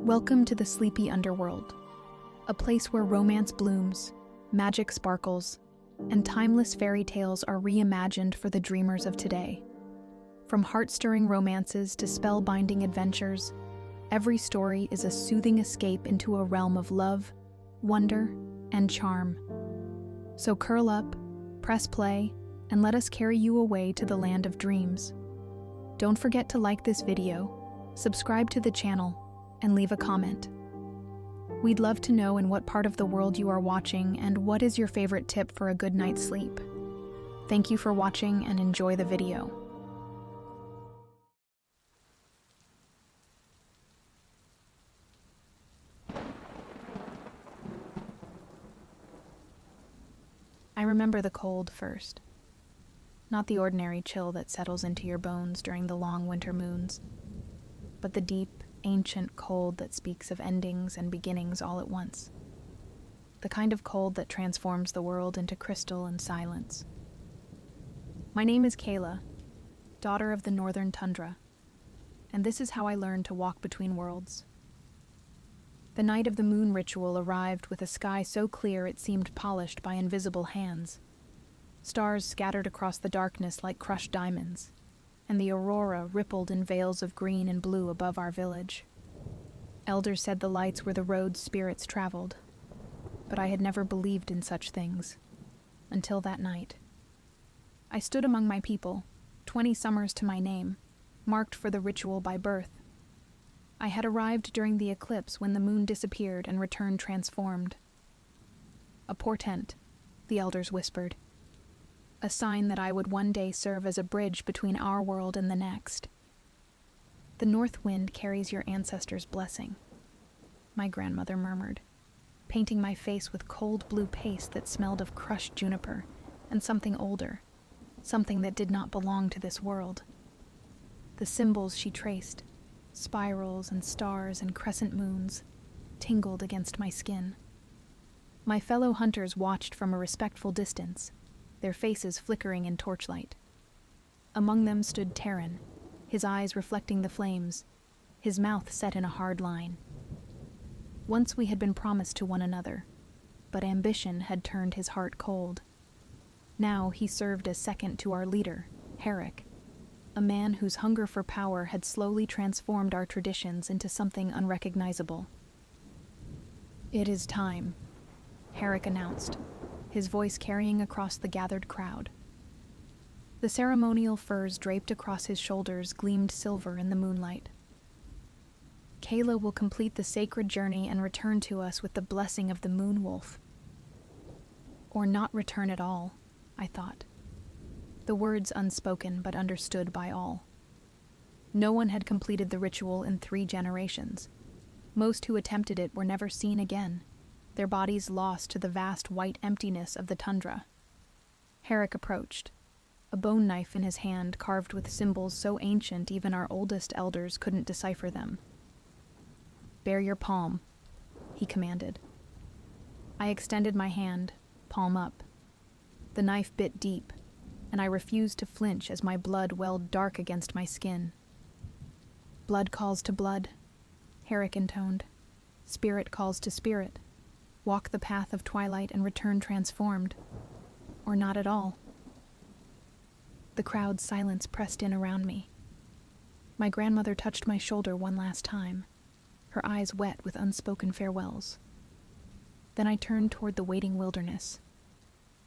Welcome to the sleepy underworld, a place where romance blooms, magic sparkles, and timeless fairy tales are reimagined for the dreamers of today. From heart-stirring romances to spellbinding adventures, every story is a soothing escape into a realm of love, wonder, and charm. So curl up, press play, and let us carry you away to the land of dreams. Don't forget to like this video, subscribe to the channel, and leave a comment. We'd love to know in what part of the world you are watching and what is your favorite tip for a good night's sleep. Thank you for watching and enjoy the video. I remember the cold first. Not the ordinary chill that settles into your bones during the long winter moons, but the deep, ancient cold that speaks of endings and beginnings all at once. The kind of cold that transforms the world into crystal and silence. My name is Kayla, daughter of the northern tundra, and this is how I learned to walk between worlds. The night of the moon ritual arrived with a sky so clear it seemed polished by invisible hands. Stars scattered across the darkness like crushed diamonds, and the aurora rippled in veils of green and blue above our village. Elders said the lights were the roads spirits traveled, but I had never believed in such things, until that night. I stood among my people, 20 summers to my name, marked for the ritual by birth. I had arrived during the eclipse when the moon disappeared and returned transformed. A portent, the elders whispered. A sign that I would one day serve as a bridge between our world and the next. The north wind carries your ancestors' blessing, my grandmother murmured, painting my face with cold blue paste that smelled of crushed juniper and something older, something that did not belong to this world. The symbols she traced, spirals and stars and crescent moons, tingled against my skin. My fellow hunters watched from a respectful distance, their faces flickering in torchlight. Among them stood Terran, his eyes reflecting the flames, his mouth set in a hard line. Once we had been promised to one another, but ambition had turned his heart cold. Now he served as second to our leader, Herrick, a man whose hunger for power had slowly transformed our traditions into something unrecognizable. "It is time," Herrick announced, his voice carrying across the gathered crowd. The ceremonial furs draped across his shoulders gleamed silver in the moonlight. Kayla will complete the sacred journey and return to us with the blessing of the moon wolf. Or not return at all, I thought. The words unspoken but understood by all. No one had completed the ritual in 3 generations. Most who attempted it were never seen again, their bodies lost to the vast white emptiness of the tundra. Herrick approached, a bone knife in his hand carved with symbols so ancient even our oldest elders couldn't decipher them. "Bare your palm," he commanded. I extended my hand, palm up. The knife bit deep, and I refused to flinch as my blood welled dark against my skin. "Blood calls to blood," Herrick intoned. "Spirit calls to spirit. Walk the path of twilight and return transformed. Or not at all." The crowd's silence pressed in around me. My grandmother touched my shoulder one last time, her eyes wet with unspoken farewells. Then I turned toward the waiting wilderness,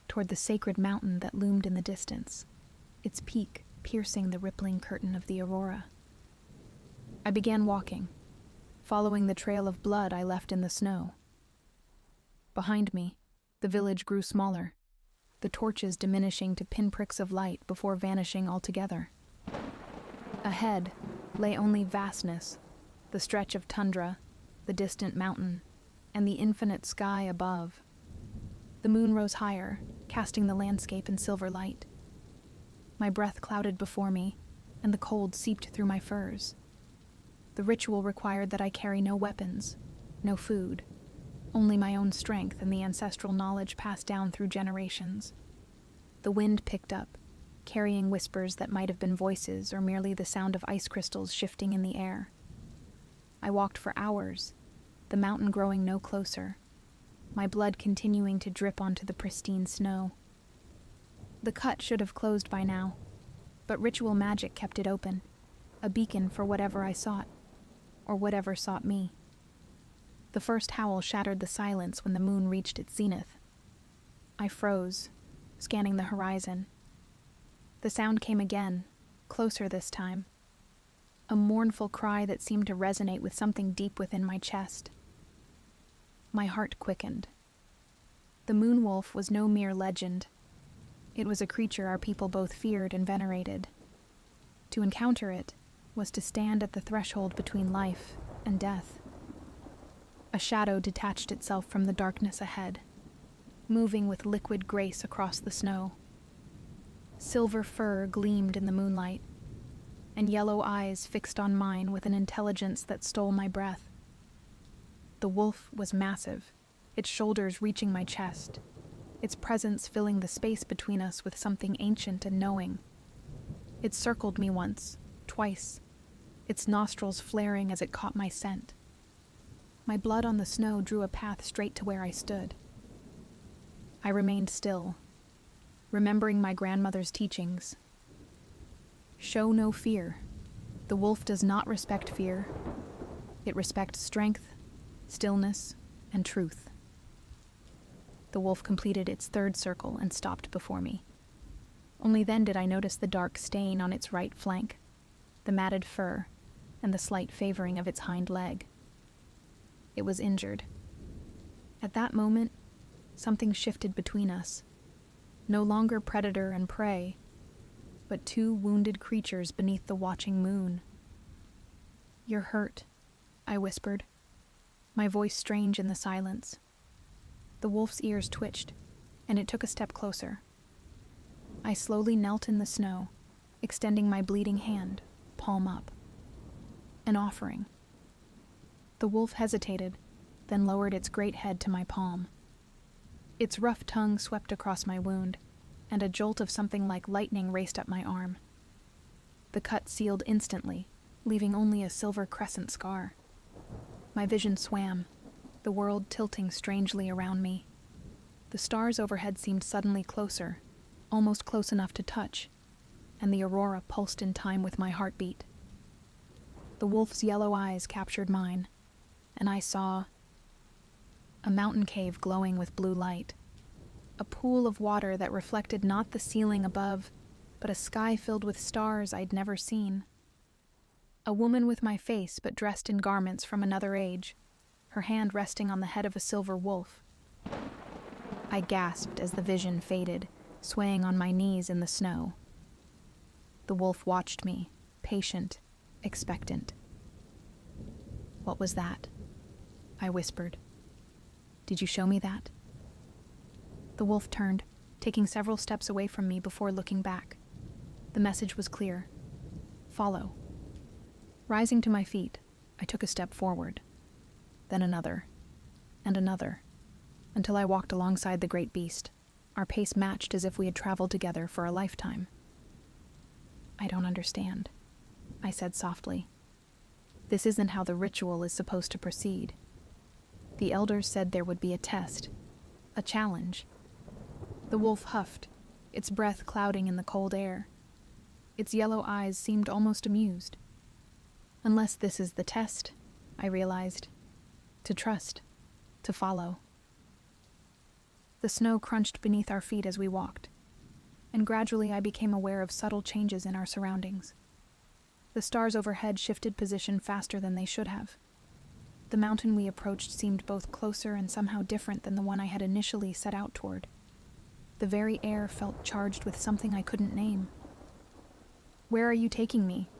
toward the sacred mountain that loomed in the distance, its peak piercing the rippling curtain of the aurora. I began walking, following the trail of blood I left in the snow. Behind me, the village grew smaller, the torches diminishing to pinpricks of light before vanishing altogether. Ahead lay only vastness, the stretch of tundra, the distant mountain, and the infinite sky above. The moon rose higher, casting the landscape in silver light. My breath clouded before me, and the cold seeped through my furs. The ritual required that I carry no weapons, no food, only my own strength and the ancestral knowledge passed down through generations. The wind picked up, carrying whispers that might have been voices or merely the sound of ice crystals shifting in the air. I walked for hours, the mountain growing no closer, my blood continuing to drip onto the pristine snow. The cut should have closed by now, but ritual magic kept it open, a beacon for whatever I sought, or whatever sought me. The first howl shattered the silence when the moon reached its zenith. I froze, scanning the horizon. The sound came again, closer this time. A mournful cry that seemed to resonate with something deep within my chest. My heart quickened. The moon wolf was no mere legend. It was a creature our people both feared and venerated. To encounter it was to stand at the threshold between life and death. A shadow detached itself from the darkness ahead, moving with liquid grace across the snow. Silver fur gleamed in the moonlight, and yellow eyes fixed on mine with an intelligence that stole my breath. The wolf was massive, its shoulders reaching my chest, its presence filling the space between us with something ancient and knowing. It circled me once, twice, its nostrils flaring as it caught my scent. My blood on the snow drew a path straight to where I stood. I remained still, remembering my grandmother's teachings. Show no fear. The wolf does not respect fear. It respects strength, stillness, and truth. The wolf completed its third circle and stopped before me. Only then did I notice the dark stain on its right flank, the matted fur, and the slight favoring of its hind leg. It was injured. At that moment, something shifted between us. No longer predator and prey, but two wounded creatures beneath the watching moon. "You're hurt," I whispered, my voice strange in the silence. The wolf's ears twitched, and it took a step closer. I slowly knelt in the snow, extending my bleeding hand, palm up. An offering. The wolf hesitated, then lowered its great head to my palm. Its rough tongue swept across my wound, and a jolt of something like lightning raced up my arm. The cut sealed instantly, leaving only a silver crescent scar. My vision swam, the world tilting strangely around me. The stars overhead seemed suddenly closer, almost close enough to touch, and the aurora pulsed in time with my heartbeat. The wolf's yellow eyes captured mine, and I saw a mountain cave glowing with blue light, a pool of water that reflected not the ceiling above, but a sky filled with stars I'd never seen. A woman with my face but dressed in garments from another age, her hand resting on the head of a silver wolf. I gasped as the vision faded, swaying on my knees in the snow. The wolf watched me, patient, expectant. "What was that?" I whispered. "Did you show me that?" The wolf turned, taking several steps away from me before looking back. The message was clear. Follow. Rising to my feet, I took a step forward, then another, and another, until I walked alongside the great beast, our pace matched as if we had traveled together for a lifetime. "I don't understand," I said softly. "This isn't how the ritual is supposed to proceed. The elders said there would be a test, a challenge." The wolf huffed, its breath clouding in the cold air. Its yellow eyes seemed almost amused. "Unless this is the test," I realized. "To trust, to follow." The snow crunched beneath our feet as we walked, and gradually I became aware of subtle changes in our surroundings. The stars overhead shifted position faster than they should have. The mountain we approached seemed both closer and somehow different than the one I had initially set out toward. The very air felt charged with something I couldn't name. "Where are you taking me?"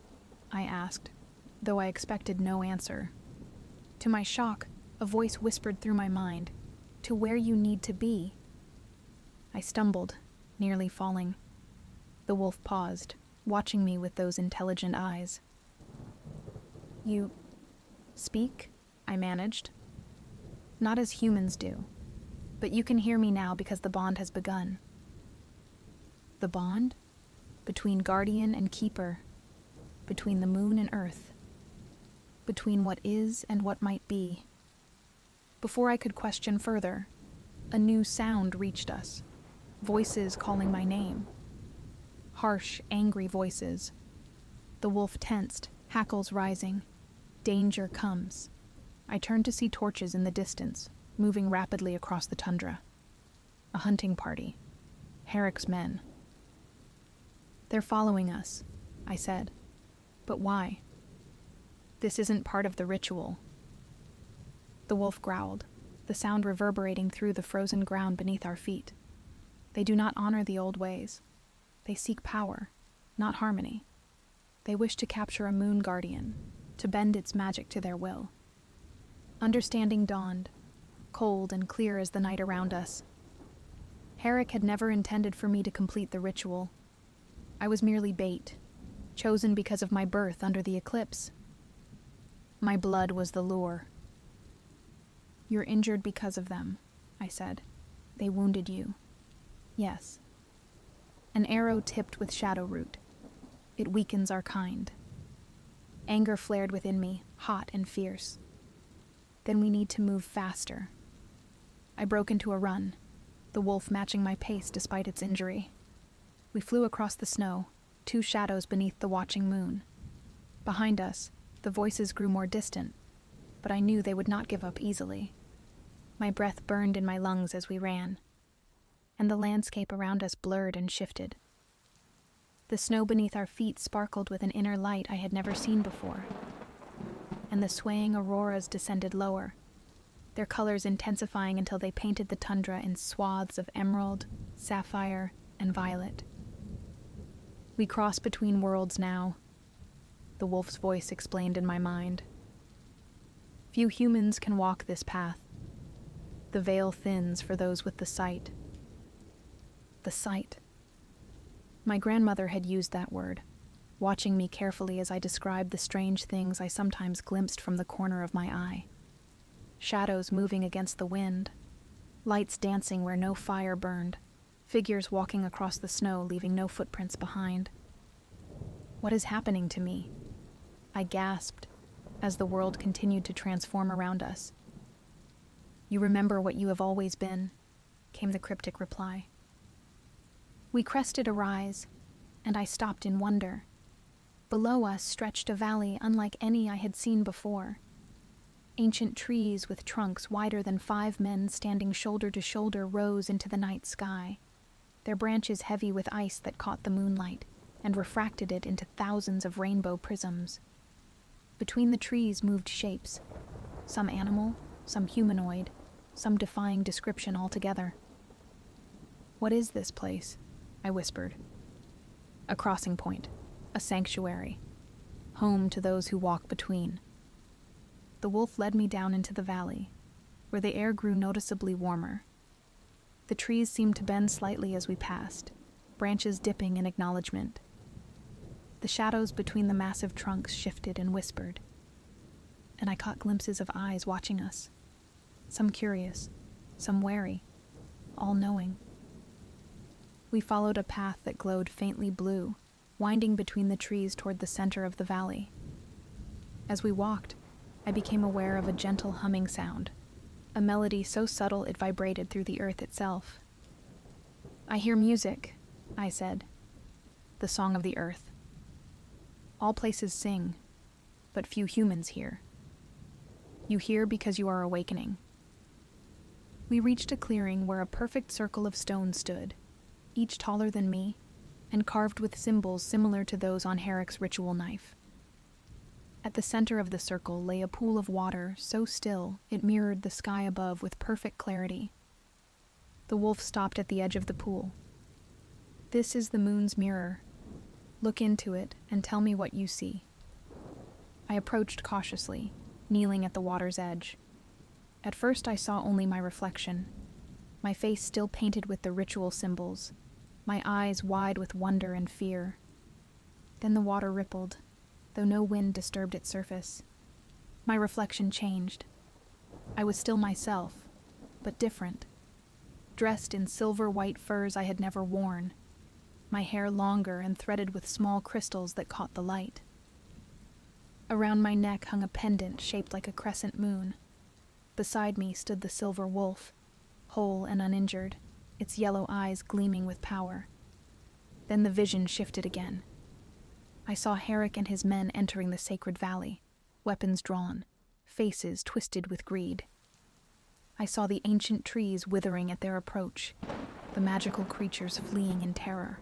I asked, though I expected no answer. To my shock, a voice whispered through my mind, "To where you need to be." I stumbled, nearly falling. The wolf paused, watching me with those intelligent eyes. "You speak?" I managed. "Not as humans do, but you can hear me now because the bond has begun." The bond? Between guardian and keeper, between the moon and earth. between what is and what might be. Before I could question further, a new sound reached us, voices calling my name. Harsh, angry voices. The wolf tensed, hackles rising. Danger comes. I turned to see torches in the distance, moving rapidly across the tundra. A hunting party. Herrick's men. "They're following us," I said. "But why?" "This isn't part of the ritual." The wolf growled, the sound reverberating through the frozen ground beneath our feet. "They do not honor the old ways. They seek power, not harmony. They wish to capture a moon guardian, to bend its magic to their will." Understanding dawned, cold and clear as the night around us. Herrick had never intended for me to complete the ritual. I was merely bait, chosen because of my birth under the eclipse. My blood was the lure. "You're injured because of them," I said. "They wounded you." "Yes." An arrow tipped with shadow root. It weakens our kind. Anger flared within me, hot and fierce. "Then we need to move faster." I broke into a run, the wolf matching my pace despite its injury. We flew across the snow, two shadows beneath the watching moon. Behind us, the voices grew more distant, but I knew they would not give up easily. My breath burned in my lungs as we ran, and the landscape around us blurred and shifted. The snow beneath our feet sparkled with an inner light I had never seen before, and the swaying auroras descended lower, their colors intensifying until they painted the tundra in swaths of emerald, sapphire, and violet. "We cross between worlds now," the wolf's voice explained in my mind. "Few humans can walk this path. The veil thins for those with the sight." The sight. My grandmother had used that word, watching me carefully as I described the strange things I sometimes glimpsed from the corner of my eye. Shadows moving against the wind, lights dancing where no fire burned, figures walking across the snow leaving no footprints behind. "What is happening to me?" I gasped as the world continued to transform around us. "You remember what you have always been," came the cryptic reply. We crested a rise, and I stopped in wonder. Below us stretched a valley unlike any I had seen before. Ancient trees with trunks wider than 5 men standing shoulder to shoulder rose into the night sky, their branches heavy with ice that caught the moonlight and refracted it into thousands of rainbow prisms. Between the trees moved shapes, some animal, some humanoid, some defying description altogether. "What is this place?" I whispered. "A crossing point, a sanctuary, home to those who walk between." The wolf led me down into the valley, where the air grew noticeably warmer. The trees seemed to bend slightly as we passed, branches dipping in acknowledgement. The shadows between the massive trunks shifted and whispered, and I caught glimpses of eyes watching us, some curious, some wary, all knowing. We followed a path that glowed faintly blue, winding between the trees toward the center of the valley. As we walked, I became aware of a gentle humming sound, a melody so subtle it vibrated through the earth itself. "I hear music," I said. "The song of the earth. All places sing, but few humans hear. You hear because you are awakening." We reached a clearing where a perfect circle of stone stood, each taller than me, and carved with symbols similar to those on Herrick's ritual knife. At the center of the circle lay a pool of water so still it mirrored the sky above with perfect clarity. The wolf stopped at the edge of the pool. "This is the moon's mirror. Look into it and tell me what you see." I approached cautiously, kneeling at the water's edge. At first I saw only my reflection, my face still painted with the ritual symbols, my eyes wide with wonder and fear. Then the water rippled, though no wind disturbed its surface. My reflection changed. I was still myself, but different, dressed in silver-white furs I had never worn, my hair longer and threaded with small crystals that caught the light. Around my neck hung a pendant shaped like a crescent moon. Beside me stood the silver wolf, whole and uninjured, its yellow eyes gleaming with power. Then the vision shifted again. I saw Herrick and his men entering the sacred valley, weapons drawn, faces twisted with greed. I saw the ancient trees withering at their approach, the magical creatures fleeing in terror.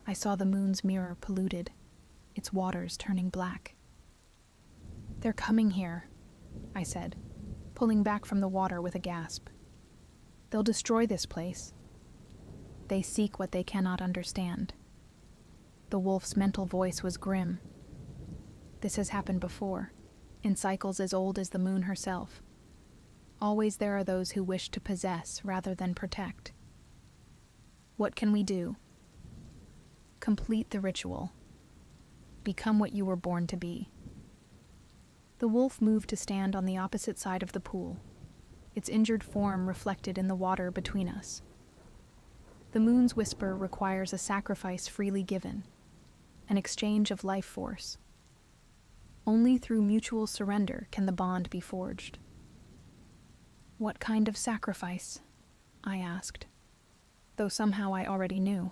I saw the moon's mirror polluted, its waters turning black. "They're coming here," I said, pulling back from the water with a gasp. "They'll destroy this place." "They seek what they cannot understand." The wolf's mental voice was grim. "This has happened before, in cycles as old as the moon herself. Always there are those who wish to possess rather than protect. What can we do? Complete the ritual. Become what you were born to be." The wolf moved to stand on the opposite side of the pool, its injured form reflected in the water between us. The moon's whisper requires a sacrifice freely given, an exchange of life force. Only through mutual surrender can the bond be forged. "What kind of sacrifice?" I asked, though somehow I already knew.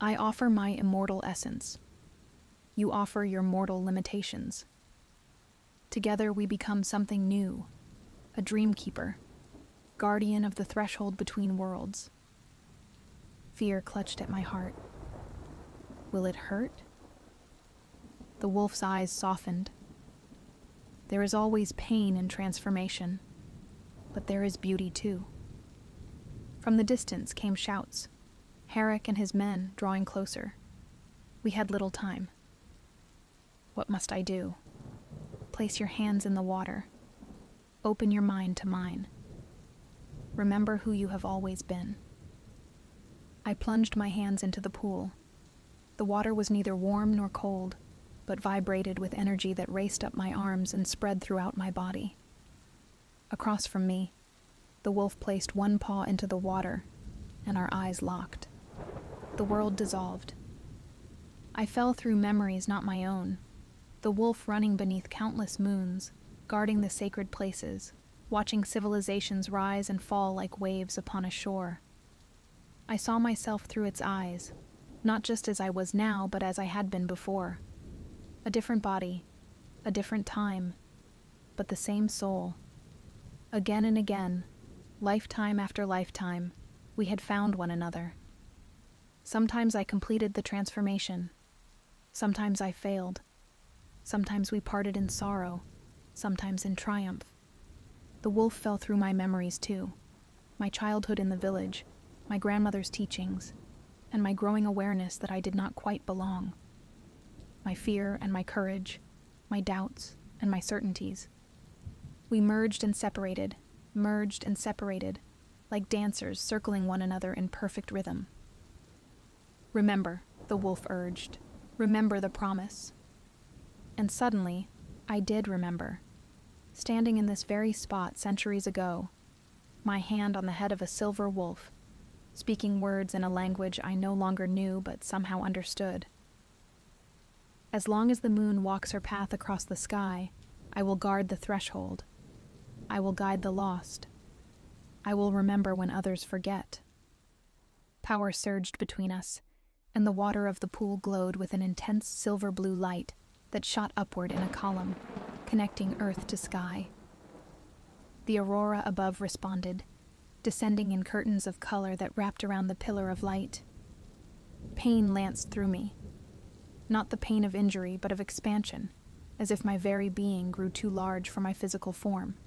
"I offer my immortal essence. You offer your mortal limitations. Together we become something new, a dreamkeeper, guardian of the threshold between worlds." Fear clutched at my heart. Will it hurt? The wolf's eyes softened. There is always pain in transformation, but there is beauty too. From the distance came shouts, Herrick and his men drawing closer. We had little time. "What must I do?" "Place your hands in the water. Open your mind to mine. Remember who you have always been." I plunged my hands into the pool. The water was neither warm nor cold, but vibrated with energy that raced up my arms and spread throughout my body. Across from me, the wolf placed one paw into the water, and our eyes locked. The world dissolved. I fell through memories not my own, the wolf running beneath countless moons, guarding the sacred places, watching civilizations rise and fall like waves upon a shore. I saw myself through its eyes, not just as I was now, but as I had been before. A different body, a different time, but the same soul. Again and again, lifetime after lifetime, we had found one another. Sometimes I completed the transformation. Sometimes I failed. Sometimes we parted in sorrow, sometimes in triumph. The wolf fell through my memories too, my childhood in the village, my grandmother's teachings, and my growing awareness that I did not quite belong. My fear and my courage, my doubts and my certainties. We merged and separated, like dancers circling one another in perfect rhythm. "Remember," the wolf urged. "Remember the promise." And suddenly, I did remember. Standing in this very spot centuries ago, my hand on the head of a silver wolf, speaking words in a language I no longer knew but somehow understood. "As long as the moon walks her path across the sky, I will guard the threshold. I will guide the lost. I will remember when others forget." Power surged between us, and the water of the pool glowed with an intense silver-blue light that shot upward in a column, connecting earth to sky. The aurora above responded, descending in curtains of color that wrapped around the pillar of light. Pain lanced through me. Not the pain of injury, but of expansion, as if my very being grew too large for my physical form.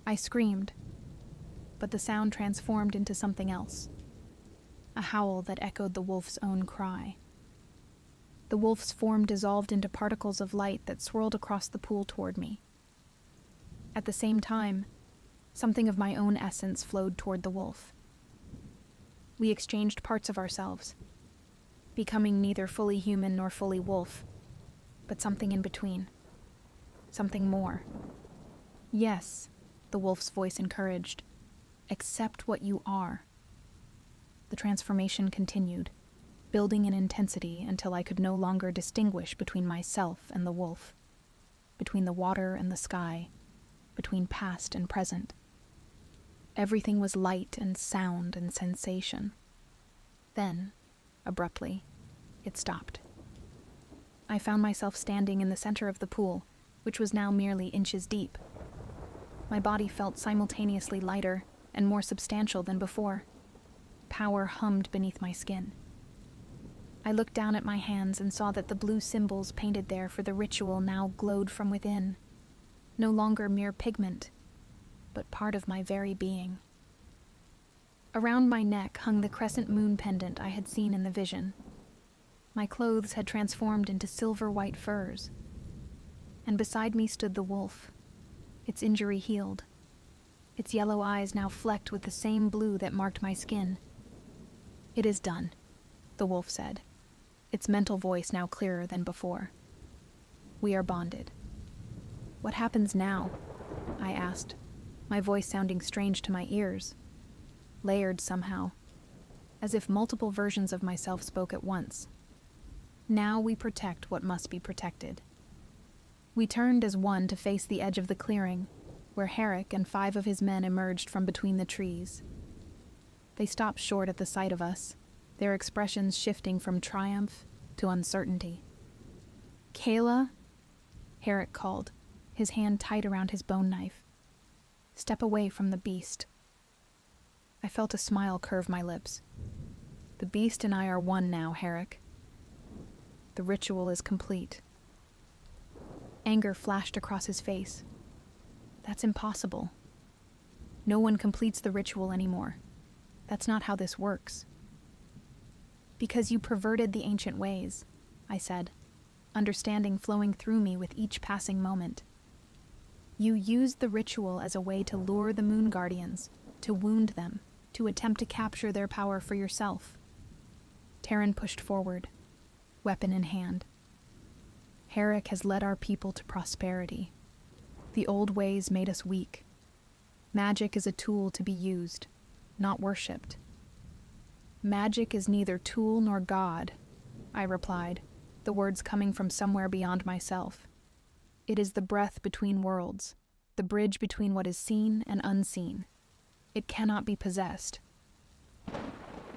I screamed, but the sound transformed into something else. A howl that echoed the wolf's own cry. The wolf's form dissolved into particles of light that swirled across the pool toward me. At the same time, something of my own essence flowed toward the wolf. We exchanged parts of ourselves, becoming neither fully human nor fully wolf, but something in between. Something more. "Yes," the wolf's voice encouraged. "Accept what you are." The transformation continued, building in intensity until I could no longer distinguish between myself and the wolf, between the water and the sky, between past and present. Everything was light and sound and sensation. Then, abruptly, it stopped. I found myself standing in the center of the pool, which was now merely inches deep. My body felt simultaneously lighter and more substantial than before. Power hummed beneath my skin. I looked down at my hands and saw that the blue symbols painted there for the ritual now glowed from within, no longer mere pigment, but part of my very being. Around my neck hung the crescent moon pendant I had seen in the vision. My clothes had transformed into silver-white furs, and beside me stood the wolf, its injury healed, its yellow eyes now flecked with the same blue that marked my skin. "It is done," the wolf said, its mental voice now clearer than before. "We are bonded." "What happens now?" I asked, my voice sounding strange to my ears, layered somehow, as if multiple versions of myself spoke at once. "Now we protect what must be protected." We turned as one to face the edge of the clearing, where Herrick and 5 of his men emerged from between the trees. They stopped short at the sight of us, their expressions shifting from triumph to uncertainty. "Kayla?" Herrick called, his hand tight around his bone knife. "Step away from the beast." I felt a smile curve my lips. "The beast and I are one now, Herrick. The ritual is complete." Anger flashed across his face. "That's impossible. No one completes the ritual anymore. That's not how this works." "Because you perverted the ancient ways," I said, understanding flowing through me with each passing moment. "You used the ritual as a way to lure the moon guardians, to wound them, to attempt to capture their power for yourself." Taryn pushed forward, weapon in hand. "Herrick has led our people to prosperity. The old ways made us weak. Magic is a tool to be used, not worshipped." "Magic is neither tool nor God," I replied, the words coming from somewhere beyond myself. "It is the breath between worlds, the bridge between what is seen and unseen. It cannot be possessed."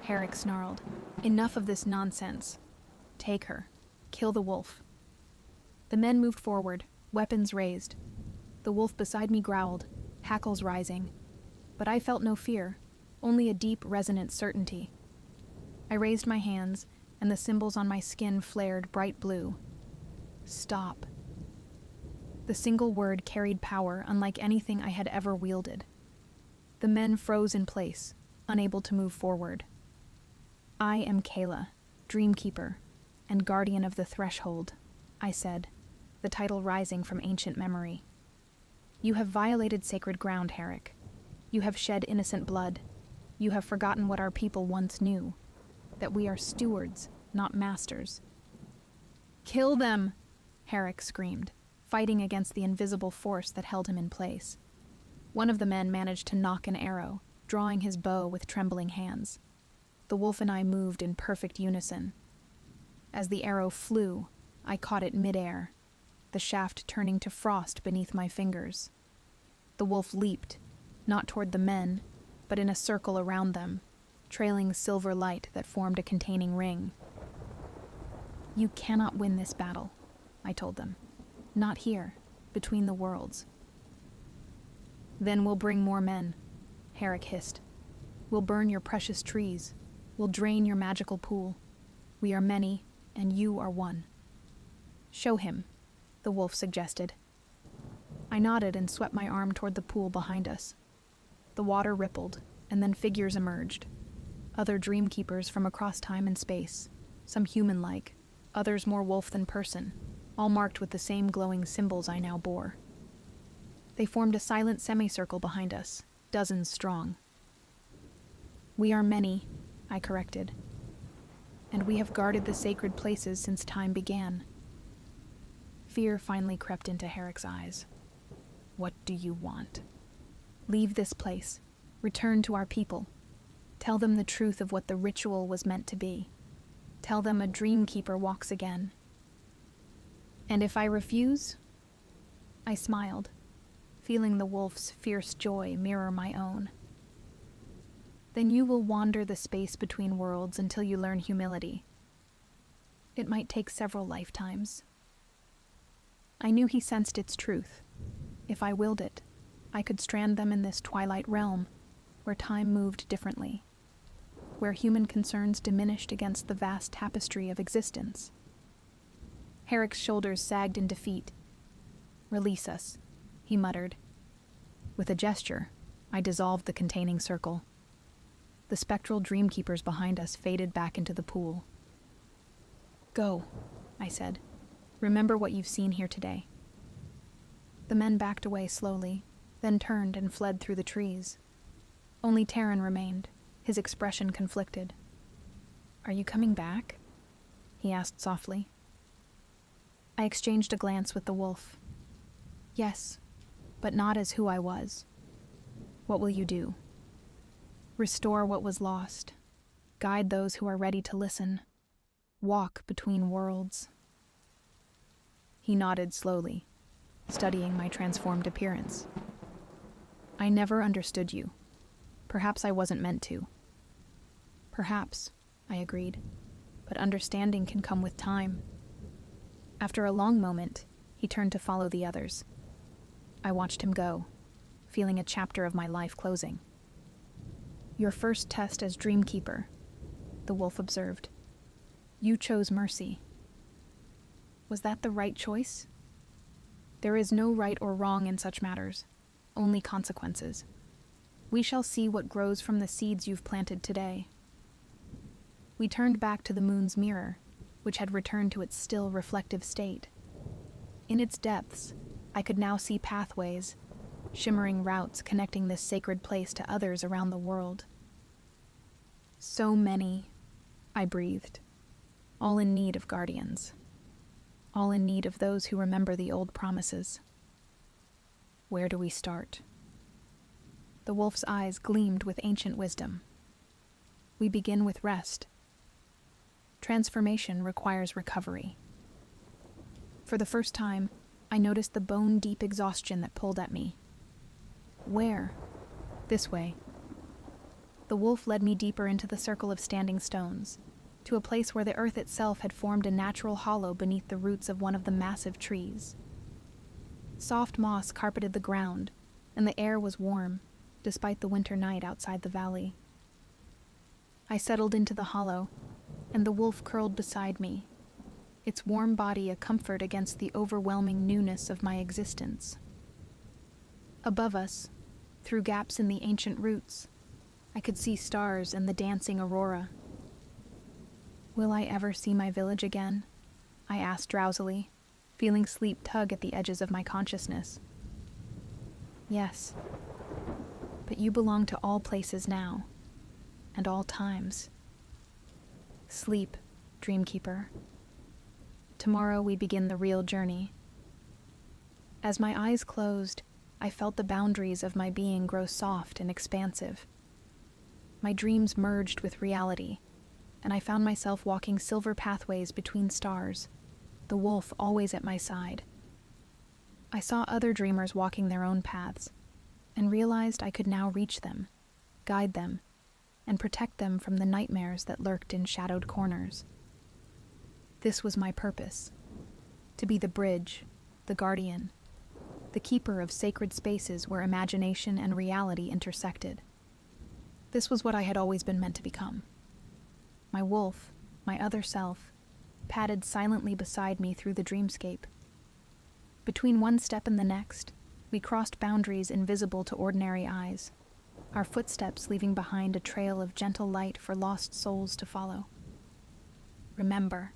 Herrick snarled, "Enough of this nonsense. Take her. Kill the wolf." The men moved forward, weapons raised. The wolf beside me growled, hackles rising. But I felt no fear, only a deep, resonant certainty. I raised my hands, and the symbols on my skin flared bright blue. "Stop." The single word carried power unlike anything I had ever wielded. The men froze in place, unable to move forward. "I am Kayla, Dreamkeeper, and Guardian of the Threshold," I said, the title rising from ancient memory. "You have violated sacred ground, Herrick. You have shed innocent blood. You have forgotten what our people once knew, that we are stewards, not masters." "Kill them!" Herrick screamed, fighting against the invisible force that held him in place. One of the men managed to knock an arrow, drawing his bow with trembling hands. The wolf and I moved in perfect unison. As the arrow flew, I caught it midair, the shaft turning to frost beneath my fingers. The wolf leaped, not toward the men, but in a circle around them, trailing silver light that formed a containing ring. "You cannot win this battle," I told them. "Not here, between the worlds." "Then we'll bring more men," Herrick hissed. "We'll burn your precious trees. We'll drain your magical pool. We are many, and you are one." "Show him," the wolf suggested. I nodded and swept my arm toward the pool behind us. The water rippled, and then figures emerged. Other dreamkeepers from across time and space, some human-like, others more wolf than person, all marked with the same glowing symbols I now bore. They formed a silent semicircle behind us, dozens strong. "We are many," I corrected. "And we have guarded the sacred places since time began." Fear finally crept into Herrick's eyes. "What do you want?" "Leave this place. Return to our people. Tell them the truth of what the ritual was meant to be." Tell them a dreamkeeper walks again. And if I refuse? I smiled, feeling the wolf's fierce joy mirror my own. Then you will wander the space between worlds until you learn humility. It might take several lifetimes. I knew he sensed its truth. If I willed it, I could strand them in this twilight realm where time moved differently, where human concerns diminished against the vast tapestry of existence. Herrick's shoulders sagged in defeat. "Release us," he muttered. With a gesture, I dissolved the containing circle. The spectral dreamkeepers behind us faded back into the pool. "Go," I said. "Remember what you've seen here today." The men backed away slowly, then turned and fled through the trees. Only Taryn remained, his expression conflicted. "Are you coming back?" he asked softly. I exchanged a glance with the wolf. "Yes, but not as who I was." "What will you do?" "Restore what was lost. Guide those who are ready to listen. Walk between worlds." He nodded slowly, studying my transformed appearance. "I never understood you. Perhaps I wasn't meant to." "Perhaps," I agreed, "but understanding can come with time." After a long moment, he turned to follow the others. I watched him go, feeling a chapter of my life closing. "Your first test as Dreamkeeper," the wolf observed. "You chose mercy." Was that the right choice? There is no right or wrong in such matters, only consequences. We shall see what grows from the seeds you've planted today. We turned back to the moon's mirror, which had returned to its still reflective state. In its depths, I could now see pathways, shimmering routes connecting this sacred place to others around the world. So many, I breathed, all in need of guardians, all in need of those who remember the old promises. Where do we start? The wolf's eyes gleamed with ancient wisdom. We begin with rest. Transformation requires recovery. For the first time, I noticed the bone-deep exhaustion that pulled at me. Where? This way. The wolf led me deeper into the circle of standing stones, to a place where the earth itself had formed a natural hollow beneath the roots of one of the massive trees. Soft moss carpeted the ground, and the air was warm, despite the winter night outside the valley. I settled into the hollow, and the wolf curled beside me, its warm body a comfort against the overwhelming newness of my existence. Above us, through gaps in the ancient roots, I could see stars and the dancing aurora. Will I ever see my village again? I asked drowsily, feeling sleep tug at the edges of my consciousness. Yes, but you belong to all places now, and all times. Sleep, Dreamkeeper. Tomorrow we begin the real journey. As my eyes closed, I felt the boundaries of my being grow soft and expansive. My dreams merged with reality, and I found myself walking silver pathways between stars, the wolf always at my side. I saw other dreamers walking their own paths, and realized I could now reach them, guide them, and protect them from the nightmares that lurked in shadowed corners. This was my purpose, to be the bridge, the guardian, the keeper of sacred spaces where imagination and reality intersected. This was what I had always been meant to become. My wolf, my other self, padded silently beside me through the dreamscape. Between one step and the next, we crossed boundaries invisible to ordinary eyes, our footsteps leaving behind a trail of gentle light for lost souls to follow. Remember,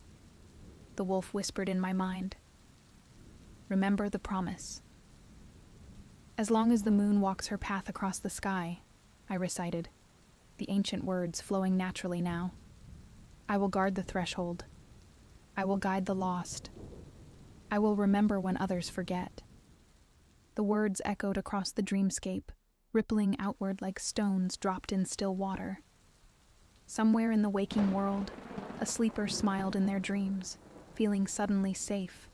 the wolf whispered in my mind. Remember the promise. As long as the moon walks her path across the sky, I recited, the ancient words flowing naturally now. I will guard the threshold. I will guide the lost. I will remember when others forget. The words echoed across the dreamscape, rippling outward like stones dropped in still water. Somewhere in the waking world, A sleeper smiled in their dreams, feeling suddenly safe.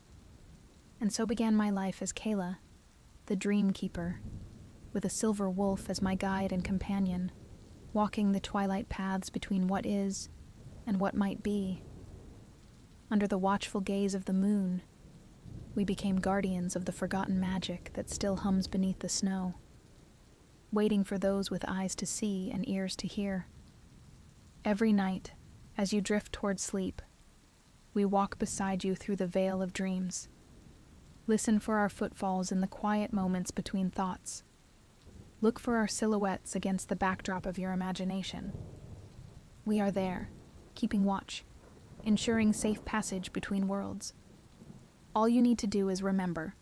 And so began my life as Kayla, the dream keeper, with a silver wolf as my guide and companion, walking the twilight paths between what is and what might be. Under the watchful gaze of the moon, we became guardians of the forgotten magic that still hums beneath the snow, waiting for those with eyes to see and ears to hear. Every night, as you drift toward sleep, we walk beside you through the veil of dreams. Listen for our footfalls in the quiet moments between thoughts. Look for our silhouettes against the backdrop of your imagination. We are there, keeping watch, ensuring safe passage between worlds. All you need to do is remember.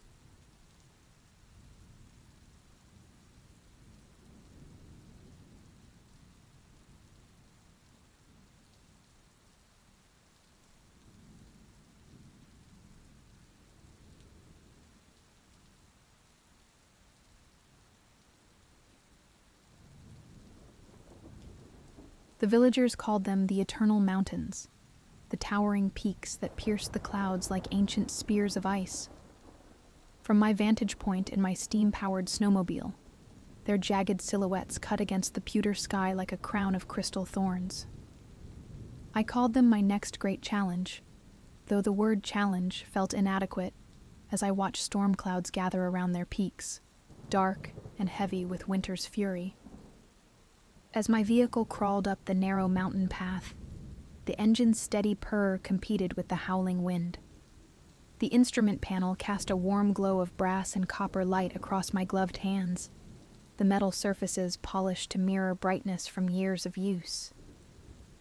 The villagers called them the Eternal Mountains, the towering peaks that pierced the clouds like ancient spears of ice. From my vantage point in my steam-powered snowmobile, their jagged silhouettes cut against the pewter sky like a crown of crystal thorns. I called them my next great challenge, though the word challenge felt inadequate as I watched storm clouds gather around their peaks, dark and heavy with winter's fury. As my vehicle crawled up the narrow mountain path, the engine's steady purr competed with the howling wind. The instrument panel cast a warm glow of brass and copper light across my gloved hands, the metal surfaces polished to mirror brightness from years of use.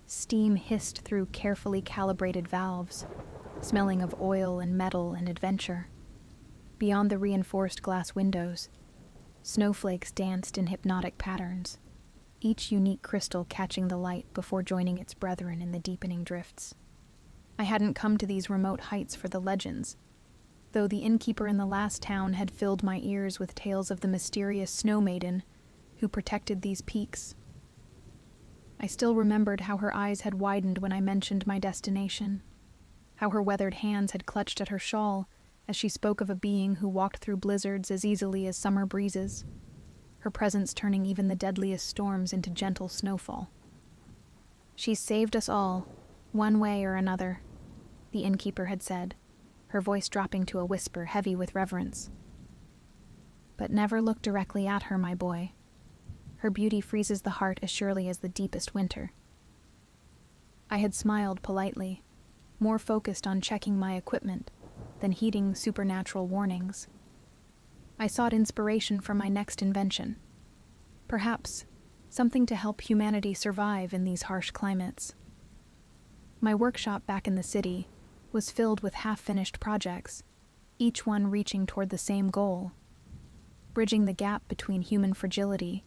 Steam hissed through carefully calibrated valves, smelling of oil and metal and adventure. Beyond the reinforced glass windows, snowflakes danced in hypnotic patterns, each unique crystal catching the light before joining its brethren in the deepening drifts. I hadn't come to these remote heights for the legends, though the innkeeper in the last town had filled my ears with tales of the mysterious snow maiden who protected these peaks. I still remembered how her eyes had widened when I mentioned my destination, how her weathered hands had clutched at her shawl as she spoke of a being who walked through blizzards as easily as summer breezes, her presence turning even the deadliest storms into gentle snowfall. "She's saved us all, one way or another," the innkeeper had said, her voice dropping to a whisper heavy with reverence. "But never look directly at her, my boy. Her beauty freezes the heart as surely as the deepest winter." I had smiled politely, more focused on checking my equipment than heeding supernatural warnings. I sought inspiration from my next invention. Perhaps something to help humanity survive in these harsh climates. My workshop back in the city was filled with half-finished projects, each one reaching toward the same goal, bridging the gap between human fragility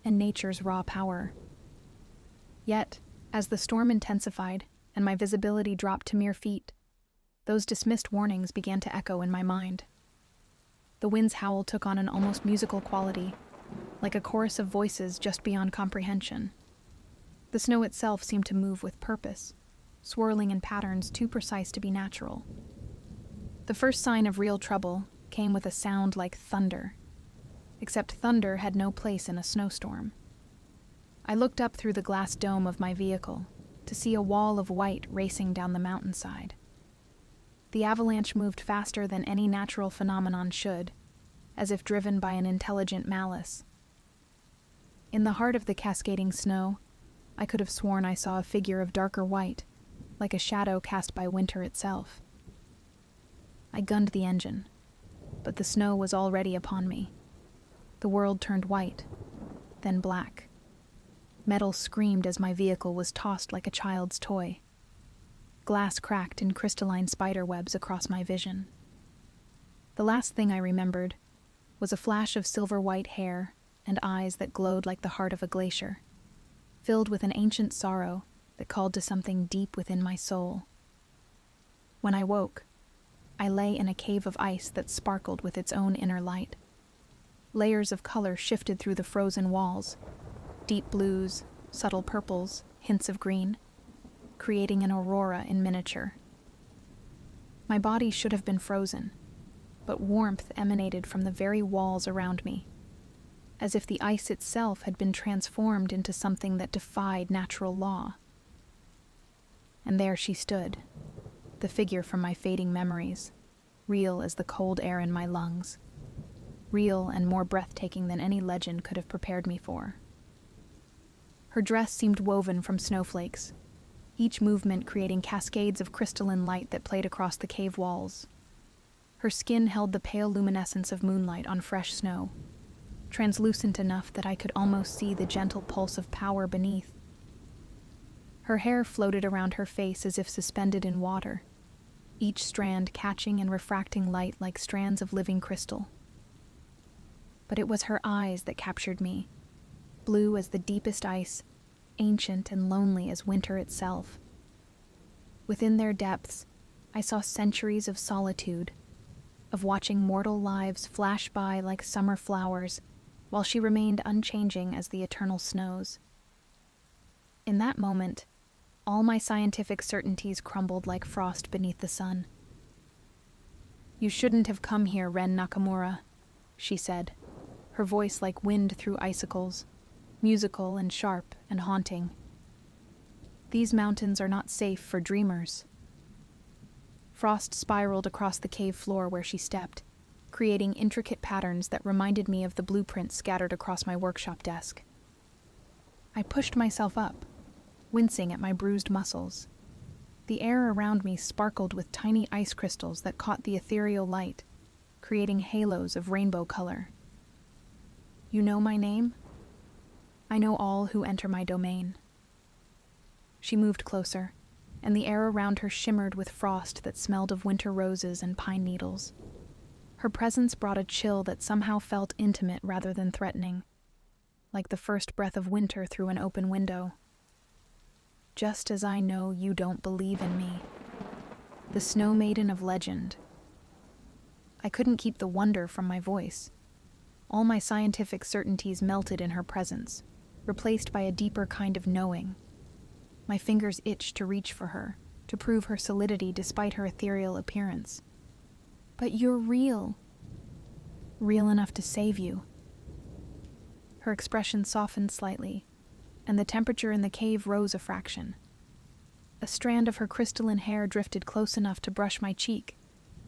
and nature's raw power. Yet, as the storm intensified and my visibility dropped to mere feet, those dismissed warnings began to echo in my mind. The wind's howl took on an almost musical quality, like a chorus of voices just beyond comprehension. The snow itself seemed to move with purpose, swirling in patterns too precise to be natural. The first sign of real trouble came with a sound like thunder, except thunder had no place in a snowstorm. I looked up through the glass dome of my vehicle to see a wall of white racing down the mountainside. The avalanche moved faster than any natural phenomenon should, as if driven by an intelligent malice. In the heart of the cascading snow, I could have sworn I saw a figure of darker white, like a shadow cast by winter itself. I gunned the engine, but the snow was already upon me. The world turned white, then black. Metal screamed as my vehicle was tossed like a child's toy. Glass cracked in crystalline spider webs across my vision. The last thing I remembered was a flash of silver-white hair and eyes that glowed like the heart of a glacier, filled with an ancient sorrow that called to something deep within my soul. When I woke, I lay in a cave of ice that sparkled with its own inner light. Layers of color shifted through the frozen walls, deep blues, subtle purples, hints of green. creating an aurora in miniature. My body should have been frozen, but warmth emanated from the very walls around me, as if the ice itself had been transformed into something that defied natural law. And there she stood, the figure from my fading memories, real as the cold air in my lungs, real and more breathtaking than any legend could have prepared me for. Her dress seemed woven from snowflakes, each movement creating cascades of crystalline light that played across the cave walls. Her skin held the pale luminescence of moonlight on fresh snow, translucent enough that I could almost see the gentle pulse of power beneath. Her hair floated around her face as if suspended in water, each strand catching and refracting light like strands of living crystal. But it was her eyes that captured me, blue as the deepest ice, ancient and lonely as winter itself. Within their depths, I saw centuries of solitude, of watching mortal lives flash by like summer flowers, while she remained unchanging as the eternal snows. In that moment, all my scientific certainties crumbled like frost beneath the sun. "You shouldn't have come here, Ren Nakamura," she said, her voice like wind through icicles, musical and sharp and haunting. "These mountains are not safe for dreamers." Frost spiraled across the cave floor where she stepped, creating intricate patterns that reminded me of the blueprints scattered across my workshop desk. I pushed myself up, wincing at my bruised muscles. The air around me sparkled with tiny ice crystals that caught the ethereal light, creating halos of rainbow color. "You know my name? I know all who enter my domain." She moved closer, and the air around her shimmered with frost that smelled of winter roses and pine needles. Her presence brought a chill that somehow felt intimate rather than threatening, like the first breath of winter through an open window. "Just as I know you don't believe in me. The Snow Maiden of legend." I couldn't keep the wonder from my voice. All my scientific certainties melted in her presence, replaced by a deeper kind of knowing. My fingers itched to reach for her, to prove her solidity despite her ethereal appearance. "But you're real. Real enough to save you." Her expression softened slightly, and the temperature in the cave rose a fraction. A strand of her crystalline hair drifted close enough to brush my cheek,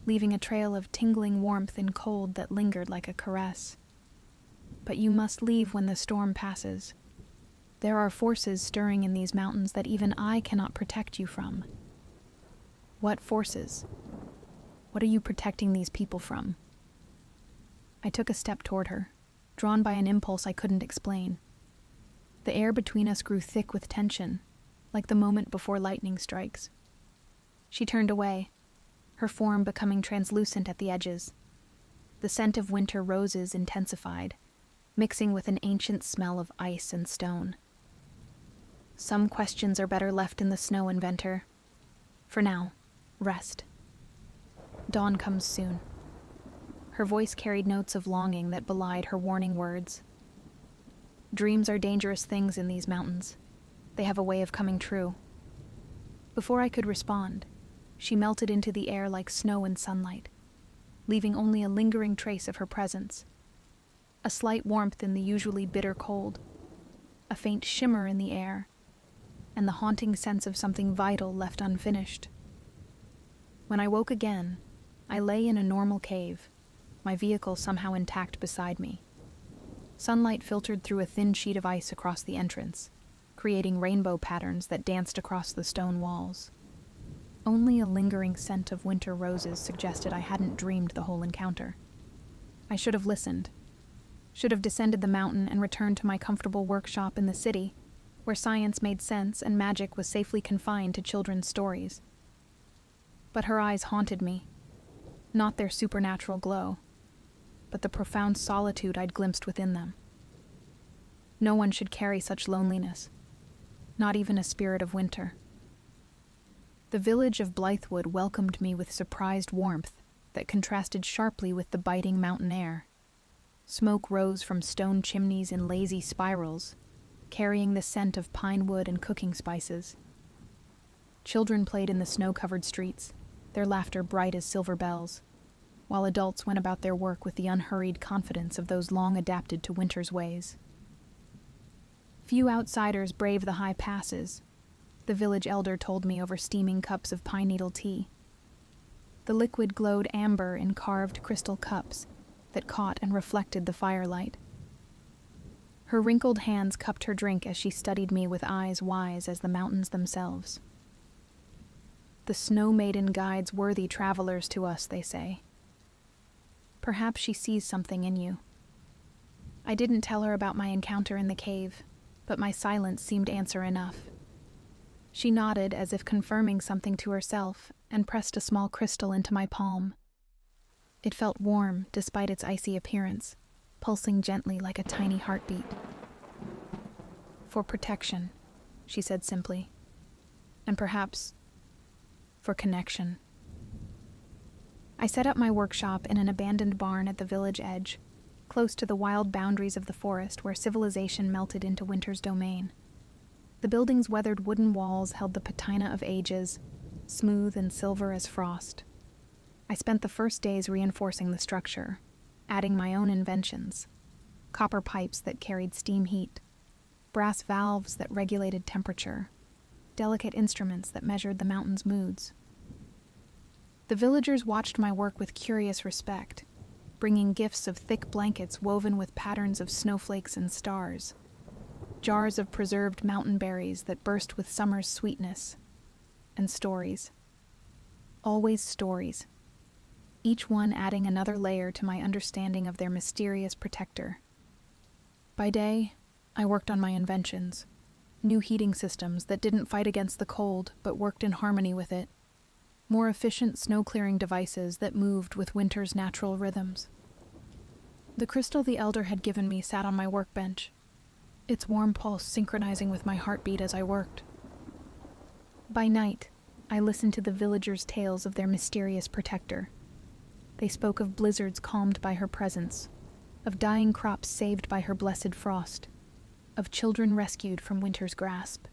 leaving a trail of tingling warmth and cold that lingered like a caress. "But you must leave when the storm passes. There are forces stirring in these mountains that even I cannot protect you from." "What forces? What are you protecting these people from?" I took a step toward her, drawn by an impulse I couldn't explain. The air between us grew thick with tension, like the moment before lightning strikes. She turned away, her form becoming translucent at the edges. The scent of winter roses intensified, mixing with an ancient smell of ice and stone. "Some questions are better left in the snow, inventor. For now, rest. Dawn comes soon." Her voice carried notes of longing that belied her warning words. "Dreams are dangerous things in these mountains. They have a way of coming true." Before I could respond, she melted into the air like snow in sunlight, leaving only a lingering trace of her presence. A slight warmth in the usually bitter cold, a faint shimmer in the air, and the haunting sense of something vital left unfinished. When I woke again, I lay in a normal cave, my vehicle somehow intact beside me. Sunlight filtered through a thin sheet of ice across the entrance, creating rainbow patterns that danced across the stone walls. Only a lingering scent of winter roses suggested I hadn't dreamed the whole encounter. I should have listened. Should have descended the mountain and returned to my comfortable workshop in the city, where science made sense and magic was safely confined to children's stories. But her eyes haunted me, not their supernatural glow, but the profound solitude I'd glimpsed within them. No one should carry such loneliness, not even a spirit of winter. The village of Blythewood welcomed me with surprised warmth that contrasted sharply with the biting mountain air. Smoke rose from stone chimneys in lazy spirals, carrying the scent of pine wood and cooking spices. Children played in the snow-covered streets, their laughter bright as silver bells, while adults went about their work with the unhurried confidence of those long adapted to winter's ways. Few outsiders brave the high passes, the village elder told me over steaming cups of pine needle tea. The liquid glowed amber in carved crystal cups that caught and reflected the firelight. Her wrinkled hands cupped her drink as she studied me with eyes wise as the mountains themselves. The snow maiden guides worthy travelers to us, they say. Perhaps she sees something in you. I didn't tell her about my encounter in the cave, but my silence seemed answer enough. She nodded as if confirming something to herself and pressed a small crystal into my palm. It felt warm despite its icy appearance, pulsing gently like a tiny heartbeat. For protection, she said simply, and perhaps for connection. I set up my workshop in an abandoned barn at the village edge, close to the wild boundaries of the forest where civilization melted into winter's domain. The building's weathered wooden walls held the patina of ages, smooth and silver as frost. I spent the first days reinforcing the structure, adding my own inventions: copper pipes that carried steam heat, brass valves that regulated temperature, delicate instruments that measured the mountain's moods. The villagers watched my work with curious respect, bringing gifts of thick blankets woven with patterns of snowflakes and stars, jars of preserved mountain berries that burst with summer's sweetness, and stories. Always stories, each one adding another layer to my understanding of their mysterious protector. By day, I worked on my inventions, new heating systems that didn't fight against the cold but worked in harmony with it, more efficient snow-clearing devices that moved with winter's natural rhythms. The crystal the elder had given me sat on my workbench, its warm pulse synchronizing with my heartbeat as I worked. By night, I listened to the villagers' tales of their mysterious protector. They spoke of blizzards calmed by her presence, of dying crops saved by her blessed frost, of children rescued from winter's grasp.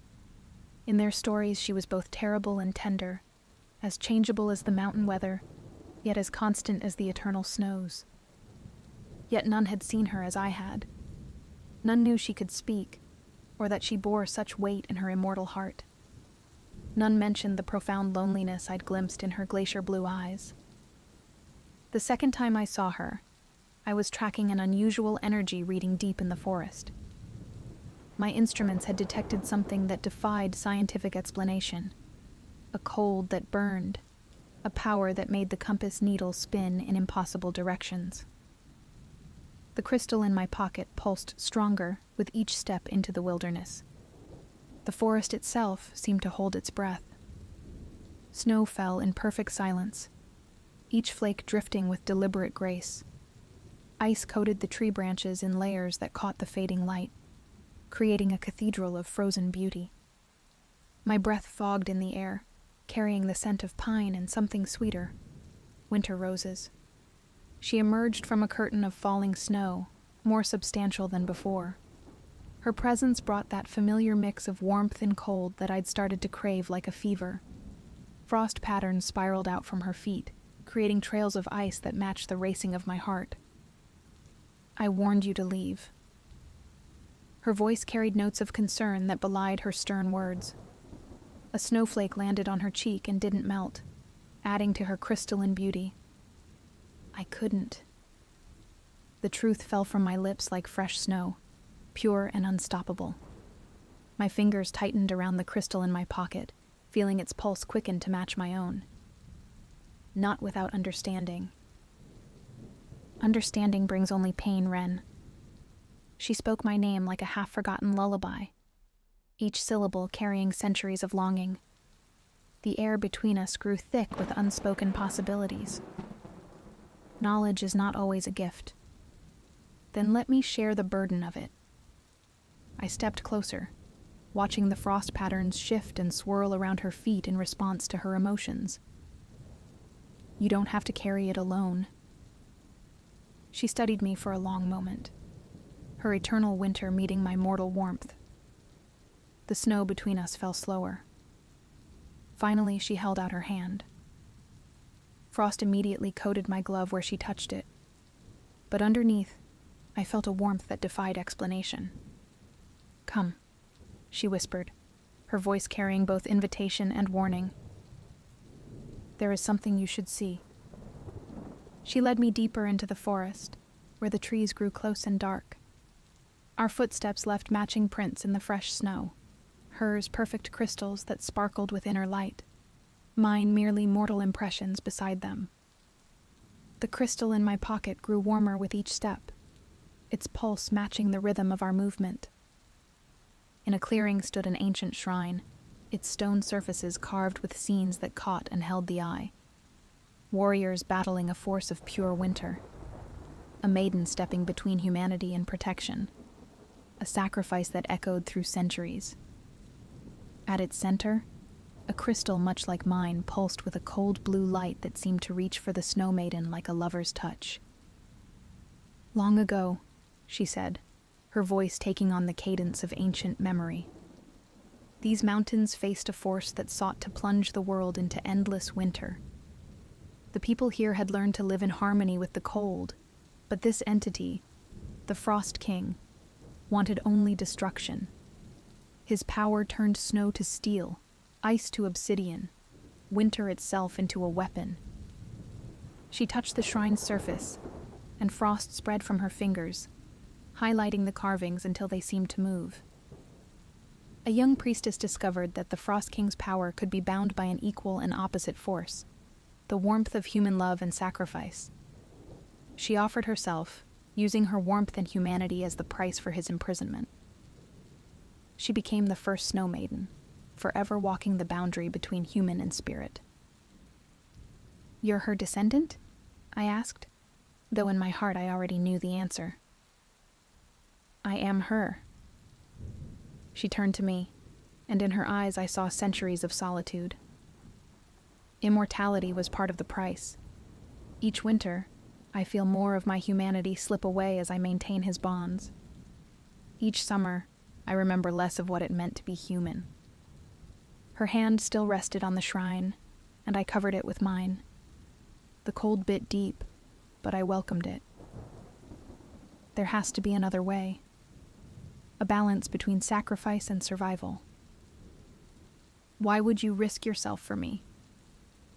In their stories, she was both terrible and tender, as changeable as the mountain weather, yet as constant as the eternal snows. Yet none had seen her as I had. None knew she could speak, or that she bore such weight in her immortal heart. None mentioned the profound loneliness I'd glimpsed in her glacier blue eyes. The second time I saw her, I was tracking an unusual energy reading deep in the forest. My instruments had detected something that defied scientific explanation. A cold that burned, a power that made the compass needle spin in impossible directions. The crystal in my pocket pulsed stronger with each step into the wilderness. The forest itself seemed to hold its breath. Snow fell in perfect silence, each flake drifting with deliberate grace. Ice coated the tree branches in layers that caught the fading light, creating a cathedral of frozen beauty. My breath fogged in the air, carrying the scent of pine and something sweeter, winter roses. She emerged from a curtain of falling snow, more substantial than before. Her presence brought that familiar mix of warmth and cold that I'd started to crave like a fever. Frost patterns spiraled out from her feet, creating trails of ice that matched the racing of my heart. I warned you to leave. Her voice carried notes of concern that belied her stern words. A snowflake landed on her cheek and didn't melt, adding to her crystalline beauty. I couldn't. The truth fell from my lips like fresh snow, pure and unstoppable. My fingers tightened around the crystal in my pocket, feeling its pulse quicken to match my own. Not without understanding. Understanding brings only pain, Ren. She spoke my name like a half-forgotten lullaby, each syllable carrying centuries of longing. The air between us grew thick with unspoken possibilities. Knowledge is not always a gift. Then let me share the burden of it. I stepped closer, watching the frost patterns shift and swirl around her feet in response to her emotions. You don't have to carry it alone. She studied me for a long moment, her eternal winter meeting my mortal warmth. The snow between us fell slower. Finally, she held out her hand. Frost immediately coated my glove where she touched it, but underneath, I felt a warmth that defied explanation. "Come," she whispered, her voice carrying both invitation and warning. "There is something you should see." She led me deeper into the forest, where the trees grew close and dark. Our footsteps left matching prints in the fresh snow, hers perfect crystals that sparkled with inner light, mine merely mortal impressions beside them. The crystal in my pocket grew warmer with each step, its pulse matching the rhythm of our movement. In a clearing stood an ancient shrine, its stone surfaces carved with scenes that caught and held the eye. Warriors battling a force of pure winter. A maiden stepping between humanity and protection. A sacrifice that echoed through centuries. At its center, a crystal much like mine pulsed with a cold blue light that seemed to reach for the snow maiden like a lover's touch. "Long ago," she said, her voice taking on the cadence of ancient memory, "these mountains faced a force that sought to plunge the world into endless winter. The people here had learned to live in harmony with the cold, but this entity, the Frost King, wanted only destruction. His power turned snow to steel, ice to obsidian, winter itself into a weapon." She touched the shrine's surface, and frost spread from her fingers, highlighting the carvings until they seemed to move. A young priestess discovered that the Frost King's power could be bound by an equal and opposite force, the warmth of human love and sacrifice. She offered herself, using her warmth and humanity as the price for his imprisonment. She became the first snow maiden, forever walking the boundary between human and spirit. "You're her descendant?" I asked, though in my heart I already knew the answer. "I am her." She turned to me, and in her eyes I saw centuries of solitude. Immortality was part of the price. Each winter, I feel more of my humanity slip away as I maintain his bonds. Each summer, I remember less of what it meant to be human. Her hand still rested on the shrine, and I covered it with mine. The cold bit deep, but I welcomed it. There has to be another way. A balance between sacrifice and survival. "Why would you risk yourself for me?"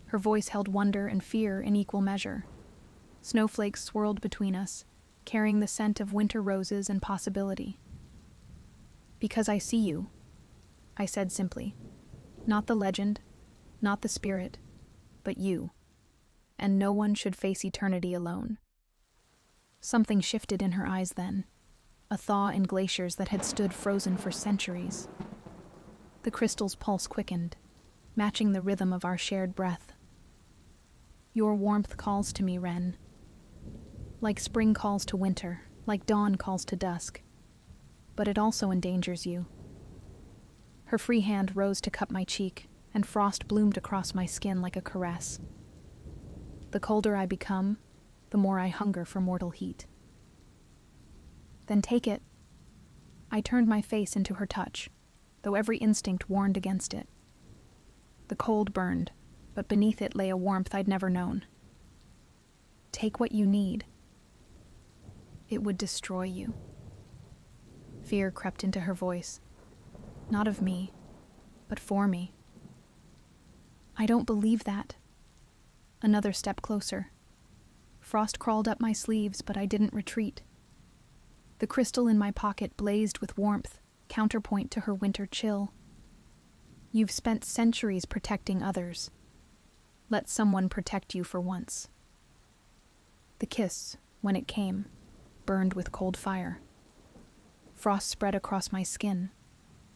Her voice held wonder and fear in equal measure. Snowflakes swirled between us, carrying the scent of winter roses and possibility. "Because I see you," I said simply. "Not the legend, not the spirit, but you. And no one should face eternity alone." Something shifted in her eyes then, a thaw in glaciers that had stood frozen for centuries. The crystal's pulse quickened, matching the rhythm of our shared breath. "Your warmth calls to me, Wren. Like spring calls to winter, like dawn calls to dusk. But it also endangers you." Her free hand rose to cup my cheek, and frost bloomed across my skin like a caress. The colder I become, the more I hunger for mortal heat. "Then take it." I turned my face into her touch, though every instinct warned against it. The cold burned, but beneath it lay a warmth I'd never known. "Take what you need." "It would destroy you." Fear crept into her voice. Not of me, but for me. "I don't believe that." Another step closer. Frost crawled up my sleeves, but I didn't retreat. The crystal in my pocket blazed with warmth, counterpoint to her winter chill. "You've spent centuries protecting others. Let someone protect you for once." The kiss, when it came, burned with cold fire. Frost spread across my skin,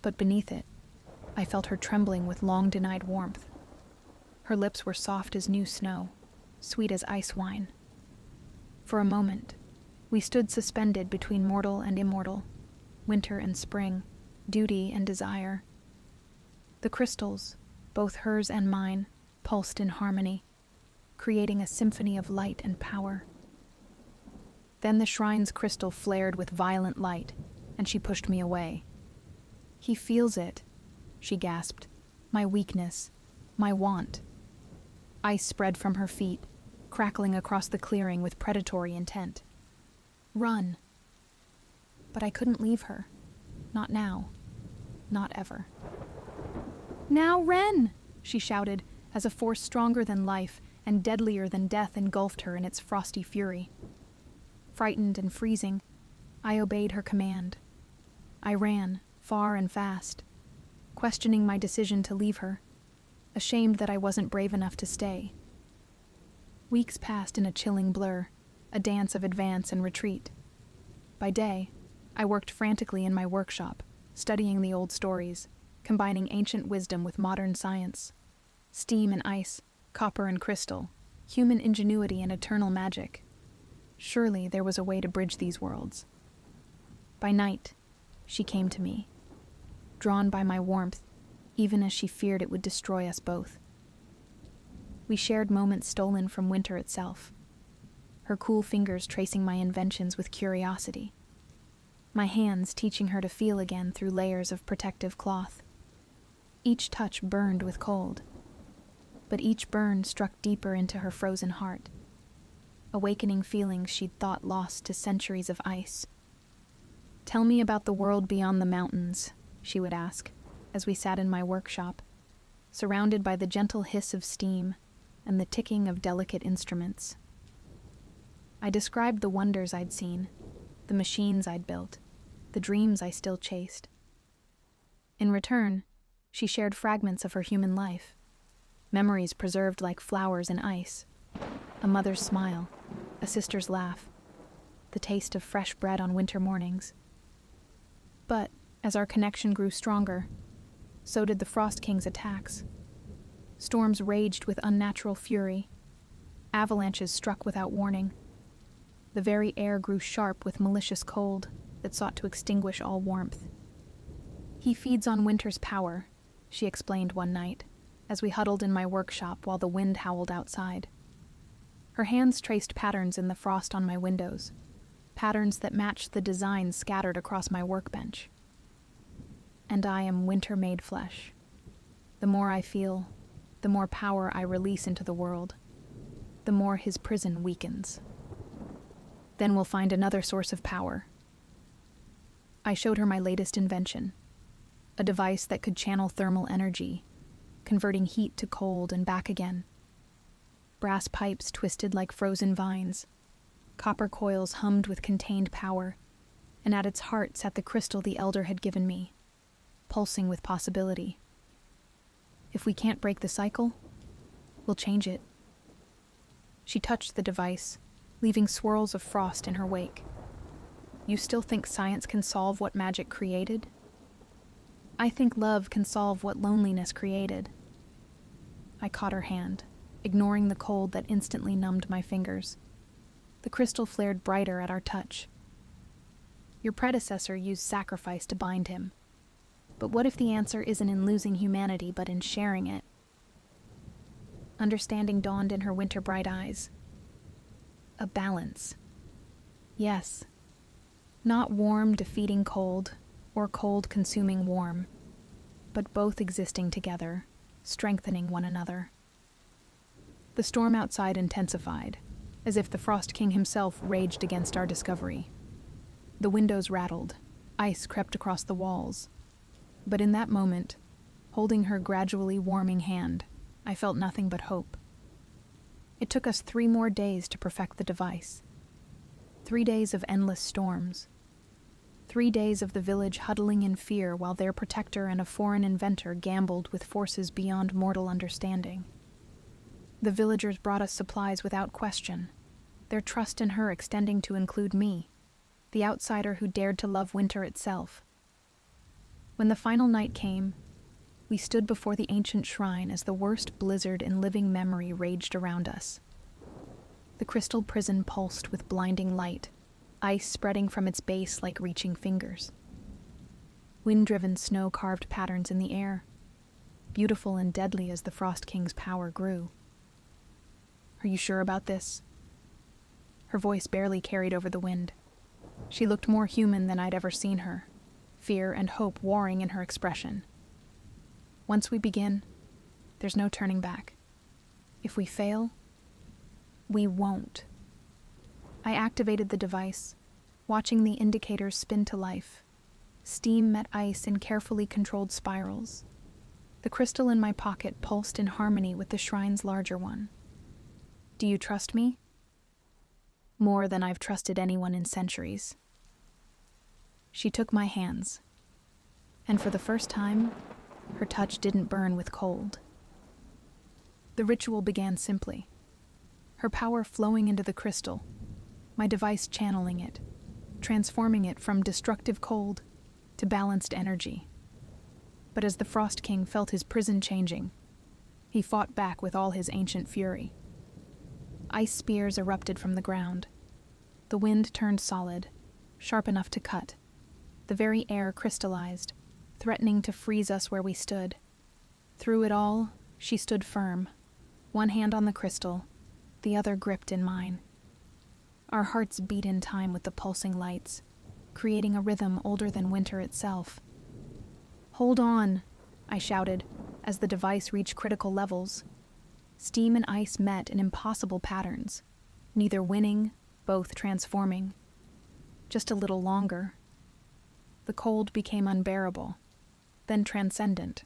but beneath it, I felt her trembling with long-denied warmth. Her lips were soft as new snow, sweet as ice wine. For a moment, we stood suspended between mortal and immortal, winter and spring, duty and desire. The crystals, both hers and mine, pulsed in harmony, creating a symphony of light and power. Then the shrine's crystal flared with violent light, and she pushed me away. "He feels it," she gasped, "my weakness. my want. Ice spread from her feet, crackling across the clearing with predatory intent. Run. But I couldn't leave her. Not now. Not ever. Now, Ren! She shouted, as a force stronger than life and deadlier than death engulfed her in its frosty fury. Frightened and freezing, I obeyed her command. I ran, far and fast, questioning my decision to leave her, ashamed that I wasn't brave enough to stay. Weeks passed in a chilling blur, a dance of advance and retreat. By day, I worked frantically in my workshop, studying the old stories, combining ancient wisdom with modern science. Steam and ice, copper and crystal, human ingenuity and eternal magic. Surely there was a way to bridge these worlds. By night, she came to me, drawn by my warmth, even as she feared it would destroy us both. We shared moments stolen from winter itself, her cool fingers tracing my inventions with curiosity, my hands teaching her to feel again through layers of protective cloth. Each touch burned with cold, but each burn struck deeper into her frozen heart, awakening feelings she'd thought lost to centuries of ice. "Tell me about the world beyond the mountains," she would ask, as we sat in my workshop, surrounded by the gentle hiss of steam and the ticking of delicate instruments. I described the wonders I'd seen, the machines I'd built, the dreams I still chased. In return, she shared fragments of her human life, memories preserved like flowers in ice, a mother's smile, a sister's laugh, the taste of fresh bread on winter mornings. But as our connection grew stronger, so did the Frost King's attacks. Storms raged with unnatural fury. Avalanches struck without warning. The very air grew sharp with malicious cold that sought to extinguish all warmth. "He feeds on winter's power," she explained one night, as we huddled in my workshop while the wind howled outside. Her hands traced patterns in the frost on my windows, patterns that matched the designs scattered across my workbench. And I am winter-made flesh. The more I feel, the more power I release into the world, the more his prison weakens. Then we'll find another source of power. I showed her my latest invention, a device that could channel thermal energy, converting heat to cold and back again. Brass pipes twisted like frozen vines, copper coils hummed with contained power, and at its heart sat the crystal the elder had given me, pulsing with possibility. If we can't break the cycle, we'll change it. She touched the device, leaving swirls of frost in her wake. "You still think science can solve what magic created? I think love can solve what loneliness created." I caught her hand, ignoring the cold that instantly numbed my fingers. The crystal flared brighter at our touch. "Your predecessor used sacrifice to bind him. But what if the answer isn't in losing humanity, but in sharing it?" Understanding dawned in her winter-bright eyes. A balance. Yes. Not warm defeating cold, or cold consuming warm, but both existing together, strengthening one another. The storm outside intensified, as if the Frost King himself raged against our discovery. The windows rattled, ice crept across the walls. But in that moment, holding her gradually warming hand, I felt nothing but hope. It took us 3 more days to perfect the device. 3 days of endless storms. 3 days of the village huddling in fear while their protector and a foreign inventor gambled with forces beyond mortal understanding. The villagers brought us supplies without question, their trust in her extending to include me, the outsider who dared to love winter itself. When the final night came, we stood before the ancient shrine as the worst blizzard in living memory raged around us. The crystal prison pulsed with blinding light, ice spreading from its base like reaching fingers. Wind-driven snow carved patterns in the air, beautiful and deadly as the Frost King's power grew. "Are you sure about this?" Her voice barely carried over the wind. She looked more human than I'd ever seen her, fear and hope warring in her expression. "Once we begin, There's no turning back. If we fail, we won't. I activated the device, watching the indicators spin to life. Steam met ice in carefully controlled spirals. The crystal in my pocket pulsed in harmony with the shrine's larger one. Do you trust me? More than I've trusted anyone in centuries. She took my hands, and for the first time, her touch didn't burn with cold. The ritual began simply, her power flowing into the crystal, my device channeling it, transforming it from destructive cold to balanced energy. But as the Frost King felt his prison changing, he fought back with all his ancient fury. Ice spears erupted from the ground. The wind turned solid, sharp enough to cut. The very air crystallized, threatening to freeze us where we stood. Through it all, she stood firm, one hand on the crystal, the other gripped in mine. Our hearts beat in time with the pulsing lights, creating a rhythm older than winter itself. "Hold on," I shouted, as the device reached critical levels. Steam and ice met in impossible patterns, neither winning, both transforming. Just a little longer. The cold became unbearable, then transcendent.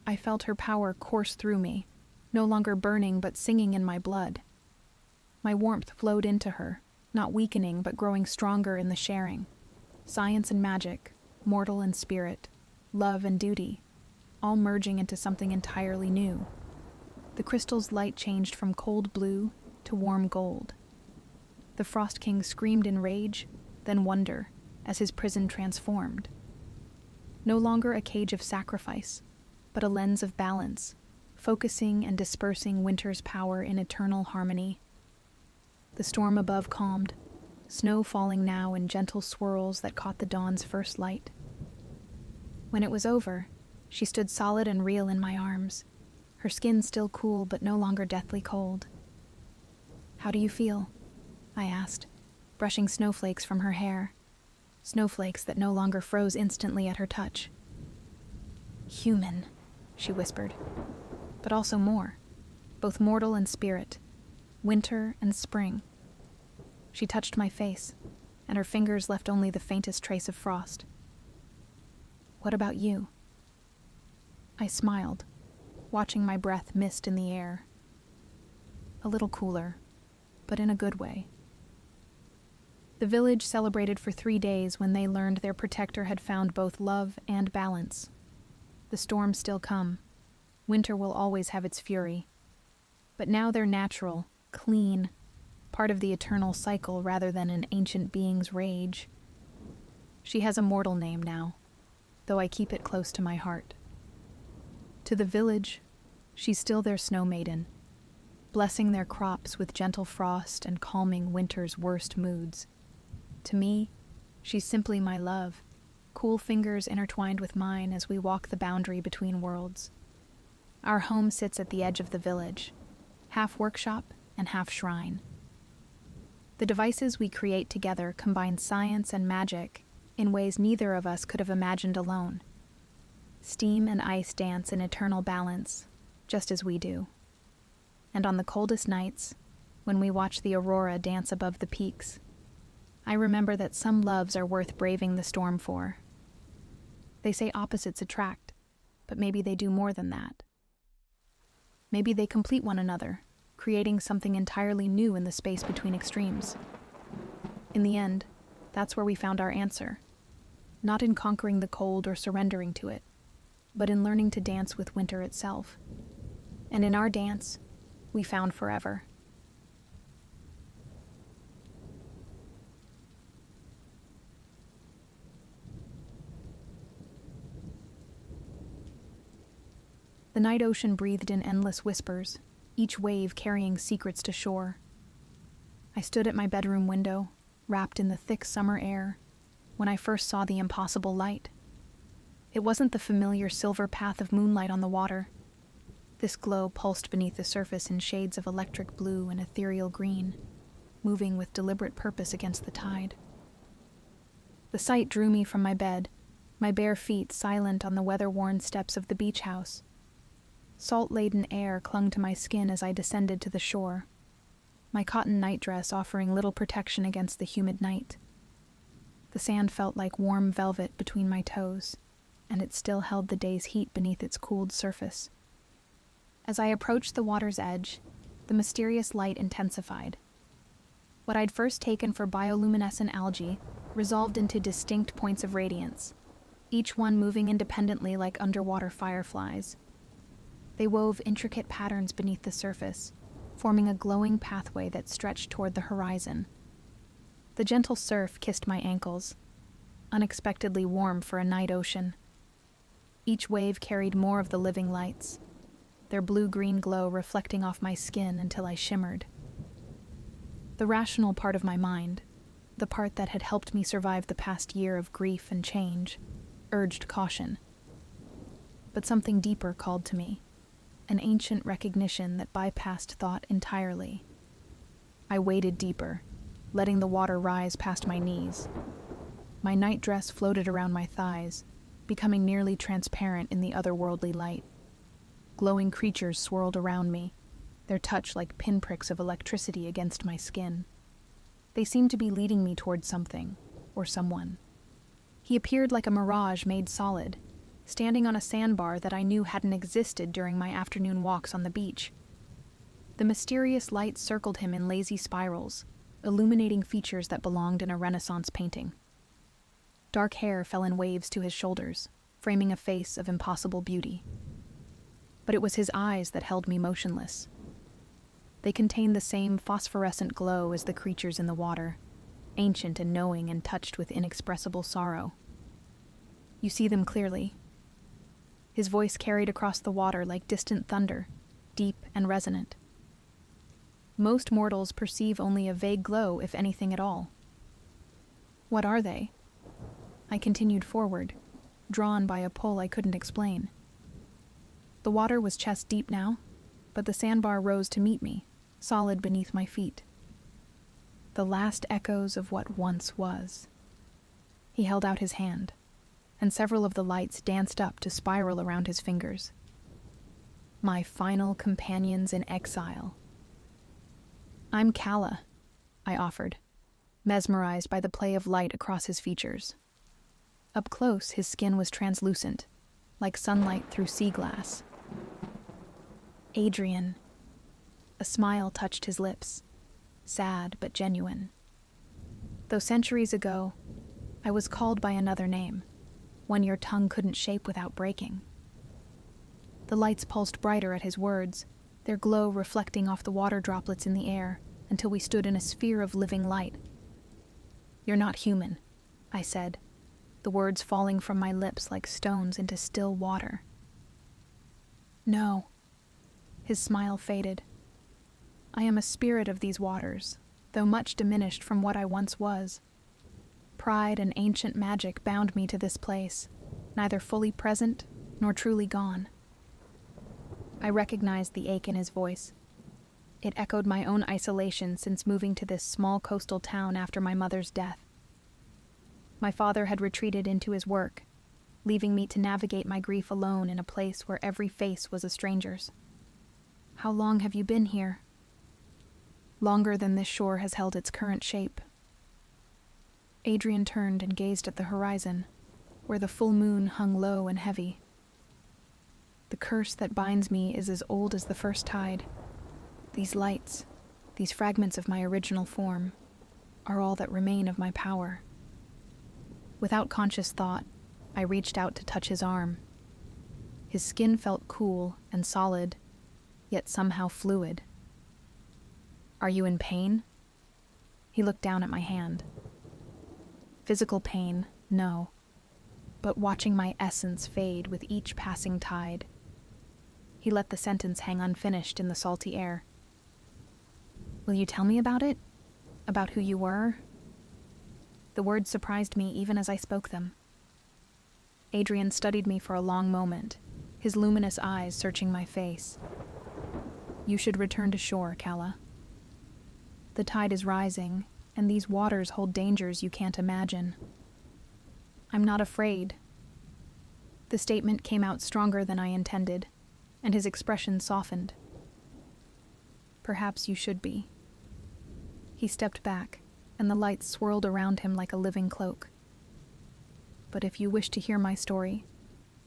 I felt her power course through me, no longer burning but singing in my blood. My warmth flowed into her, not weakening but growing stronger in the sharing. Science and magic, mortal and spirit, love and duty, all merging into something entirely new. The crystal's light changed from cold blue to warm gold. The Frost King screamed in rage, then wonder, as his prison transformed. No longer a cage of sacrifice, but a lens of balance, focusing and dispersing winter's power in eternal harmony. The storm above calmed, snow falling now in gentle swirls that caught the dawn's first light. When it was over, she stood solid and real in my arms, her skin still cool but no longer deathly cold. "How do you feel?" I asked, brushing snowflakes from her hair, snowflakes that no longer froze instantly at her touch. "Human," she whispered, "but also more, both mortal and spirit, winter and spring." She touched my face, and her fingers left only the faintest trace of frost. "What about you?" I smiled, watching my breath mist in the air. A little cooler, but in a good way. The village celebrated for 3 days when they learned their protector had found both love and balance. The storms still come. Winter will always have its fury. But now they're natural, clean, part of the eternal cycle rather than an ancient being's rage. She has a mortal name now, though I keep it close to my heart. To the village, she's still their snow maiden, blessing their crops with gentle frost and calming winter's worst moods. To me, she's simply my love, cool fingers intertwined with mine as we walk the boundary between worlds. Our home sits at the edge of the village, half workshop and half shrine. The devices we create together combine science and magic in ways neither of us could have imagined alone. Steam and ice dance in eternal balance, just as we do. And on the coldest nights, when we watch the aurora dance above the peaks, I remember that some loves are worth braving the storm for. They say opposites attract, but maybe they do more than that. Maybe they complete one another, creating something entirely new in the space between extremes. In the end, that's where we found our answer. Not in conquering the cold or surrendering to it, but in learning to dance with winter itself. And in our dance, we found forever. The night ocean breathed in endless whispers, each wave carrying secrets to shore. I stood at my bedroom window, wrapped in the thick summer air, when I first saw the impossible light. It wasn't the familiar silver path of moonlight on the water. This glow pulsed beneath the surface in shades of electric blue and ethereal green, moving with deliberate purpose against the tide. The sight drew me from my bed, my bare feet silent on the weather-worn steps of the beach house. Salt-laden air clung to my skin as I descended to the shore, my cotton nightdress offering little protection against the humid night. The sand felt like warm velvet between my toes, and it still held the day's heat beneath its cooled surface. As I approached the water's edge, the mysterious light intensified. What I'd first taken for bioluminescent algae resolved into distinct points of radiance, each one moving independently like underwater fireflies. They wove intricate patterns beneath the surface, forming a glowing pathway that stretched toward the horizon. The gentle surf kissed my ankles, unexpectedly warm for a night ocean. Each wave carried more of the living lights, their blue-green glow reflecting off my skin until I shimmered. The rational part of my mind, the part that had helped me survive the past year of grief and change, urged caution. But something deeper called to me, an ancient recognition that bypassed thought entirely. I waded deeper, letting the water rise past my knees. My nightdress floated around my thighs, becoming nearly transparent in the otherworldly light. Glowing creatures swirled around me, their touch like pinpricks of electricity against my skin. They seemed to be leading me toward something, or someone. He appeared like a mirage made solid, standing on a sandbar that I knew hadn't existed during my afternoon walks on the beach. The mysterious light circled him in lazy spirals, illuminating features that belonged in a Renaissance painting. Dark hair fell in waves to his shoulders, framing a face of impossible beauty. But it was his eyes that held me motionless. They contained the same phosphorescent glow as the creatures in the water, ancient and knowing and touched with inexpressible sorrow. You see them clearly. His voice carried across the water like distant thunder, deep and resonant. Most mortals perceive only a vague glow, if anything at all. What are they? I continued forward, drawn by a pull I couldn't explain. The water was chest deep now, but the sandbar rose to meet me, solid beneath my feet. The last echoes of what once was. He held out his hand, and several of the lights danced up to spiral around his fingers. My final companions in exile. I'm Calla, I offered, mesmerized by the play of light across his features. Up close, his skin was translucent, like sunlight through sea glass. Adrian. A smile touched his lips, sad but genuine. Though centuries ago, I was called by another name, one your tongue couldn't shape without breaking. The lights pulsed brighter at his words, their glow reflecting off the water droplets in the air until we stood in a sphere of living light. You're not human, I said, the words falling from my lips like stones into still water. No. His smile faded. I am a spirit of these waters, though much diminished from what I once was. Pride and ancient magic bound me to this place, neither fully present nor truly gone. I recognized the ache in his voice. It echoed my own isolation since moving to this small coastal town after my mother's death. My father had retreated into his work, leaving me to navigate my grief alone in a place where every face was a stranger's. How long have you been here? Longer than this shore has held its current shape. Adrian turned and gazed at the horizon, where the full moon hung low and heavy. The curse that binds me is as old as the first tide. These lights, these fragments of my original form, are all that remain of my power. Without conscious thought, I reached out to touch his arm. His skin felt cool and solid, yet somehow fluid. Are you in pain? He looked down at my hand. Physical pain, no, but watching my essence fade with each passing tide. He let the sentence hang unfinished in the salty air. Will you tell me about it? About who you were? The words surprised me even as I spoke them. Adrian studied me for a long moment, his luminous eyes searching my face. You should return to shore, Calla. The tide is rising, and these waters hold dangers you can't imagine. I'm not afraid. The statement came out stronger than I intended, and his expression softened. Perhaps you should be. He stepped back, and the lights swirled around him like a living cloak. But if you wish to hear my story,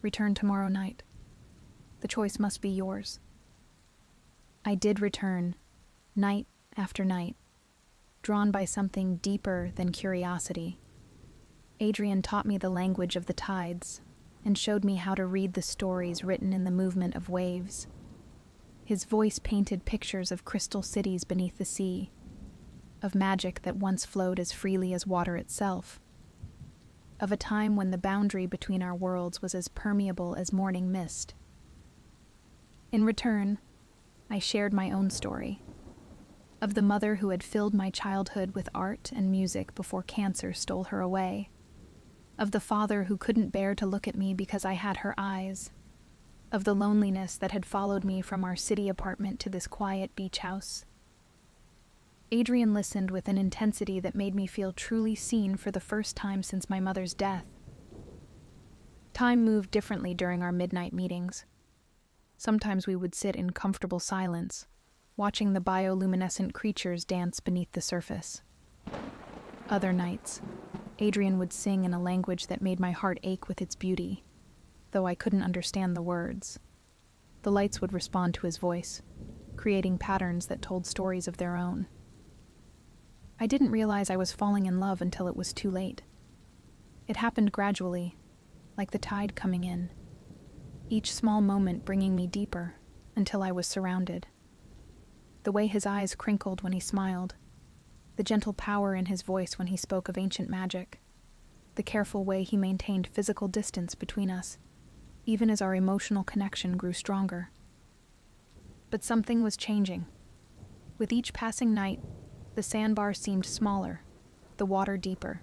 return tomorrow night. The choice must be yours. I did return, night after night, drawn by something deeper than curiosity. Adrian taught me the language of the tides and showed me how to read the stories written in the movement of waves. His voice painted pictures of crystal cities beneath the sea, of magic that once flowed as freely as water itself, of a time when the boundary between our worlds was as permeable as morning mist. In return, I shared my own story, of the mother who had filled my childhood with art and music before cancer stole her away, of the father who couldn't bear to look at me because I had her eyes, of the loneliness that had followed me from our city apartment to this quiet beach house. Adrian listened with an intensity that made me feel truly seen for the first time since my mother's death. Time moved differently during our midnight meetings. Sometimes we would sit in comfortable silence, watching the bioluminescent creatures dance beneath the surface. Other nights, Adrian would sing in a language that made my heart ache with its beauty, though I couldn't understand the words. The lights would respond to his voice, creating patterns that told stories of their own. I didn't realize I was falling in love until it was too late. It happened gradually, like the tide coming in, each small moment bringing me deeper until I was surrounded. The way his eyes crinkled when he smiled, the gentle power in his voice when he spoke of ancient magic, the careful way he maintained physical distance between us, even as our emotional connection grew stronger. But something was changing. With each passing night, the sandbar seemed smaller, the water deeper.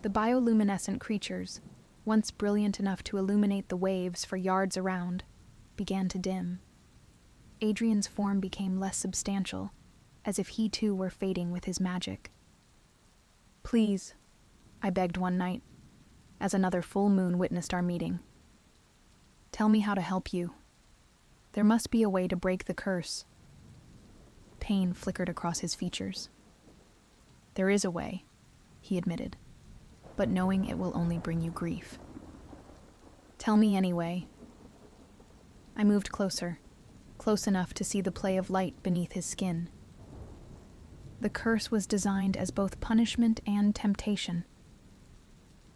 The bioluminescent creatures, once brilliant enough to illuminate the waves for yards around, began to dim. Adrian's form became less substantial, as if he too were fading with his magic. "Please," I begged one night, as another full moon witnessed our meeting. "Tell me how to help you. There must be a way to break the curse." Pain flickered across his features. "There is a way," he admitted, "but knowing it will only bring you grief." "Tell me anyway." I moved closer, close enough to see the play of light beneath his skin. The curse was designed as both punishment and temptation.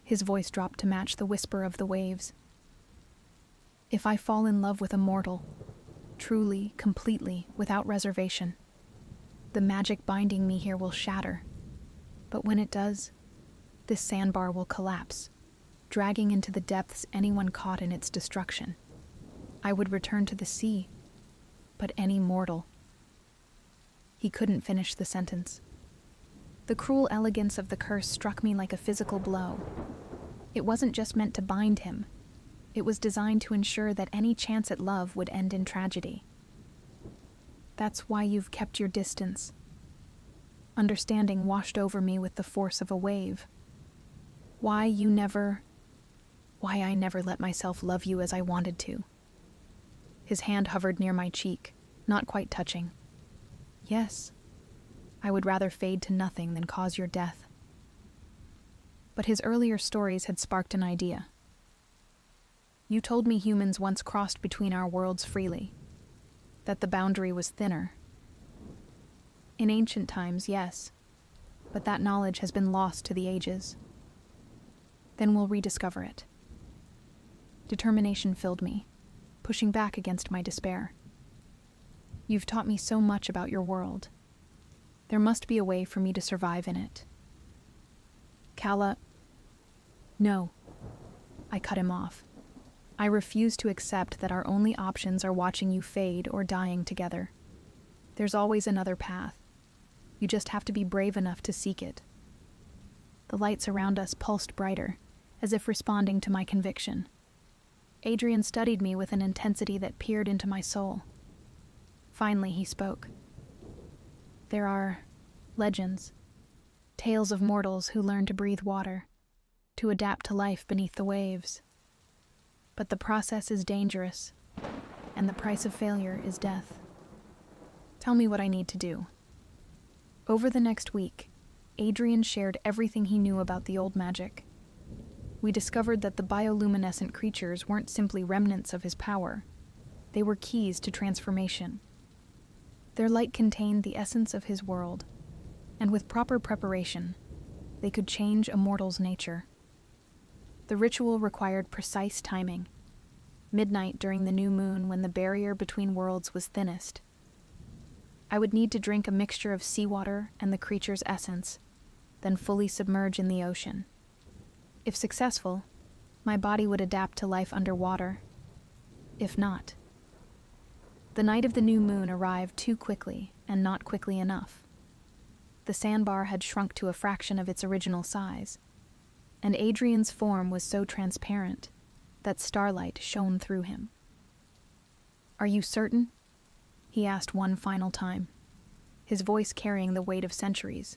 His voice dropped to match the whisper of the waves. "If I fall in love with a mortal, truly, completely, without reservation, the magic binding me here will shatter. But when it does, this sandbar will collapse, dragging into the depths anyone caught in its destruction. I would return to the sea, but any mortal." He couldn't finish the sentence. The cruel elegance of the curse struck me like a physical blow. It wasn't just meant to bind him. It was designed to ensure that any chance at love would end in tragedy. "That's why you've kept your distance." Understanding washed over me with the force of a wave. Why I never let myself love you as I wanted to. His hand hovered near my cheek, not quite touching. "Yes, I would rather fade to nothing than cause your death." But his earlier stories had sparked an idea. "You told me humans once crossed between our worlds freely, that the boundary was thinner." "In ancient times, yes, but that knowledge has been lost to the ages." "Then we'll rediscover it." Determination filled me, pushing back against my despair. "You've taught me so much about your world. There must be a way for me to survive in it." "Kala..." "No." I cut him off. "I refuse to accept that our only options are watching you fade or dying together. There's always another path. You just have to be brave enough to seek it." The lights around us pulsed brighter, as if responding to my conviction. Adrian studied me with an intensity that peered into my soul. Finally, he spoke. "There are legends, tales of mortals who learn to breathe water, to adapt to life beneath the waves. But the process is dangerous. and the price of failure is death. Tell me what I need to do." Over the next week, Adrian shared everything he knew about the old magic. We discovered that the bioluminescent creatures weren't simply remnants of his power. They were keys to transformation. Their light contained the essence of his world, and with proper preparation, they could change a mortal's nature. The ritual required precise timing, midnight during the new moon when the barrier between worlds was thinnest. I would need to drink a mixture of seawater and the creature's essence, then fully submerge in the ocean. If successful, my body would adapt to life underwater. If not, the night of the new moon arrived too quickly and not quickly enough. The sandbar had shrunk to a fraction of its original size, and Adrian's form was so transparent that starlight shone through him. "Are you certain?" he asked one final time, his voice carrying the weight of centuries.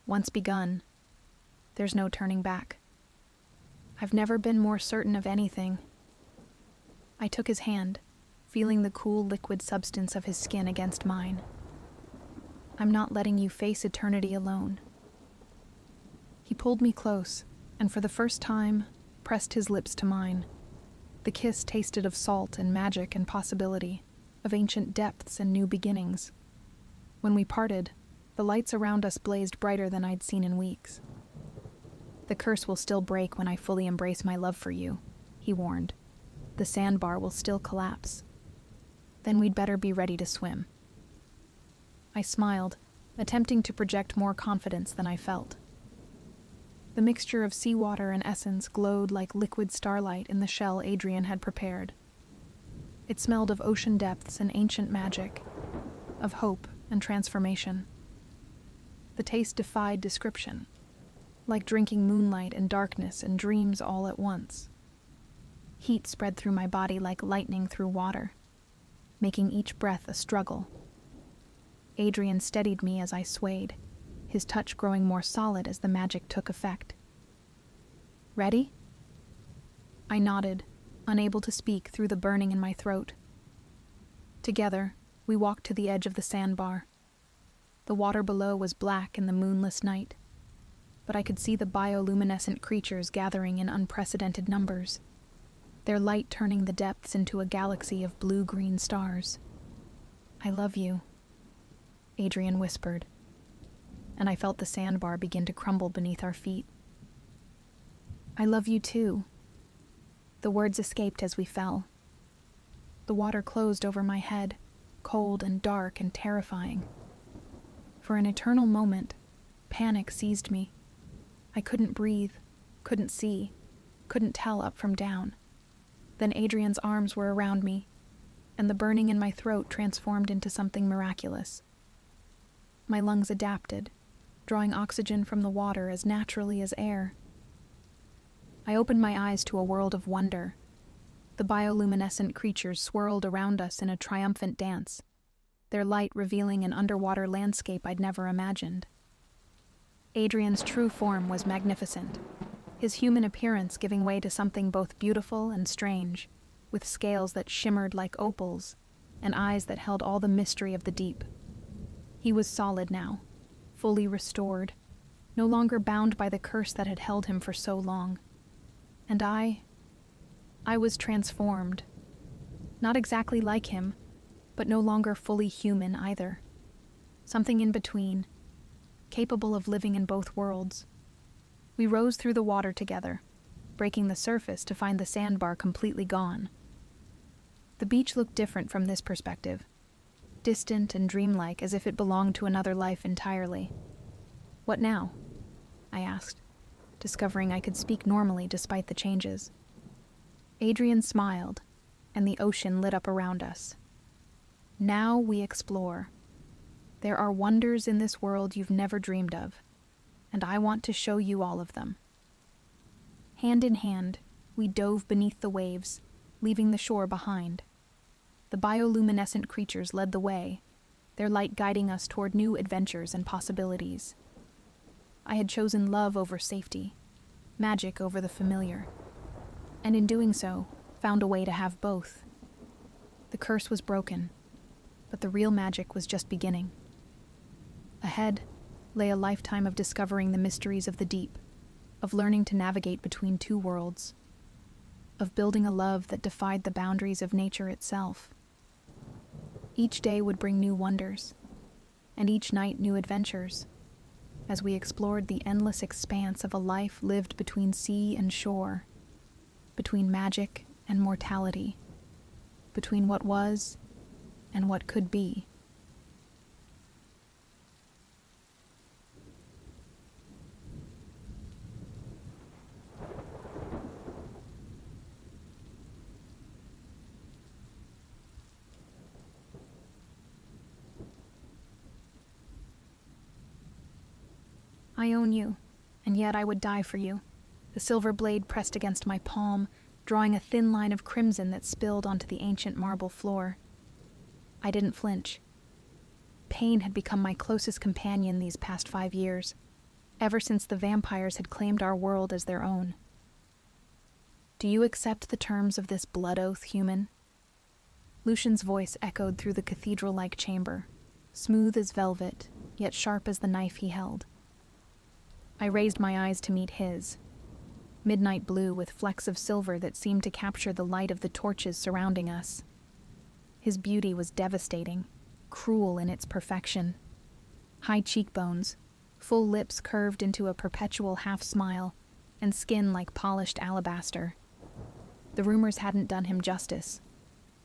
"Once begun, there's no turning back." "I've never been more certain of anything." I took his hand, feeling the cool liquid substance of his skin against mine. "I'm not letting you face eternity alone." He pulled me close, and for the first time, pressed his lips to mine. The kiss tasted of salt and magic and possibility, of ancient depths and new beginnings. When we parted, the lights around us blazed brighter than I'd seen in weeks. "The curse will still break when I fully embrace my love for you," he warned. "The sandbar will still collapse. Then we'd better be ready to swim." I smiled, attempting to project more confidence than I felt. The mixture of seawater and essence glowed like liquid starlight in the shell Adrian had prepared. It smelled of ocean depths and ancient magic, of hope and transformation. The taste defied description, like drinking moonlight and darkness and dreams all at once. Heat spread through my body like lightning through water, making each breath a struggle. Adrian steadied me as I swayed, his touch growing more solid as the magic took effect. "Ready?" I nodded, unable to speak through the burning in my throat. Together, we walked to the edge of the sandbar. The water below was black in the moonless night, but I could see the bioluminescent creatures gathering in unprecedented numbers, their light turning the depths into a galaxy of blue-green stars. "I love you," Adrian whispered, and I felt the sandbar begin to crumble beneath our feet. "I love you too." The words escaped as we fell. The water closed over my head, cold and dark and terrifying. For an eternal moment, panic seized me. I couldn't breathe, couldn't see, couldn't tell up from down. Then Adrian's arms were around me, and the burning in my throat transformed into something miraculous. My lungs adapted, drawing oxygen from the water as naturally as air. I opened my eyes to a world of wonder. The bioluminescent creatures swirled around us in a triumphant dance, their light revealing an underwater landscape I'd never imagined. Adrian's true form was magnificent, his human appearance giving way to something both beautiful and strange, with scales that shimmered like opals and eyes that held all the mystery of the deep. He was solid now, fully restored, no longer bound by the curse that had held him for so long. And I was transformed. Not exactly like him, but no longer fully human either. Something in between, capable of living in both worlds. We rose through the water together, breaking the surface to find the sandbar completely gone. The beach looked different from this perspective, distant and dreamlike as if it belonged to another life entirely. "What now?" I asked, discovering I could speak normally despite the changes. Adrian smiled, and the ocean lit up around us. "Now we explore. There are wonders in this world you've never dreamed of, and I want to show you all of them." Hand in hand, we dove beneath the waves, leaving the shore behind. The bioluminescent creatures led the way, their light guiding us toward new adventures and possibilities. I had chosen love over safety, magic over the familiar, and in doing so, found a way to have both. The curse was broken, but the real magic was just beginning. Ahead lay a lifetime of discovering the mysteries of the deep, of learning to navigate between two worlds, of building a love that defied the boundaries of nature itself. Each day would bring new wonders, and each night new adventures, as we explored the endless expanse of a life lived between sea and shore, between magic and mortality, between what was and what could be. I own you, and yet I would die for you. The silver blade pressed against my palm, drawing a thin line of crimson that spilled onto the ancient marble floor. I didn't flinch. Pain had become my closest companion these past 5 years, ever since the vampires had claimed our world as their own. Do you accept the terms of this blood oath, human? Lucian's voice echoed through the cathedral-like chamber, smooth as velvet, yet sharp as the knife he held. I raised my eyes to meet his, midnight blue with flecks of silver that seemed to capture the light of the torches surrounding us. His beauty was devastating, cruel in its perfection. High cheekbones, full lips curved into a perpetual half-smile, and skin like polished alabaster. The rumors hadn't done him justice.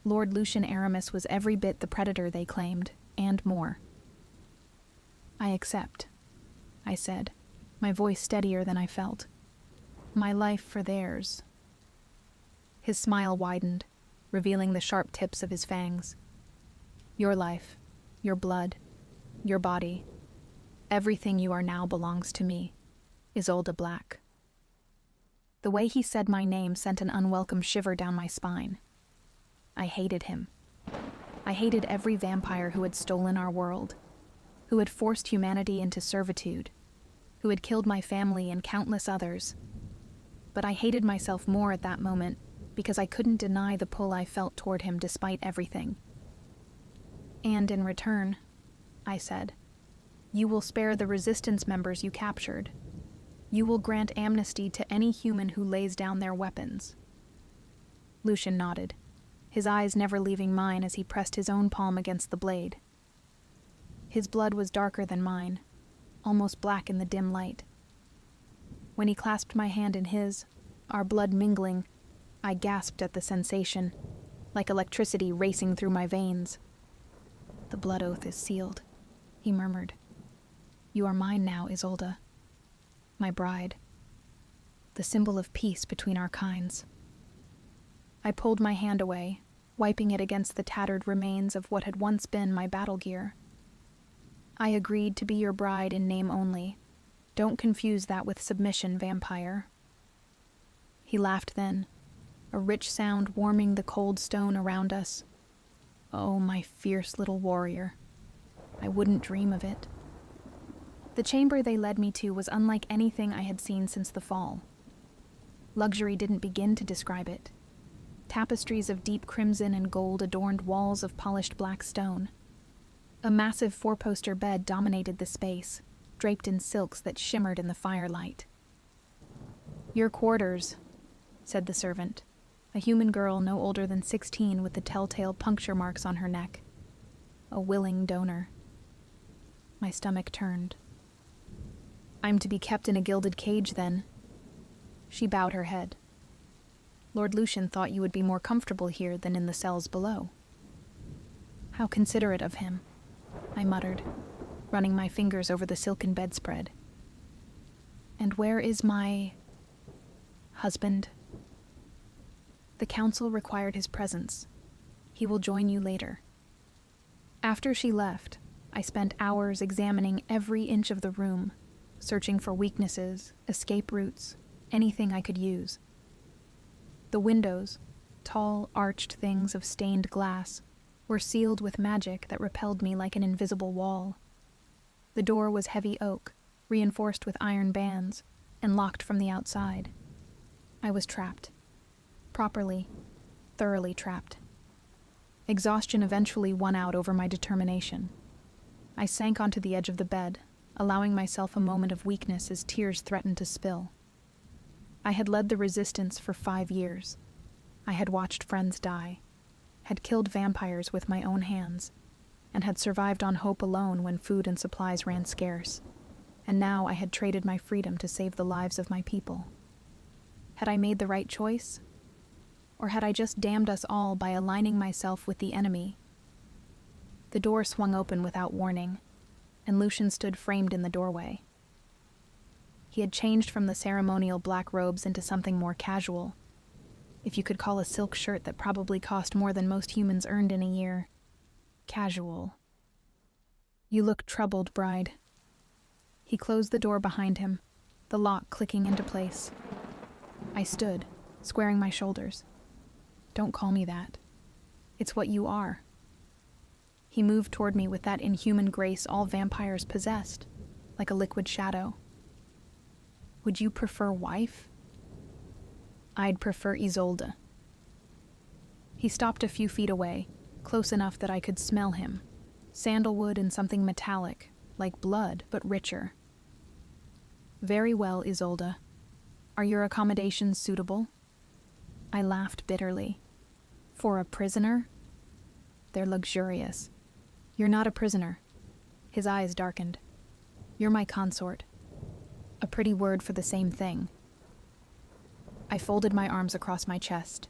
Lord Lucian Aramis was every bit the predator they claimed, and more. I accept, I said, my voice steadier than I felt. My life for theirs. His smile widened, revealing the sharp tips of his fangs. Your life, your blood, your body, everything you are now belongs to me, Isolde Black. The way he said my name sent an unwelcome shiver down my spine. I hated him. I hated every vampire who had stolen our world, who had forced humanity into servitude, who had killed my family and countless others. But I hated myself more at that moment because I couldn't deny the pull I felt toward him despite everything. And in return, I said, you will spare the resistance members you captured. You will grant amnesty to any human who lays down their weapons. Lucian nodded, his eyes never leaving mine as he pressed his own palm against the blade. His blood was darker than mine, almost black in the dim light. When he clasped my hand in his, our blood mingling, I gasped at the sensation, like electricity racing through my veins. The blood oath is sealed, he murmured. You are mine now, Isolde. My bride. The symbol of peace between our kinds. I pulled my hand away, wiping it against the tattered remains of what had once been my battle gear. I agreed to be your bride in name only. Don't confuse that with submission, vampire. He laughed then, a rich sound warming the cold stone around us. Oh, my fierce little warrior. I wouldn't dream of it. The chamber they led me to was unlike anything I had seen since the fall. Luxury didn't begin to describe it. Tapestries of deep crimson and gold adorned walls of polished black stone. A massive four-poster bed dominated the space, draped in silks that shimmered in the firelight. Your quarters, said the servant, a human girl no older than 16 with the telltale puncture marks on her neck. A willing donor. My stomach turned. I'm to be kept in a gilded cage, then. She bowed her head. Lord Lucian thought you would be more comfortable here than in the cells below. How considerate of him, I muttered, running my fingers over the silken bedspread. And where is my husband? The council required his presence. He will join you later. After she left, I spent hours examining every inch of the room, searching for weaknesses, escape routes, anything I could use. The windows, tall, arched things of stained glass, were sealed with magic that repelled me like an invisible wall. The door was heavy oak, reinforced with iron bands, and locked from the outside. I was trapped. Properly, thoroughly trapped. Exhaustion eventually won out over my determination. I sank onto the edge of the bed, allowing myself a moment of weakness as tears threatened to spill. I had led the resistance for 5 years. I had watched friends die, had killed vampires with my own hands, and had survived on hope alone when food and supplies ran scarce. And now I had traded my freedom to save the lives of my people. Had I made the right choice? Or had I just damned us all by aligning myself with the enemy? The door swung open without warning, and Lucian stood framed in the doorway. He had changed from the ceremonial black robes into something more casual, if you could call a silk shirt that probably cost more than most humans earned in a year casual. "You look troubled, bride." He closed the door behind him, the lock clicking into place. I stood, squaring my shoulders. "Don't call me that. It's what you are." He moved toward me with that inhuman grace all vampires possessed, like a liquid shadow. "Would you prefer wife?" "I'd prefer Isolde." He stopped a few feet away, close enough that I could smell him. Sandalwood and something metallic, like blood, but richer. "Very well, Isolde. Are your accommodations suitable?" I laughed bitterly. "For a prisoner?" "They're luxurious." "You're not a prisoner." His eyes darkened. "You're my consort." A pretty word for the same thing. I folded my arms across my chest.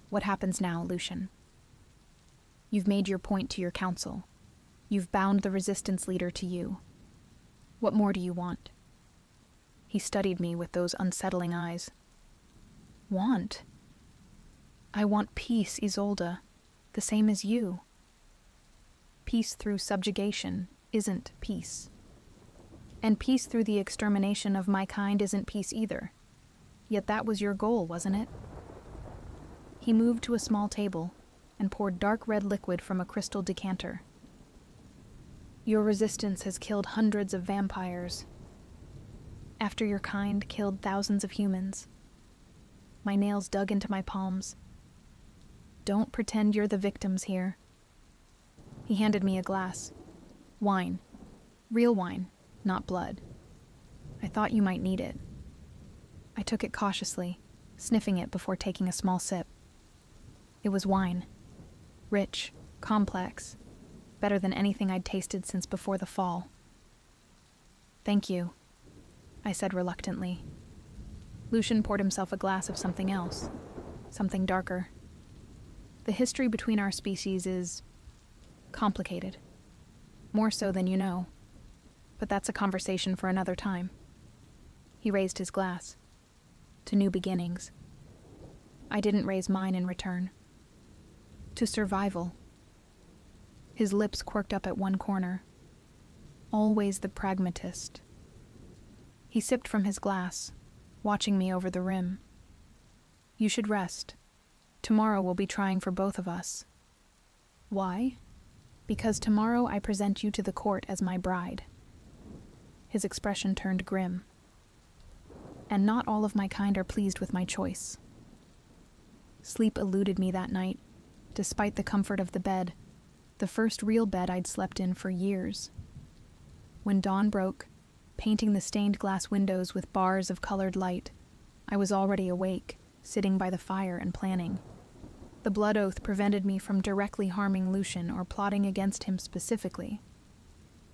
"What happens now, Lucian?" "You've made your point to your council. You've bound the resistance leader to you. What more do you want?" He studied me with those unsettling eyes. "Want? I want peace, Isolde, the same as you." Peace through subjugation isn't peace. And peace through the extermination of my kind isn't peace either. Yet that was your goal, wasn't it? He moved to a small table and poured dark red liquid from a crystal decanter. "Your resistance has killed hundreds of vampires. After your kind killed thousands of humans." My nails dug into my palms. "Don't pretend you're the victims here." He handed me a glass. "Wine. Real wine, not blood. I thought you might need it." I took it cautiously, sniffing it before taking a small sip. It was wine. Rich, complex, better than anything I'd tasted since before the fall. "Thank you," I said reluctantly. Lucian poured himself a glass of something else, something darker. The history between our species is complicated. More so than you know. But that's a conversation for another time. He raised his glass. "To new beginnings." I didn't raise mine in return. "To survival." His lips quirked up at one corner. Always the pragmatist. He sipped from his glass, watching me over the rim. "You should rest. Tomorrow we'll be trying for both of us." "Why?" "Because tomorrow I present you to the court as my bride." His expression turned grim. "And not all of my kind are pleased with my choice." Sleep eluded me that night, despite the comfort of the bed, the first real bed I'd slept in for years. When dawn broke, painting the stained glass windows with bars of colored light, I was already awake, sitting by the fire and planning. The blood oath prevented me from directly harming Lucian or plotting against him specifically.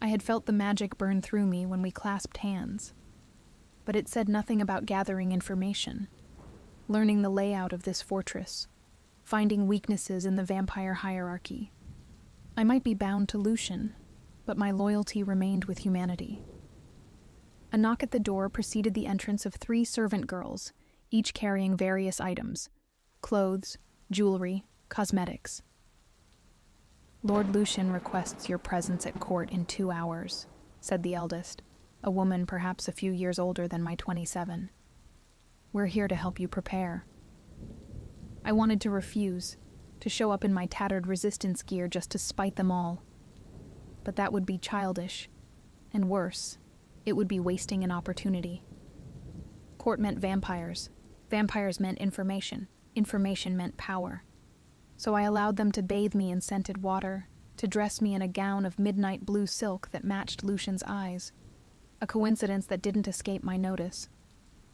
I had felt the magic burn through me when we clasped hands. But it said nothing about gathering information, learning the layout of this fortress, finding weaknesses in the vampire hierarchy. I might be bound to Lucian, but my loyalty remained with humanity. A knock at the door preceded the entrance of 3 servant girls, each carrying various items: clothes, jewelry, cosmetics. "Lord Lucian requests your presence at court in 2 hours," said the eldest, a woman perhaps a few years older than my 27. "We're here to help you prepare." I wanted to refuse, to show up in my tattered resistance gear just to spite them all. But that would be childish, and worse, it would be wasting an opportunity. Court meant vampires. Vampires meant information. Information meant power. so I allowed them to bathe me in scented water, to dress me in a gown of midnight blue silk that matched Lucian's eyes, a coincidence that didn't escape my notice,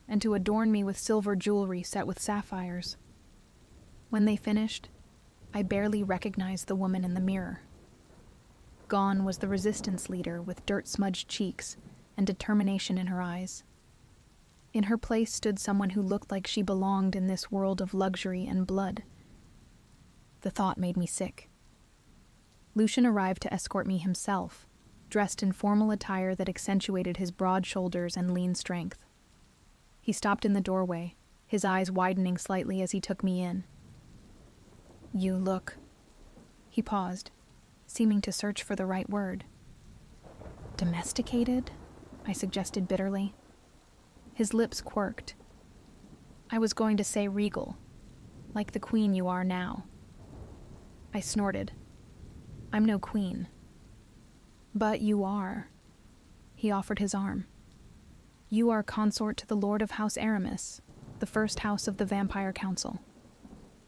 and to adorn me with silver jewelry set with sapphires. When they finished, I barely recognized the woman in the mirror. Gone was the resistance leader with dirt-smudged cheeks and determination in her eyes. In her place stood someone who looked like she belonged in this world of luxury and blood. The thought made me sick. Lucian arrived to escort me himself, dressed in formal attire that accentuated his broad shoulders and lean strength. He stopped in the doorway, his eyes widening slightly as he took me in. "You look..." He paused, seeming to search for the right word. "Domesticated?" I suggested bitterly. His lips quirked. I was going to say regal, like the queen you are now. I snorted. "I'm no queen." "But you are." He offered his arm. "You are consort to the Lord of House Aramis, the first house of the Vampire Council.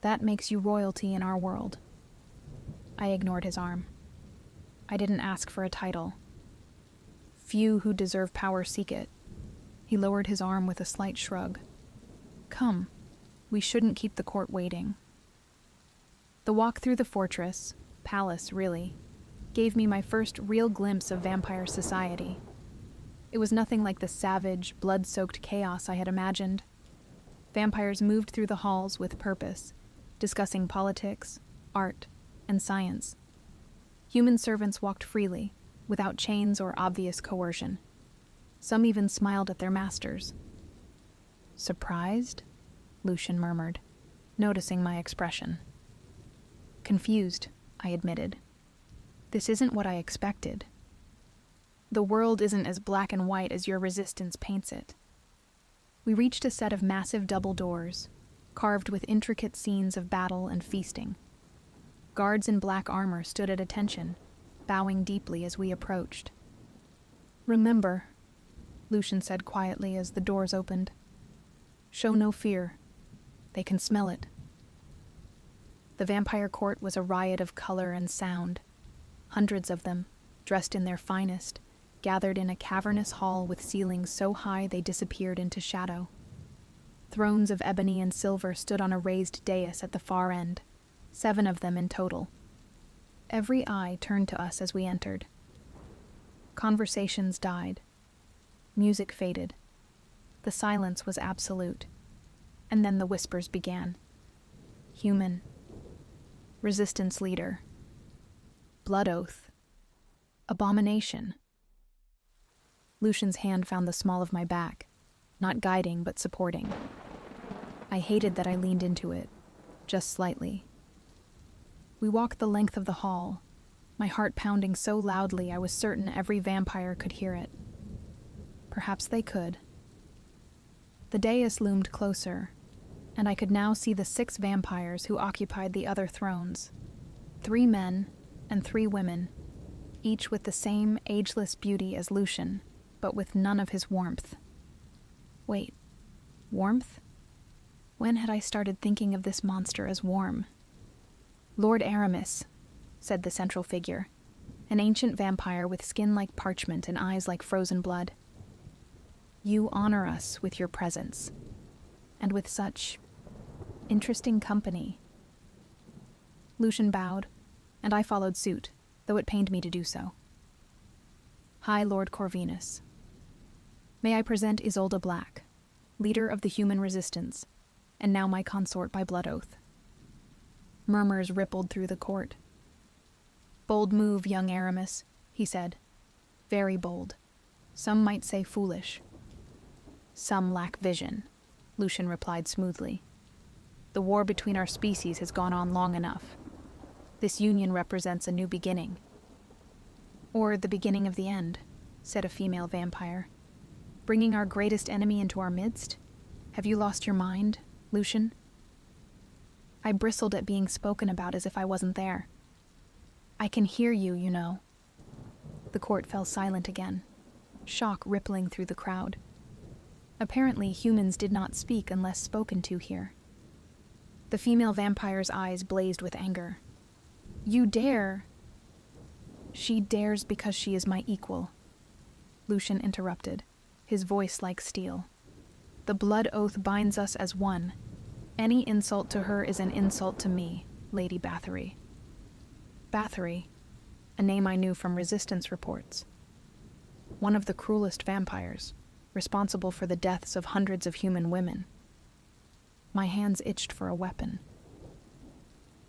That makes you royalty in our world." I ignored his arm. I didn't ask for a title. Few who deserve power seek it. He lowered his arm with a slight shrug. "Come, we shouldn't keep the court waiting." The walk through the fortress, palace really, gave me my first real glimpse of vampire society. It was nothing like the savage, blood-soaked chaos I had imagined. Vampires moved through the halls with purpose, discussing politics, art, and science. Human servants walked freely, without chains or obvious coercion. Some even smiled at their masters. "Surprised?" Lucian murmured, noticing my expression. "Confused," I admitted. "This isn't what I expected. The world isn't as black and white as your resistance paints it." We reached a set of massive double doors, carved with intricate scenes of battle and feasting. Guards in black armor stood at attention, bowing deeply as we approached. "Remember," Lucian said quietly as the doors opened. "Show no fear. They can smell it." The vampire court was a riot of color and sound. Hundreds of them, dressed in their finest, gathered in a cavernous hall with ceilings so high they disappeared into shadow. Thrones of ebony and silver stood on a raised dais at the far end, 7 of them in total. Every eye turned to us as we entered. Conversations died. Music faded. The silence was absolute. And then the whispers began. Human. Resistance leader. Blood oath. Abomination. Lucian's hand found the small of my back, not guiding but supporting. I hated that I leaned into it, just slightly. We walked the length of the hall, my heart pounding so loudly I was certain every vampire could hear it. Perhaps they could. The dais loomed closer, and I could now see the 6 vampires who occupied the other thrones. 3 men and 3 women, each with the same ageless beauty as Lucian, but with none of his warmth. Wait, warmth? When had I started thinking of this monster as warm? "Lord Aramis," said the central figure, an ancient vampire with skin like parchment and eyes like frozen blood. "You honor us with your presence, and with such interesting company." Lucian bowed, and I followed suit, though it pained me to do so. "High Lord Corvinus. May I present Isolde Black, leader of the human resistance, and now my consort by blood oath." Murmurs rippled through the court. "Bold move, young Aramis," he said. "Very bold. Some might say foolish." "Some lack vision," Lucian replied smoothly. "The war between our species has gone on long enough. This union represents a new beginning." "Or the beginning of the end," said a female vampire. "Bringing our greatest enemy into our midst? Have you lost your mind, Lucian?" I bristled at being spoken about as if I wasn't there. "I can hear you, you know." The court fell silent again, shock rippling through the crowd. Apparently, humans did not speak unless spoken to here. The female vampire's eyes blazed with anger. "You dare!" "She dares because she is my equal," Lucian interrupted, his voice like steel. "The blood oath binds us as one. Any insult to her is an insult to me, Lady Bathory." Bathory, a name I knew from resistance reports. One of the cruelest vampires, responsible for the deaths of hundreds of human women. My hands itched for a weapon.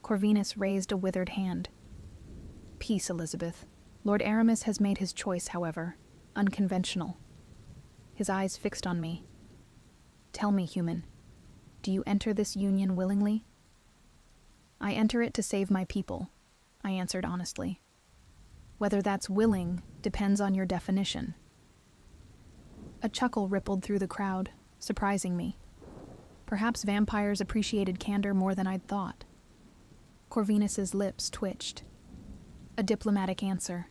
Corvinus raised a withered hand. "Peace, Elizabeth. Lord Aramis has made his choice, however, unconventional." His eyes fixed on me. "Tell me, human, do you enter this union willingly?" "I enter it to save my people," I answered honestly. "Whether that's willing depends on your definition." A chuckle rippled through the crowd, surprising me. Perhaps vampires appreciated candor more than I'd thought. Corvinus's lips twitched. A diplomatic answer.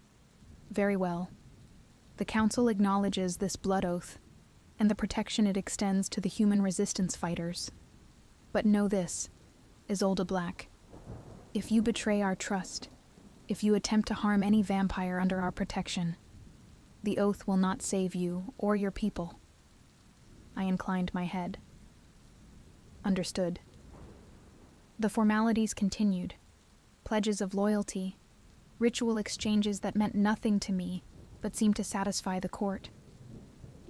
"Very well. The Council acknowledges this blood oath and the protection it extends to the human resistance fighters. But know this, Isolde Black. If you betray our trust, if you attempt to harm any vampire under our protection, the oath will not save you or your people." I inclined my head. "Understood." The formalities continued. Pledges of loyalty, ritual exchanges that meant nothing to me but seemed to satisfy the court.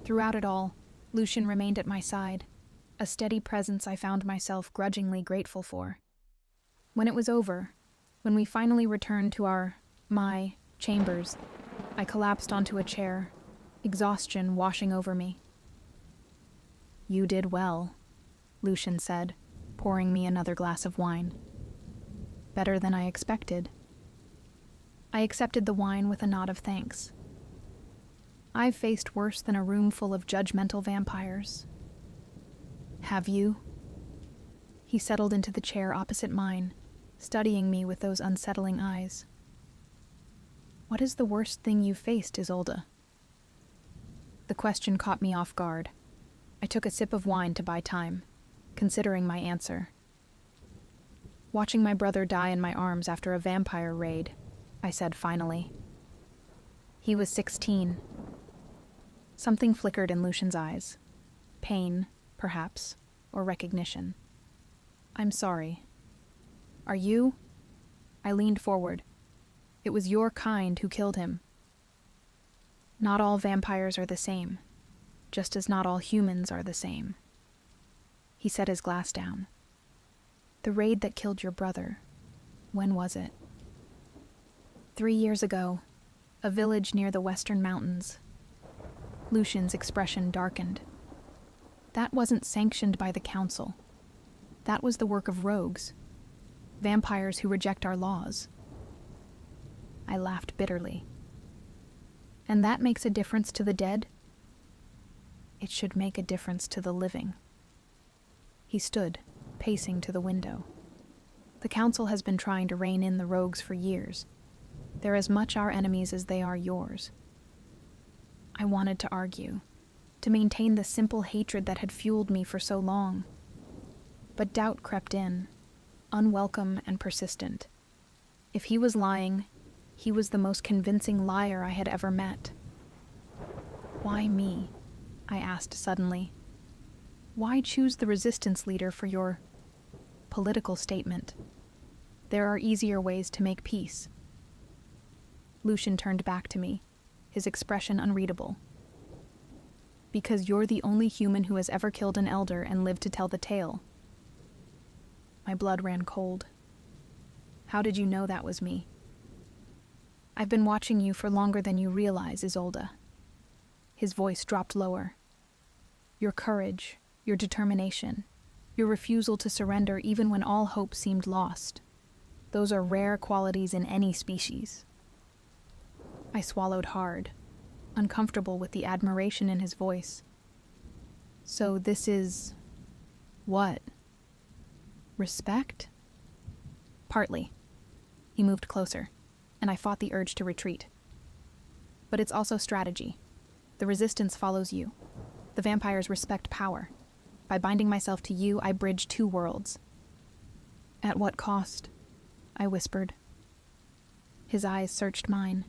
Throughout it all, Lucian remained at my side, a steady presence I found myself grudgingly grateful for. When it was over, when we finally returned to my chambers, I collapsed onto a chair, exhaustion washing over me. "You did well," Lucian said, pouring me another glass of wine. "Better than I expected." I accepted the wine with a nod of thanks. "I've faced worse than a room full of judgmental vampires." "Have you?" He settled into the chair opposite mine, studying me with those unsettling eyes. "What is the worst thing you've faced, Isolde?" The question caught me off guard. I took a sip of wine to buy time, considering my answer. "Watching my brother die in my arms after a vampire raid," I said finally. "He was 16. Something flickered in Lucian's eyes. Pain, perhaps, or recognition. "I'm sorry. Are you?" I leaned forward. "It was your kind who killed him." "Not all vampires are the same, just as not all humans are the same." He set his glass down. "The raid that killed your brother, when was it?" 3 years ago, a village near the western mountains." Lucian's expression darkened. "That wasn't sanctioned by the council. That was the work of rogues, vampires who reject our laws." I laughed bitterly. "And that makes a difference to the dead?" "It should make a difference to the living." He stood, pacing to the window. "The council has been trying to rein in the rogues for years. They're as much our enemies as they are yours." I wanted to argue, to maintain the simple hatred that had fueled me for so long. But doubt crept in, unwelcome and persistent. If he was lying, he was the most convincing liar I had ever met. "Why me?" I asked suddenly. "Why choose the resistance leader for your political statement? There are easier ways to make peace." Lucian turned back to me, his expression unreadable. "Because you're the only human who has ever killed an elder and lived to tell the tale." My blood ran cold. "How did you know that was me?" "I've been watching you for longer than you realize, Isolde." His voice dropped lower. "Your courage, your determination, your refusal to surrender even when all hope seemed lost. Those are rare qualities in any species." I swallowed hard, uncomfortable with the admiration in his voice. "So this is... what? Respect?" "Partly." He moved closer, and I fought the urge to retreat. "But it's also strategy. The resistance follows you. The vampires respect power. By binding myself to you, I bridge two worlds." At what cost? I whispered. His eyes searched mine.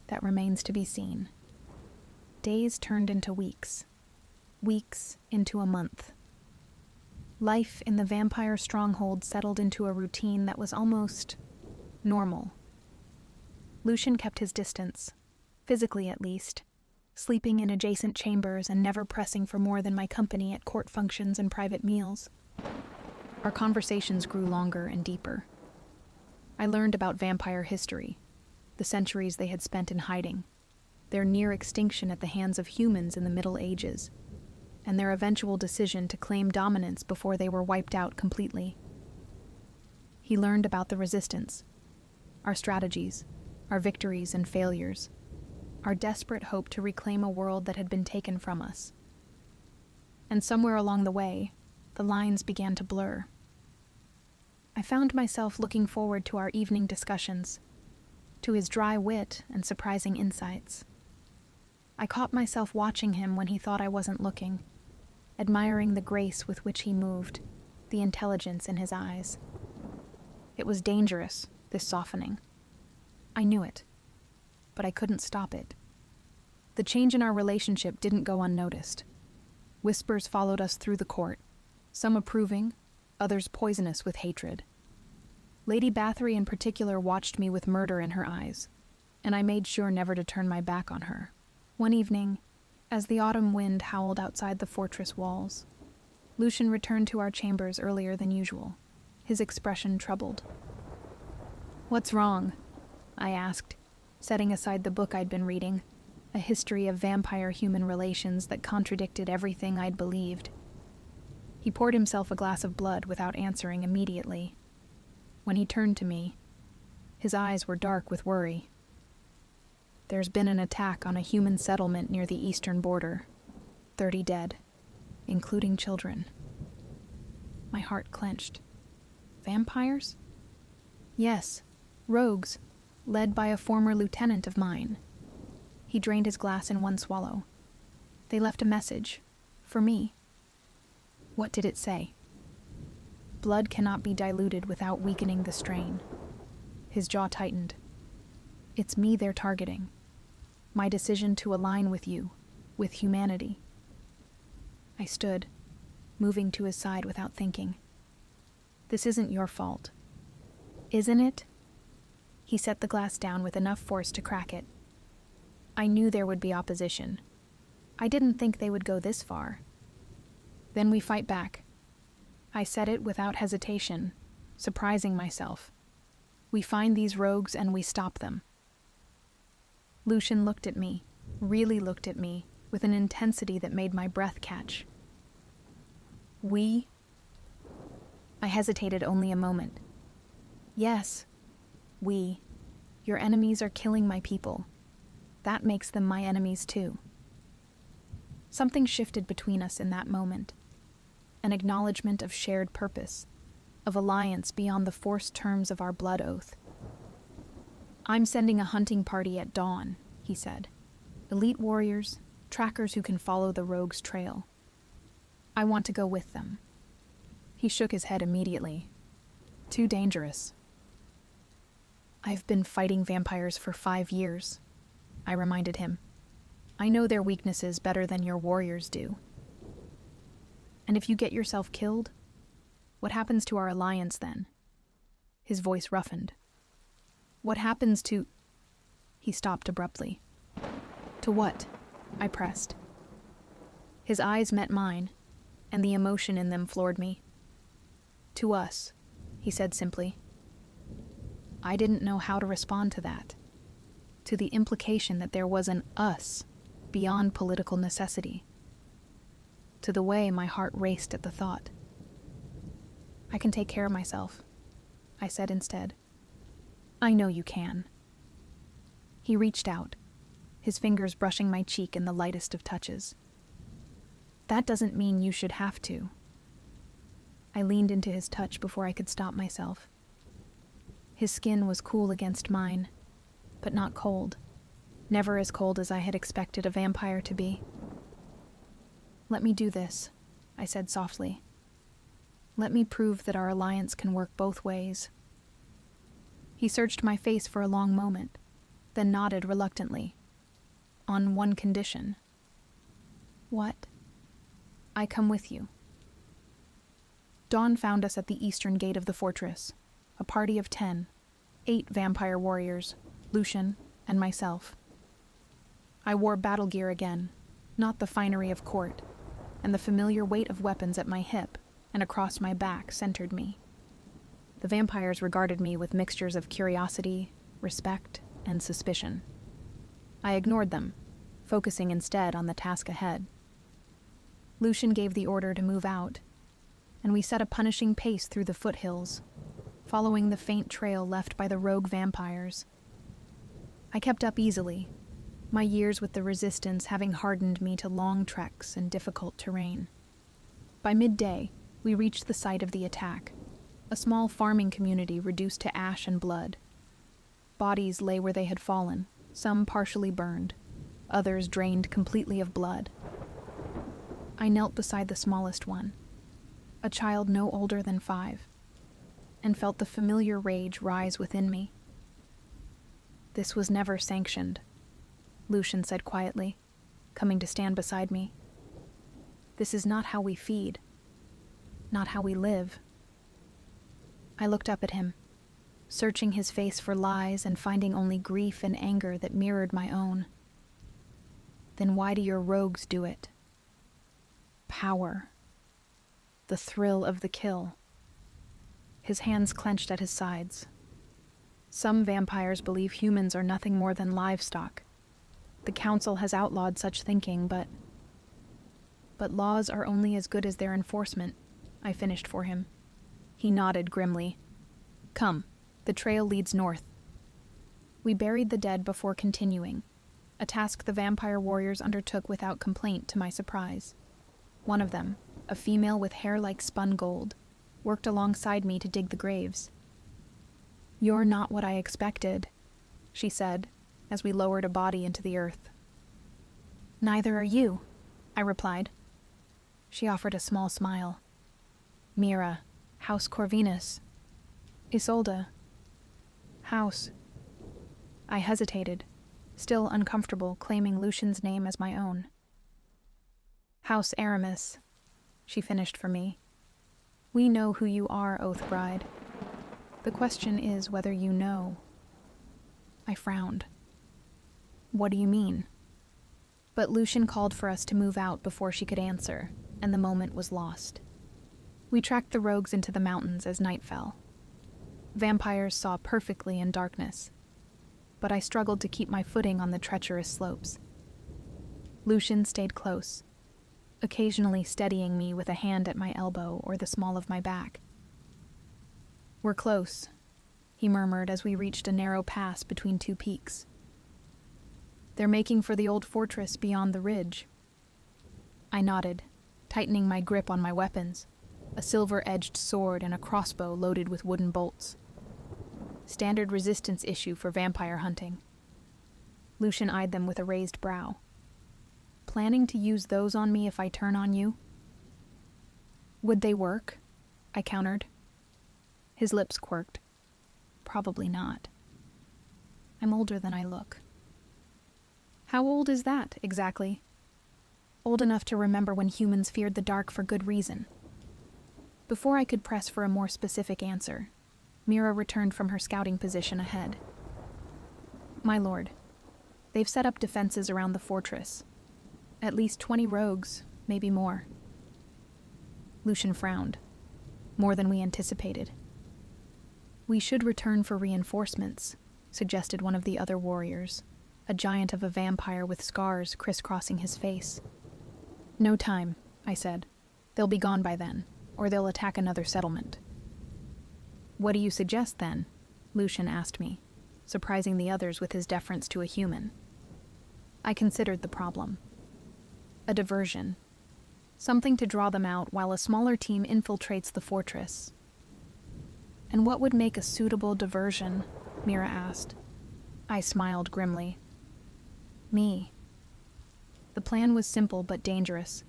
That remains to be seen. Days turned into weeks. Weeks into a month. Life in the vampire stronghold settled into a routine that was almost normal. Lucian kept his distance, physically at least, sleeping in adjacent chambers and never pressing for more than my company at court functions and private meals. Our conversations grew longer and deeper. I learned about vampire history, the centuries they had spent in hiding, their near extinction at the hands of humans in the Middle Ages, and their eventual decision to claim dominance before they were wiped out completely. He learned about the resistance, our strategies, our victories and failures, our desperate hope to reclaim a world that had been taken from us. And somewhere along the way, the lines began to blur. I found myself looking forward to our evening discussions, to his dry wit and surprising insights. I caught myself watching him when he thought I wasn't looking, admiring the grace with which he moved, the intelligence in his eyes. It was dangerous, this softening. I knew it, but I couldn't stop it. The change in our relationship didn't go unnoticed. Whispers followed us through the court, some approving, others poisonous with hatred. Lady Bathory in particular watched me with murder in her eyes, and I made sure never to turn my back on her. One evening, as the autumn wind howled outside the fortress walls, Lucian returned to our chambers earlier than usual, his expression troubled. "What's wrong?" I asked, setting aside the book I'd been reading, a history of vampire-human relations that contradicted everything I'd believed. He poured himself a glass of blood without answering immediately. When he turned to me, his eyes were dark with worry. "There's been an attack on a human settlement near the eastern border. 30 dead, including children." My heart clenched. Vampires? Yes, rogues, led by a former lieutenant of mine. He drained his glass in one swallow. They left a message, for me. What did it say? Blood cannot be diluted without weakening the strain. His jaw tightened. It's me they're targeting. My decision to align with you, with humanity. I stood, moving to his side without thinking. "This isn't your fault." "Isn't it?" He set the glass down with enough force to crack it. "I knew there would be opposition. I didn't think they would go this far. Then we fight back." I said it without hesitation, surprising myself. "We find these rogues and we stop them." Lucian looked at me, really looked at me, with an intensity that made my breath catch. "We?" I hesitated only a moment. "Yes, we. Your enemies are killing my people. That makes them my enemies too." Something shifted between us in that moment. An acknowledgement of shared purpose, of alliance beyond the forced terms of our blood oath. "I'm sending a hunting party at dawn," he said. "Elite warriors, trackers who can follow the rogue's trail. I want to go with them." He shook his head immediately. "Too dangerous." "I've been fighting vampires for 5 years," I reminded him. "I know their weaknesses better than your warriors do." "And if you get yourself killed, what happens to our alliance then?" His voice roughened. "What happens to—" He stopped abruptly. "To what?" I pressed. His eyes met mine, and the emotion in them floored me. "To us," he said simply. I didn't know how to respond to that, to the implication that there was an us beyond political necessity, to the way my heart raced at the thought. "I can take care of myself," I said instead. "I know you can." He reached out, his fingers brushing my cheek in the lightest of touches. "That doesn't mean you should have to." I leaned into his touch before I could stop myself. His skin was cool against mine, but not cold, never as cold as I had expected a vampire to be. "Let me do this," I said softly. Let me prove that our alliance can work both ways. He searched my face for a long moment, then nodded reluctantly. On one condition. What? I come with you. Dawn found us at the eastern gate of the fortress, a party of 10, 8 vampire warriors, Lucian, and myself. I wore battle gear again, not the finery of court, and the familiar weight of weapons at my hip and across my back centered me. The vampires regarded me with mixtures of curiosity, respect, and suspicion. I ignored them, focusing instead on the task ahead. Lucian gave the order to move out, and we set a punishing pace through the foothills, following the faint trail left by the rogue vampires. I kept up easily, my years with the resistance having hardened me to long treks and difficult terrain. By midday, we reached the site of the attack, a small farming community reduced to ash and blood. Bodies lay where they had fallen, some partially burned, others drained completely of blood. I knelt beside the smallest one, a child no older than 5, and felt the familiar rage rise within me. This was never sanctioned, Lucian said quietly, coming to stand beside me. This is not how we feed, not how we live. I looked up at him, searching his face for lies and finding only grief and anger that mirrored my own. Then why do your rogues do it? Power. The thrill of the kill. His hands clenched at his sides. Some vampires believe humans are nothing more than livestock. The council has outlawed such thinking, but laws are only as good as their enforcement, I finished for him. He nodded grimly. Come, the trail leads north. We buried the dead before continuing, a task the vampire warriors undertook without complaint to my surprise. One of them, a female with hair like spun gold, worked alongside me to dig the graves. You're not what I expected, she said, as we lowered a body into the earth. Neither are you, I replied. She offered a small smile. Mira, House Corvinus. Isolde. House. I hesitated, still uncomfortable claiming Lucian's name as my own. House Aramis, she finished for me. We know who you are, Oath Bride. The question is whether you know. I frowned. What do you mean? But Lucian called for us to move out before she could answer, and the moment was lost. We tracked the rogues into the mountains as night fell. Vampires saw perfectly in darkness, but I struggled to keep my footing on the treacherous slopes. Lucian stayed close, occasionally steadying me with a hand at my elbow or the small of my back. We're close, he murmured as we reached a narrow pass between 2 peaks. They're making for the old fortress beyond the ridge. I nodded, tightening my grip on my weapons, a silver-edged sword and a crossbow loaded with wooden bolts. Standard resistance issue for vampire hunting. Lucian eyed them with a raised brow. Planning to use those on me if I turn on you? Would they work? I countered. His lips quirked. Probably not. I'm older than I look. How old is that, exactly? Old enough to remember when humans feared the dark for good reason. Before I could press for a more specific answer, Mira returned from her scouting position ahead. My lord, they've set up defenses around the fortress. At least 20 rogues, maybe more. Lucian frowned. More than we anticipated. We should return for reinforcements, suggested one of the other warriors, a giant of a vampire with scars crisscrossing his face. No time, I said. They'll be gone by then, or they'll attack another settlement. What do you suggest, then? Lucian asked me, surprising the others with his deference to a human. I considered the problem. A diversion. Something to draw them out while a smaller team infiltrates the fortress. And what would make a suitable diversion? Mira asked. I smiled grimly. Me. The plan was simple but dangerous.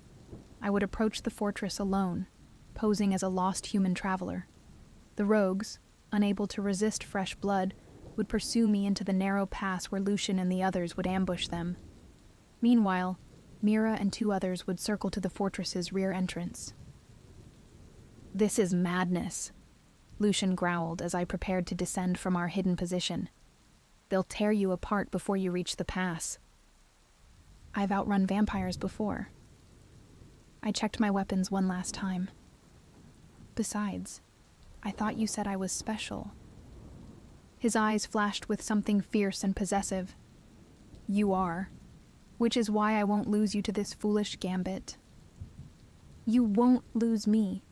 I would approach the fortress alone, posing as a lost human traveler. The rogues, unable to resist fresh blood, would pursue me into the narrow pass where Lucian and the others would ambush them. Meanwhile, Mira and 2 others would circle to the fortress's rear entrance. "This is madness," Lucian growled as I prepared to descend from our hidden position. "They'll tear you apart before you reach the pass." "I've outrun vampires before." I checked my weapons one last time. "Besides, I thought you said I was special." His eyes flashed with something fierce and possessive. "You are, which is why I won't lose you to this foolish gambit." "You won't lose me."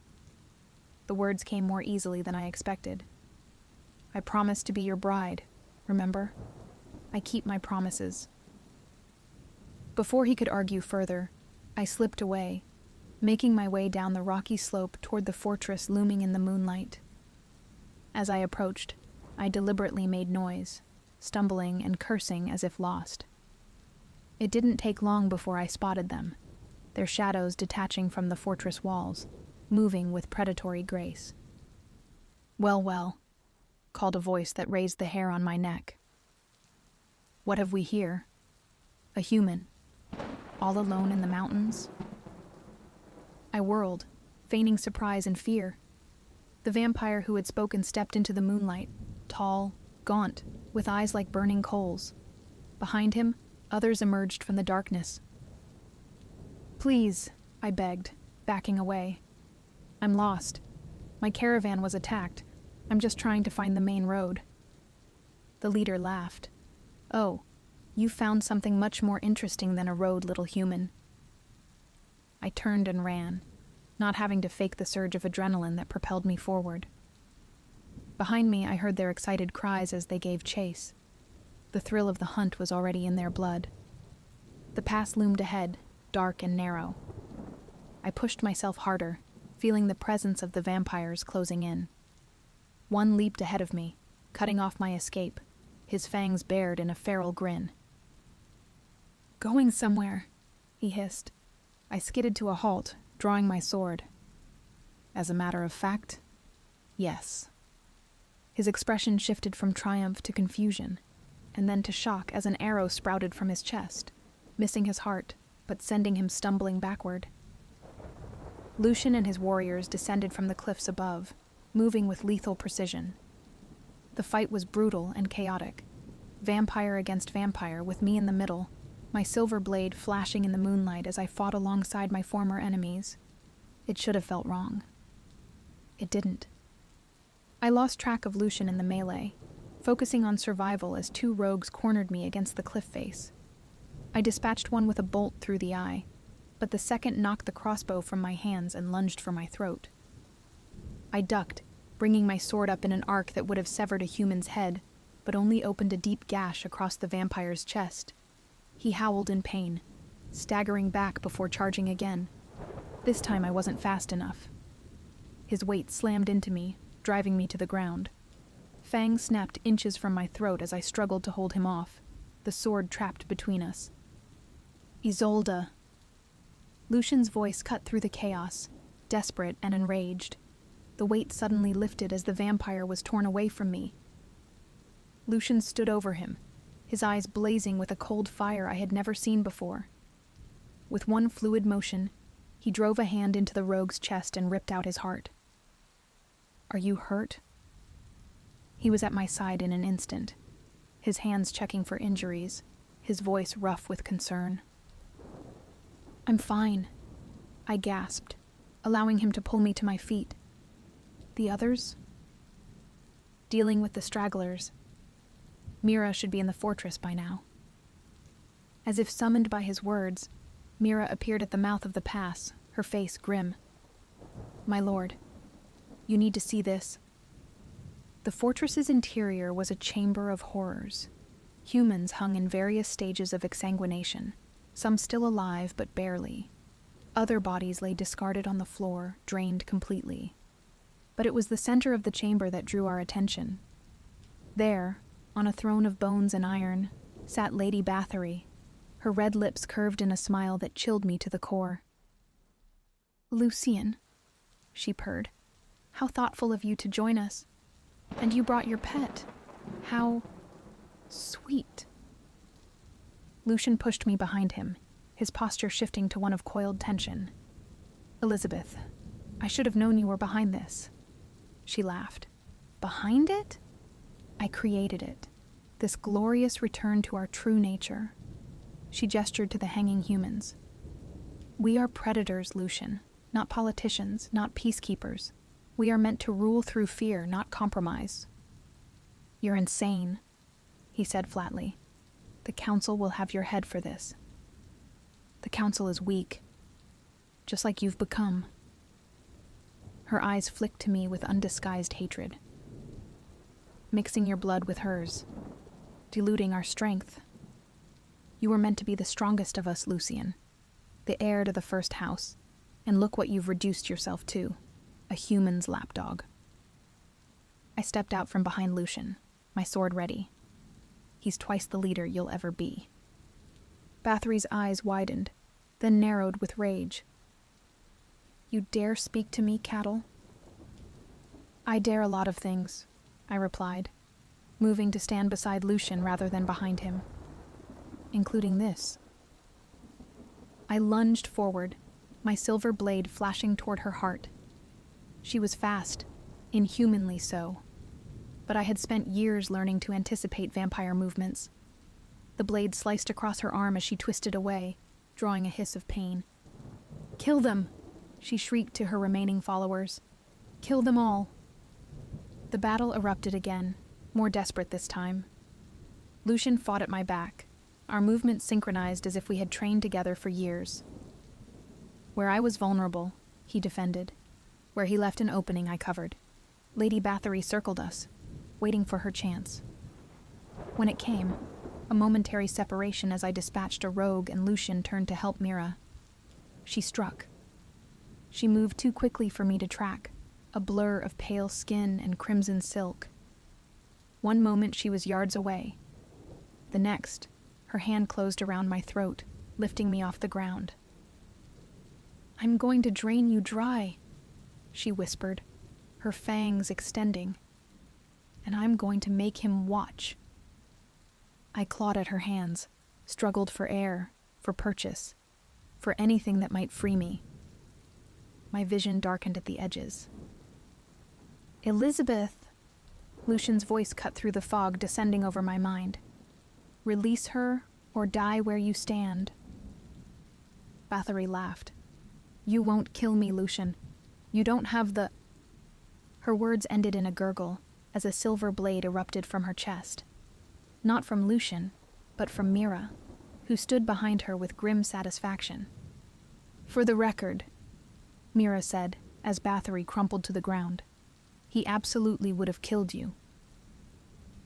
The words came more easily than I expected. "I promised to be your bride, remember? I keep my promises." Before he could argue further, I slipped away, making my way down the rocky slope toward the fortress looming in the moonlight. As I approached, I deliberately made noise, stumbling and cursing as if lost. It didn't take long before I spotted them, their shadows detaching from the fortress walls, moving with predatory grace. "Well, well," called a voice that raised the hair on my neck. "What have we here? A human, all alone in the mountains?" I whirled, feigning surprise and fear. The vampire who had spoken stepped into the moonlight, tall, gaunt, with eyes like burning coals. Behind him, others emerged from the darkness. "Please," I begged, backing away. "I'm lost. My caravan was attacked. I'm just trying to find the main road." The leader laughed. "Oh, you found something much more interesting than a road, little human." I turned and ran, not having to fake the surge of adrenaline that propelled me forward. Behind me, I heard their excited cries as they gave chase. The thrill of the hunt was already in their blood. The pass loomed ahead, dark and narrow. I pushed myself harder, feeling the presence of the vampires closing in. One leaped ahead of me, cutting off my escape, his fangs bared in a feral grin. "Going somewhere," he hissed. I skidded to a halt, drawing my sword. "As a matter of fact, yes." His expression shifted from triumph to confusion, and then to shock as an arrow sprouted from his chest, missing his heart, but sending him stumbling backward. Lucian and his warriors descended from the cliffs above, moving with lethal precision. The fight was brutal and chaotic, vampire against vampire, with me in the middle, my silver blade flashing in the moonlight as I fought alongside my former enemies. It should have felt wrong. It didn't. I lost track of Lucian in the melee, focusing on survival as 2 rogues cornered me against the cliff face. I dispatched one with a bolt through the eye, but the second knocked the crossbow from my hands and lunged for my throat. I ducked, bringing my sword up in an arc that would have severed a human's head, but only opened a deep gash across the vampire's chest. He howled in pain, staggering back before charging again. This time I wasn't fast enough. His weight slammed into me, driving me to the ground. Fangs snapped inches from my throat as I struggled to hold him off, the sword trapped between us. "Isolde." Lucian's voice cut through the chaos, desperate and enraged. The weight suddenly lifted as the vampire was torn away from me. Lucian stood over him, his eyes blazing with a cold fire I had never seen before. With one fluid motion, he drove a hand into the rogue's chest and ripped out his heart. "Are you hurt?" He was at my side in an instant, his hands checking for injuries, his voice rough with concern. "I'm fine," I gasped, allowing him to pull me to my feet. "The others?" "Dealing with the stragglers. Mira should be in the fortress by now." As if summoned by his words, Mira appeared at the mouth of the pass, her face grim. "My lord, you need to see this." The fortress's interior was a chamber of horrors. Humans hung in various stages of exsanguination, some still alive but barely. Other bodies lay discarded on the floor, drained completely. But it was the center of the chamber that drew our attention. There, on a throne of bones and iron, sat Lady Bathory, her red lips curved in a smile that chilled me to the core. "Lucien," she purred. "How thoughtful of you to join us. And you brought your pet. How sweet." Lucian pushed me behind him, his posture shifting to one of coiled tension. "Elizabeth, I should have known you were behind this." She laughed. "Behind it?" "I created it. This glorious return to our true nature." She gestured to the hanging humans. "We are predators, Lucian, not politicians, not peacekeepers. We are meant to rule through fear, not compromise." "You're insane," he said flatly. "The council will have your head for this." "The council is weak, just like you've become." Her eyes flicked to me with undisguised hatred. "Mixing your blood with hers, diluting our strength. You were meant to be the strongest of us, Lucian, the heir to the first house, and look what you've reduced yourself to, a human's lapdog." I stepped out from behind Lucian, my sword ready. He's twice the leader you'll ever be. Bathory's eyes widened, then narrowed with rage. "You dare speak to me, cattle?" "I dare a lot of things," I replied, moving to stand beside Lucian rather than behind him. "Including this." I lunged forward, my silver blade flashing toward her heart. She was fast, inhumanly so, but I had spent years learning to anticipate vampire movements. The blade sliced across her arm as she twisted away, drawing a hiss of pain. "Kill them!" she shrieked to her remaining followers. "Kill them all!" The battle erupted again, more desperate this time. Lucian fought at my back, our movements synchronized as if we had trained together for years. Where I was vulnerable, he defended. Where he left an opening, I covered. Lady Bathory circled us, waiting for her chance. When it came, a momentary separation as I dispatched a rogue and Lucian turned to help Mira. She struck. She moved too quickly for me to track, a blur of pale skin and crimson silk. One moment she was yards away. The next, her hand closed around my throat, lifting me off the ground. "I'm going to drain you dry," she whispered, her fangs extending. "And I'm going to make him watch." I clawed at her hands, struggled for air, for purchase, for anything that might free me. My vision darkened at the edges. "Elizabeth!" Lucian's voice cut through the fog descending over my mind. "Release her or die where you stand." Bathory laughed. "You won't kill me, Lucian. You don't have the—" Her words ended in a gurgle as a silver blade erupted from her chest. Not from Lucian, but from Mira, who stood behind her with grim satisfaction. "For the record," Mira said as Bathory crumpled to the ground, "he absolutely would have killed you."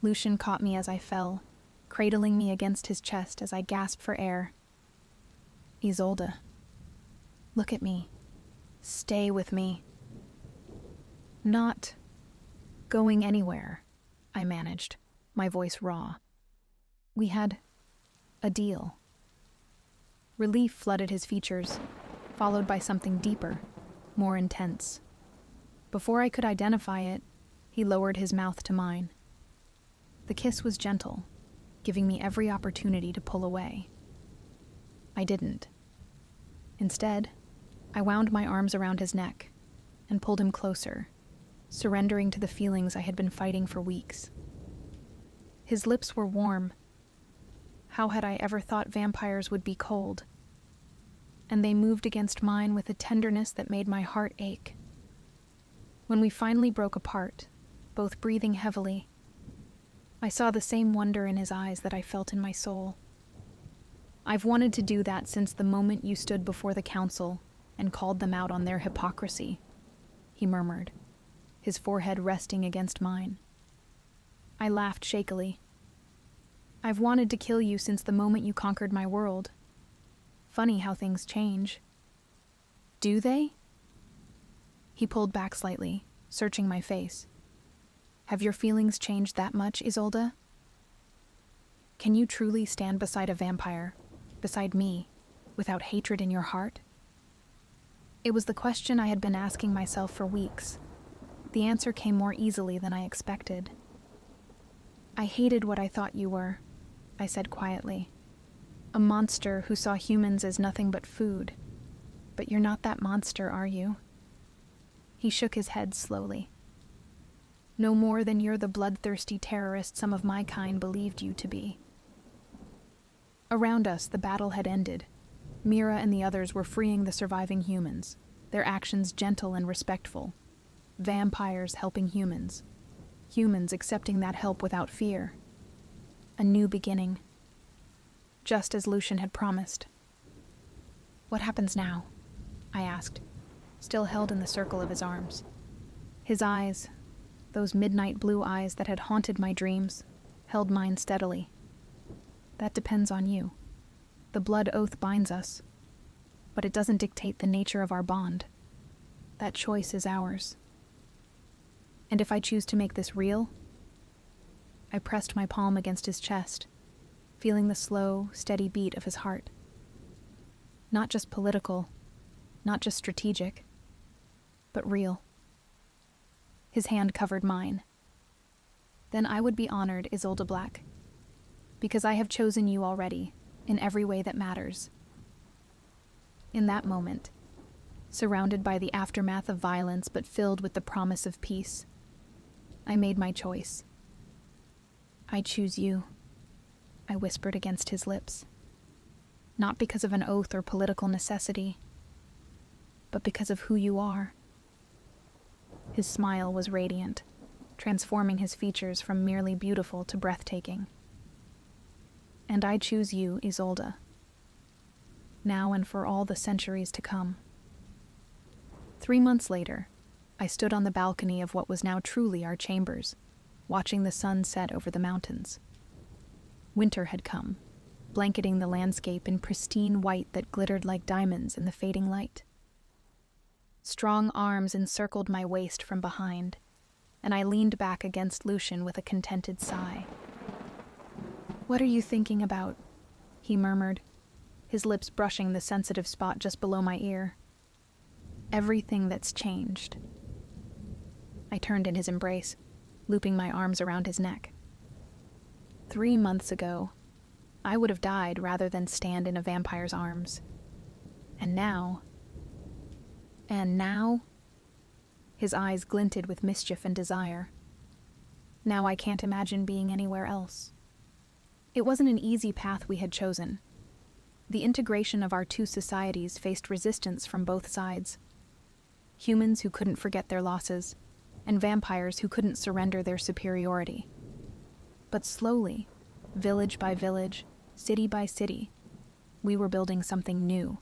Lucian caught me as I fell, cradling me against his chest as I gasped for air. "Isolde, look at me. Stay with me." "Not going anywhere," I managed, my voice raw. "We had a deal." Relief flooded his features, followed by something deeper, more intense. Before I could identify it, he lowered his mouth to mine. The kiss was gentle, giving me every opportunity to pull away. I didn't. Instead, I wound my arms around his neck and pulled him closer, surrendering to the feelings I had been fighting for weeks. His lips were warm. How had I ever thought vampires would be cold? And they moved against mine with a tenderness that made my heart ache. When we finally broke apart, both breathing heavily, I saw the same wonder in his eyes that I felt in my soul. "I've wanted to do that since the moment you stood before the council and called them out on their hypocrisy," he murmured, his forehead resting against mine. I laughed shakily. "I've wanted to kill you since the moment you conquered my world. Funny how things change." "Do they?" He pulled back slightly, searching my face. "Have your feelings changed that much, Isolde? Can you truly stand beside a vampire, beside me, without hatred in your heart?" It was the question I had been asking myself for weeks. The answer came more easily than I expected. "I hated what I thought you were," I said quietly. "A monster who saw humans as nothing but food. But you're not that monster, are you?" He shook his head slowly. "No more than you're the bloodthirsty terrorist some of my kind believed you to be." Around us, the battle had ended. Mira and the others were freeing the surviving humans, their actions gentle and respectful. Vampires helping humans. Humans accepting that help without fear. A new beginning. Just as Lucian had promised. "What happens now?" I asked, still held in the circle of his arms. His eyes, those midnight blue eyes that had haunted my dreams, held mine steadily. "That depends on you. The blood oath binds us, but it doesn't dictate the nature of our bond. That choice is ours. And if I choose to make this real..." I pressed my palm against his chest, feeling the slow, steady beat of his heart. Not just political, not just strategic, but real. His hand covered mine. "Then I would be honored, Isolde Black, because I have chosen you already, in every way that matters." In that moment, surrounded by the aftermath of violence but filled with the promise of peace, I made my choice. "I choose you," I whispered against his lips. "Not because of an oath or political necessity, but because of who you are." His smile was radiant, transforming his features from merely beautiful to breathtaking. "And I choose you, Isolde, now and for all the centuries to come." 3 months later, I stood on the balcony of what was now truly our chambers, watching the sun set over the mountains. Winter had come, blanketing the landscape in pristine white that glittered like diamonds in the fading light. Strong arms encircled my waist from behind, and I leaned back against Lucian with a contented sigh. "What are you thinking about?" he murmured, his lips brushing the sensitive spot just below my ear. "Everything that's changed." I turned in his embrace, looping my arms around his neck. 3 months ago, I would have died rather than stand in a vampire's arms. And now... His eyes glinted with mischief and desire. Now I can't imagine being anywhere else. It wasn't an easy path we had chosen. The integration of our two societies faced resistance from both sides. Humans who couldn't forget their losses, and vampires who couldn't surrender their superiority. But slowly, village by village, city by city, we were building something new.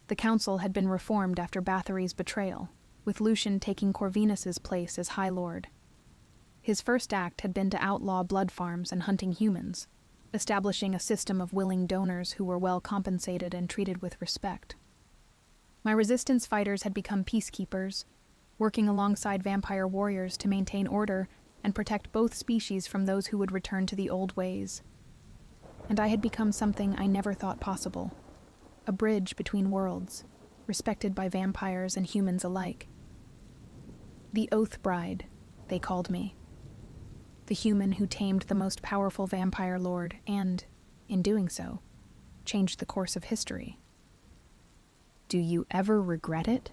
The council had been reformed after Bathory's betrayal, with Lucian taking Corvinus's place as High Lord. His first act had been to outlaw blood farms and hunting humans, establishing a system of willing donors who were well compensated and treated with respect. My resistance fighters had become peacekeepers, working alongside vampire warriors to maintain order and protect both species from those who would return to the old ways. And I had become something I never thought possible, a bridge between worlds, respected by vampires and humans alike. The Oath Bride, they called me. The human who tamed the most powerful vampire lord and, in doing so, changed the course of history. "Do you ever regret it?"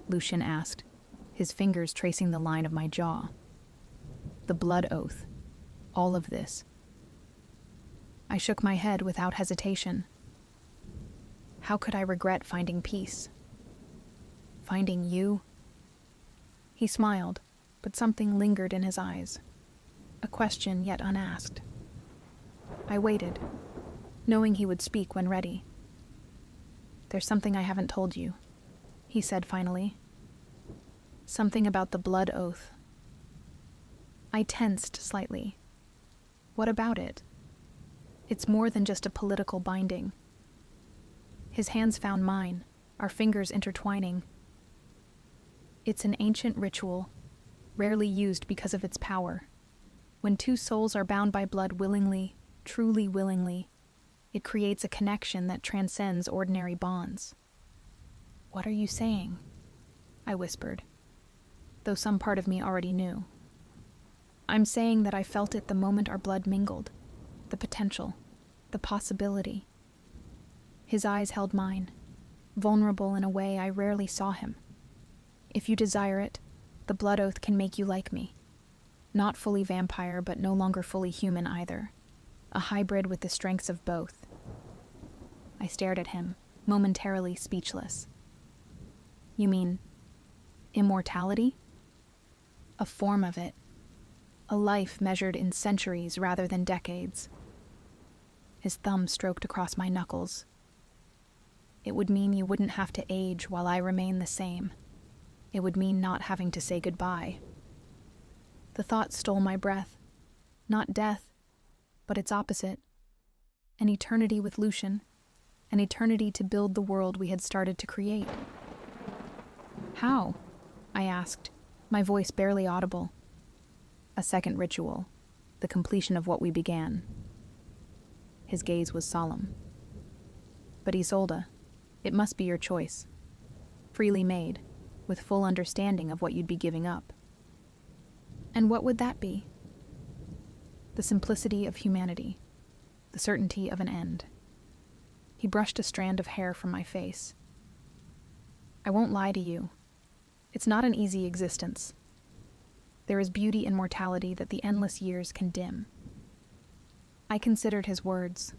Lucian asked, his fingers tracing the line of my jaw. "The blood oath. All of this." I shook my head without hesitation. How could I regret finding peace? Finding you? He smiled, but something lingered in his eyes. A question yet unasked. I waited, knowing he would speak when ready. "There's something I haven't told you," he said finally. "Something about the blood oath." I tensed slightly. What about it? It's more than just a political binding. His hands found mine, our fingers intertwining. It's an ancient ritual, rarely used because of its power. When two souls are bound by blood willingly, truly willingly, it creates a connection that transcends ordinary bonds. "What are you saying?" I whispered, though some part of me already knew. "I'm saying that I felt it the moment our blood mingled. The potential. The possibility." His eyes held mine, vulnerable in a way I rarely saw him. "If you desire it, the blood oath can make you like me. Not fully vampire, but no longer fully human either. A hybrid with the strengths of both." I stared at him, momentarily speechless. "You mean immortality?" "A form of it. A life measured in centuries rather than decades." His thumb stroked across my knuckles. "It would mean you wouldn't have to age while I remain the same. It would mean not having to say goodbye." The thought stole my breath. Not death, but its opposite. An eternity with Lucian. An eternity to build the world we had started to create. "How?" I asked, my voice barely audible. "A second ritual, the completion of what we began." His gaze was solemn. "But Isolde, it must be your choice. Freely made, with full understanding of what you'd be giving up." "And what would that be?" "The simplicity of humanity, the certainty of an end." He brushed a strand of hair from my face. "I won't lie to you. It's not an easy existence. There is beauty in mortality that the endless years can dim." I considered his words,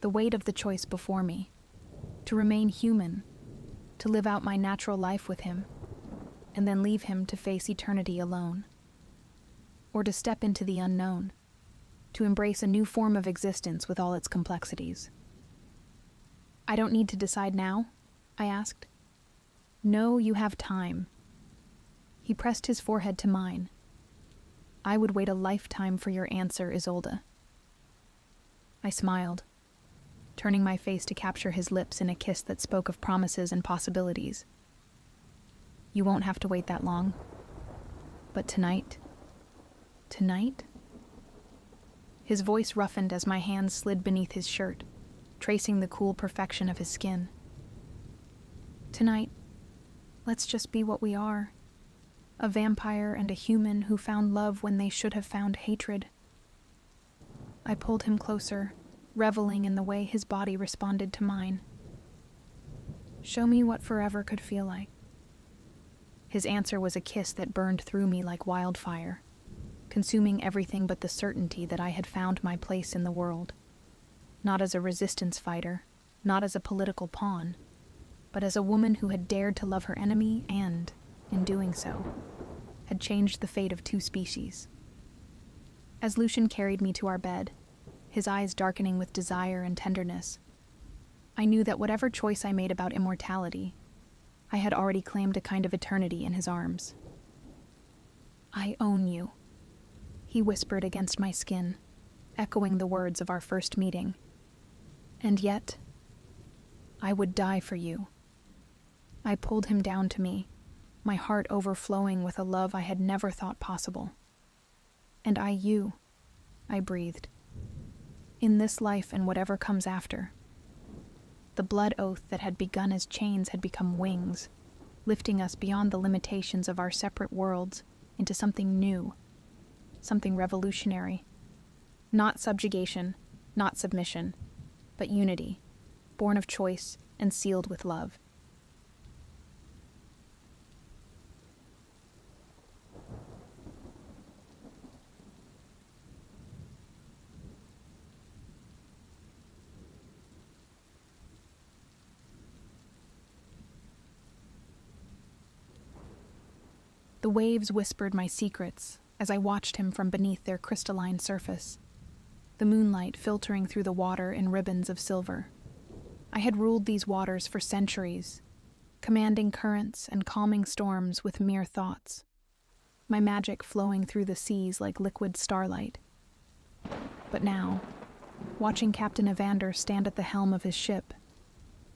the weight of the choice before me, to remain human, to live out my natural life with him, and then leave him to face eternity alone. Or to step into the unknown, to embrace a new form of existence with all its complexities. "I don't need to decide now?" I asked. "No, you have time." He pressed his forehead to mine. "I would wait a lifetime for your answer, Isolde." I smiled, turning my face to capture his lips in a kiss that spoke of promises and possibilities. "You won't have to wait that long. But tonight..." "Tonight?" His voice roughened as my hands slid beneath his shirt, tracing the cool perfection of his skin. "Tonight, let's just be what we are. A vampire and a human who found love when they should have found hatred." I pulled him closer, reveling in the way his body responded to mine. "Show me what forever could feel like." His answer was a kiss that burned through me like wildfire, consuming everything but the certainty that I had found my place in the world. Not as a resistance fighter, not as a political pawn, but as a woman who had dared to love her enemy and, in doing so, had changed the fate of 2 species. As Lucian carried me to our bed, his eyes darkening with desire and tenderness, I knew that whatever choice I made about immortality, I had already claimed a kind of eternity in his arms. "I own you," he whispered against my skin, echoing the words of our first meeting. "And yet, I would die for you." I pulled him down to me, my heart overflowing with a love I had never thought possible. "And I you," I breathed. "In this life and whatever comes after." The blood oath that had begun as chains had become wings, lifting us beyond the limitations of our separate worlds into something new, something revolutionary. Not subjugation, not submission, but unity, born of choice and sealed with love. The waves whispered my secrets as I watched him from beneath their crystalline surface, the moonlight filtering through the water in ribbons of silver. I had ruled these waters for centuries, commanding currents and calming storms with mere thoughts, my magic flowing through the seas like liquid starlight. But now, watching Captain Evander stand at the helm of his ship,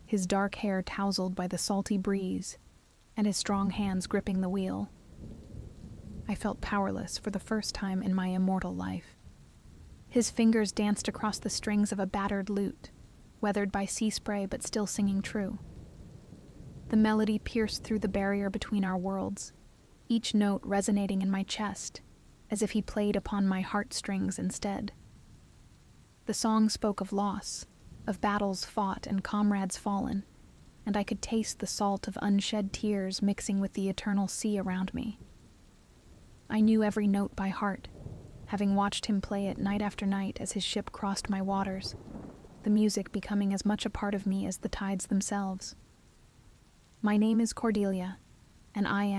his dark hair tousled by the salty breeze, and his strong hands gripping the wheel, I felt powerless for the first time in my immortal life. His fingers danced across the strings of a battered lute, weathered by sea spray but still singing true. The melody pierced through the barrier between our worlds, each note resonating in my chest, as if he played upon my heartstrings instead. The song spoke of loss, of battles fought and comrades fallen, and I could taste the salt of unshed tears mixing with the eternal sea around me. I knew every note by heart, having watched him play it night after night as his ship crossed my waters, the music becoming as much a part of me as the tides themselves. My name is Cordelia, and I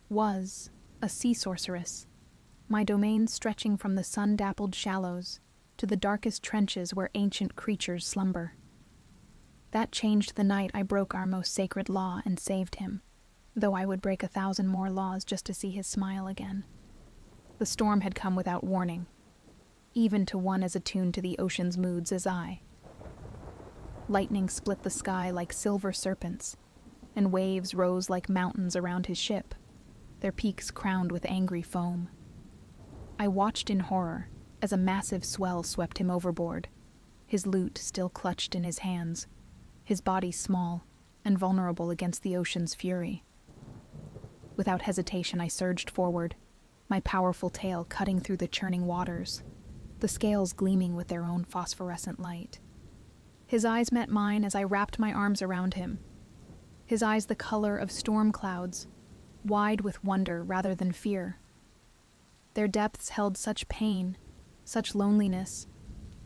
was, a sea sorceress, my domain stretching from the sun-dappled shallows to the darkest trenches where ancient creatures slumber. That changed the night I broke our most sacred law and saved him, though I would break 1,000 more laws just to see his smile again. The storm had come without warning, even to one as attuned to the ocean's moods as I. Lightning split the sky like silver serpents, and waves rose like mountains around his ship, their peaks crowned with angry foam. I watched in horror as a massive swell swept him overboard, his lute still clutched in his hands, his body small and vulnerable against the ocean's fury. Without hesitation, I surged forward, my powerful tail cutting through the churning waters, the scales gleaming with their own phosphorescent light. His eyes met mine as I wrapped my arms around him, his eyes the color of storm clouds, wide with wonder rather than fear. Their depths held such pain, such loneliness,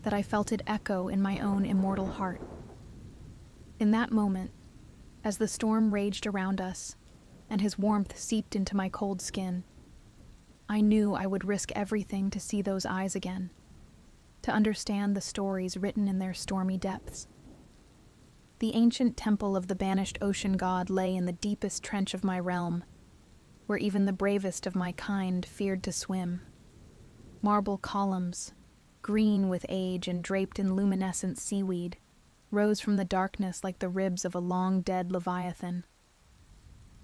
that I felt it echo in my own immortal heart. In that moment, as the storm raged around us, and his warmth seeped into my cold skin, I knew I would risk everything to see those eyes again, to understand the stories written in their stormy depths. The ancient temple of the banished ocean god lay in the deepest trench of my realm, where even the bravest of my kind feared to swim. Marble columns, green with age and draped in luminescent seaweed, rose from the darkness like the ribs of a long-dead leviathan.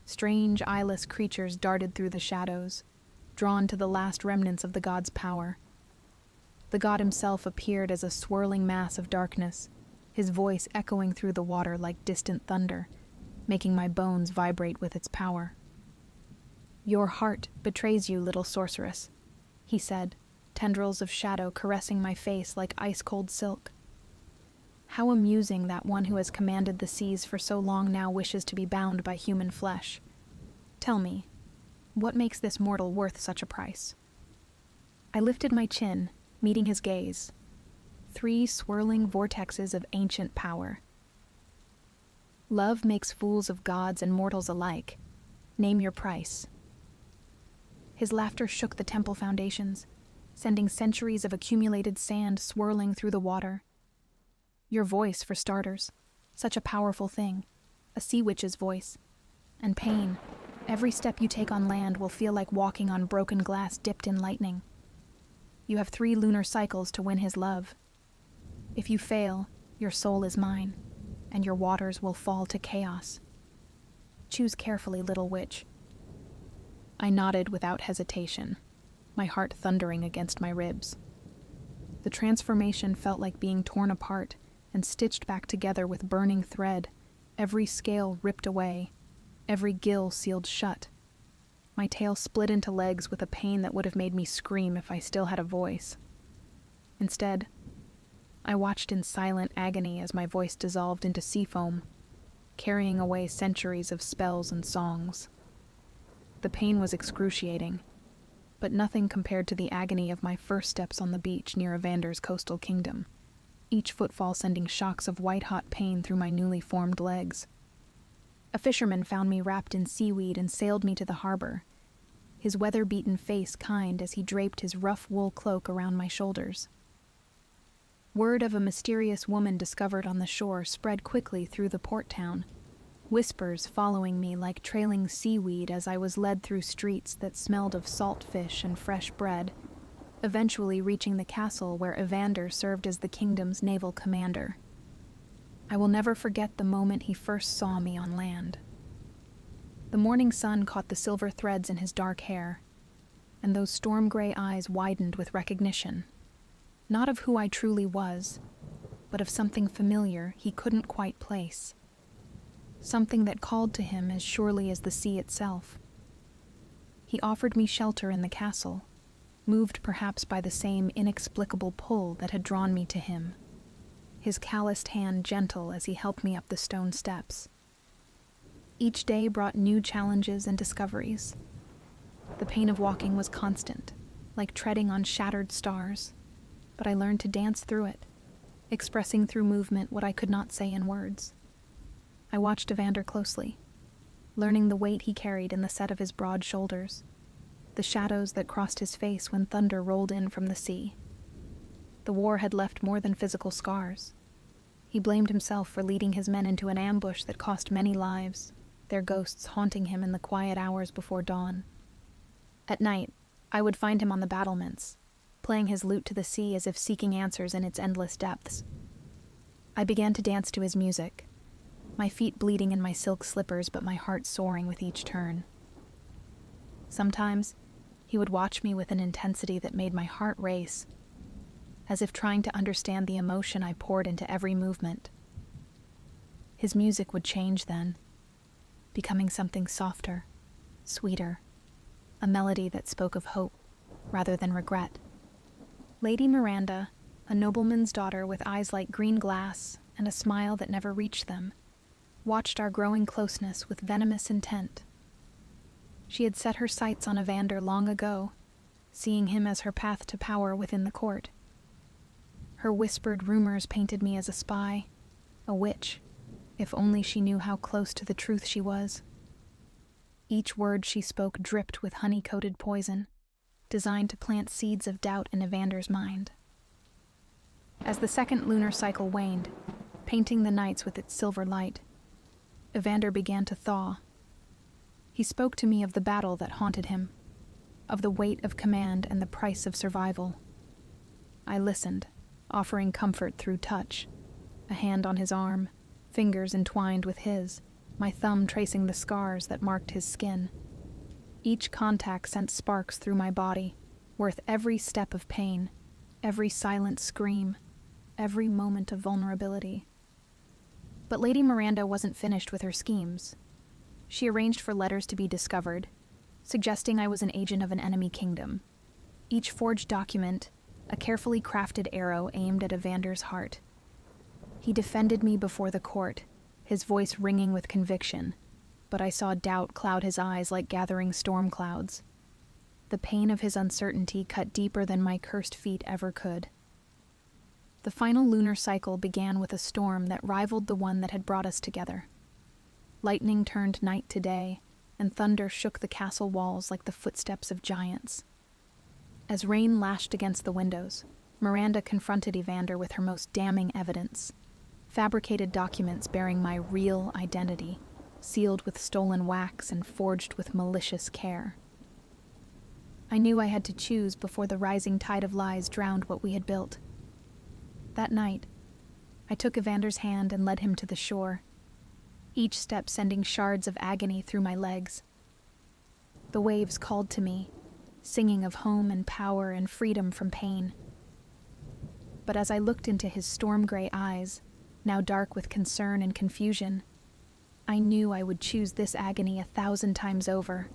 Strange, eyeless creatures darted through the shadows, drawn to the last remnants of the god's power. The god himself appeared as a swirling mass of darkness, his voice echoing through the water like distant thunder, making my bones vibrate with its power. "Your heart betrays you, little sorceress," he said, tendrils of shadow caressing my face like ice-cold silk. How amusing that one who has commanded the seas for so long now wishes to be bound by human flesh. Tell me, what makes this mortal worth such a price? I lifted my chin, meeting his gaze. 3 swirling vortexes of ancient power. Love makes fools of gods and mortals alike. Name your price. His laughter shook the temple foundations, sending centuries of accumulated sand swirling through the water. Your voice, for starters. Such a powerful thing. A sea witch's voice. And pain. Every step you take on land will feel like walking on broken glass dipped in lightning. You have 3 lunar cycles to win his love. If you fail, your soul is mine, and your waters will fall to chaos. Choose carefully, little witch. I nodded without hesitation, my heart thundering against my ribs. The transformation felt like being torn apart and stitched back together with burning thread, every scale ripped away, every gill sealed shut. My tail split into legs with a pain that would have made me scream if I still had a voice. Instead, I watched in silent agony as my voice dissolved into sea foam, carrying away centuries of spells and songs. The pain was excruciating, but nothing compared to the agony of my first steps on the beach near Evander's coastal kingdom, each footfall sending shocks of white-hot pain through my newly formed legs. A fisherman found me wrapped in seaweed and sailed me to the harbor, his weather-beaten face kind as he draped his rough wool cloak around my shoulders. Word of a mysterious woman discovered on the shore spread quickly through the port town, whispers following me like trailing seaweed as I was led through streets that smelled of salt fish and fresh bread, eventually reaching the castle where Evander served as the kingdom's naval commander. I will never forget the moment he first saw me on land. The morning sun caught the silver threads in his dark hair, and those storm-gray eyes widened with recognition. Not of who I truly was, but of something familiar he couldn't quite place. something that called to him as surely as the sea itself. He offered me shelter in the castle, moved perhaps by the same inexplicable pull that had drawn me to him, his calloused hand gentle as he helped me up the stone steps. Each day brought new challenges and discoveries. The pain of walking was constant, like treading on shattered stars, but I learned to dance through it, expressing through movement what I could not say in words. I watched Evander closely, learning the weight he carried in the set of his broad shoulders, the shadows that crossed his face when thunder rolled in from the sea. The war had left more than physical scars. He blamed himself for leading his men into an ambush that cost many lives, their ghosts haunting him in the quiet hours before dawn. At night, I would find him on the battlements, playing his lute to the sea as if seeking answers in its endless depths. I began to dance to his music, my feet bleeding in my silk slippers but my heart soaring with each turn. Sometimes, he would watch me with an intensity that made my heart race, as if trying to understand the emotion I poured into every movement. His music would change then, becoming something softer, sweeter, a melody that spoke of hope rather than regret. Lady Miranda, a nobleman's daughter with eyes like green glass and a smile that never reached them, watched our growing closeness with venomous intent. She had set her sights on Evander long ago, seeing him as her path to power within the court. Her whispered rumors painted me as a spy, a witch, if only she knew how close to the truth she was. Each word she spoke dripped with honey-coated poison, designed to plant seeds of doubt in Evander's mind. As the second lunar cycle waned, painting the nights with its silver light, Evander began to thaw. He spoke to me of the battle that haunted him, of the weight of command and the price of survival. I listened, offering comfort through touch, a hand on his arm, fingers entwined with his, my thumb tracing the scars that marked his skin. Each contact sent sparks through my body, worth every step of pain, every silent scream, every moment of vulnerability. But Lady Miranda wasn't finished with her schemes. She arranged for letters to be discovered, suggesting I was an agent of an enemy kingdom. Each forged document, a carefully crafted arrow aimed at Evander's heart. He defended me before the court, his voice ringing with conviction, but I saw doubt cloud his eyes like gathering storm clouds. The pain of his uncertainty cut deeper than my cursed feet ever could. The final lunar cycle began with a storm that rivaled the one that had brought us together. Lightning turned night to day, and thunder shook the castle walls like the footsteps of giants. As rain lashed against the windows, Miranda confronted Evander with her most damning evidence. Fabricated documents bearing my real identity, sealed with stolen wax and forged with malicious care. I knew I had to choose before the rising tide of lies drowned what we had built. That night, I took Evander's hand and led him to the shore, each step sending shards of agony through my legs. The waves called to me, singing of home and power and freedom from pain. But as I looked into his storm-gray eyes, now dark with concern and confusion, I knew I would choose this agony 1,000 times over.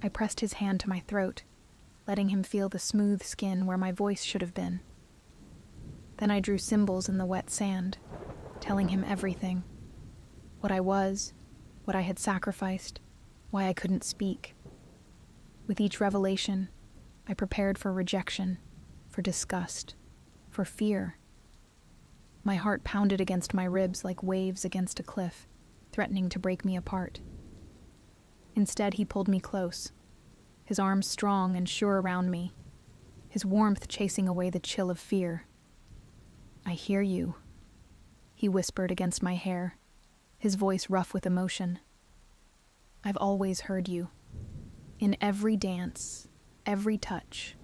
I pressed his hand to my throat, letting him feel the smooth skin where my voice should have been. Then I drew symbols in the wet sand, telling him everything. What I was, what I had sacrificed, why I couldn't speak. With each revelation, I prepared for rejection, for disgust, for fear. My heart pounded against my ribs like waves against a cliff, threatening to break me apart. Instead, he pulled me close, his arms strong and sure around me, his warmth chasing away the chill of fear. "I hear you," he whispered against my hair, his voice rough with emotion. "I've always heard you. In every dance, every touch,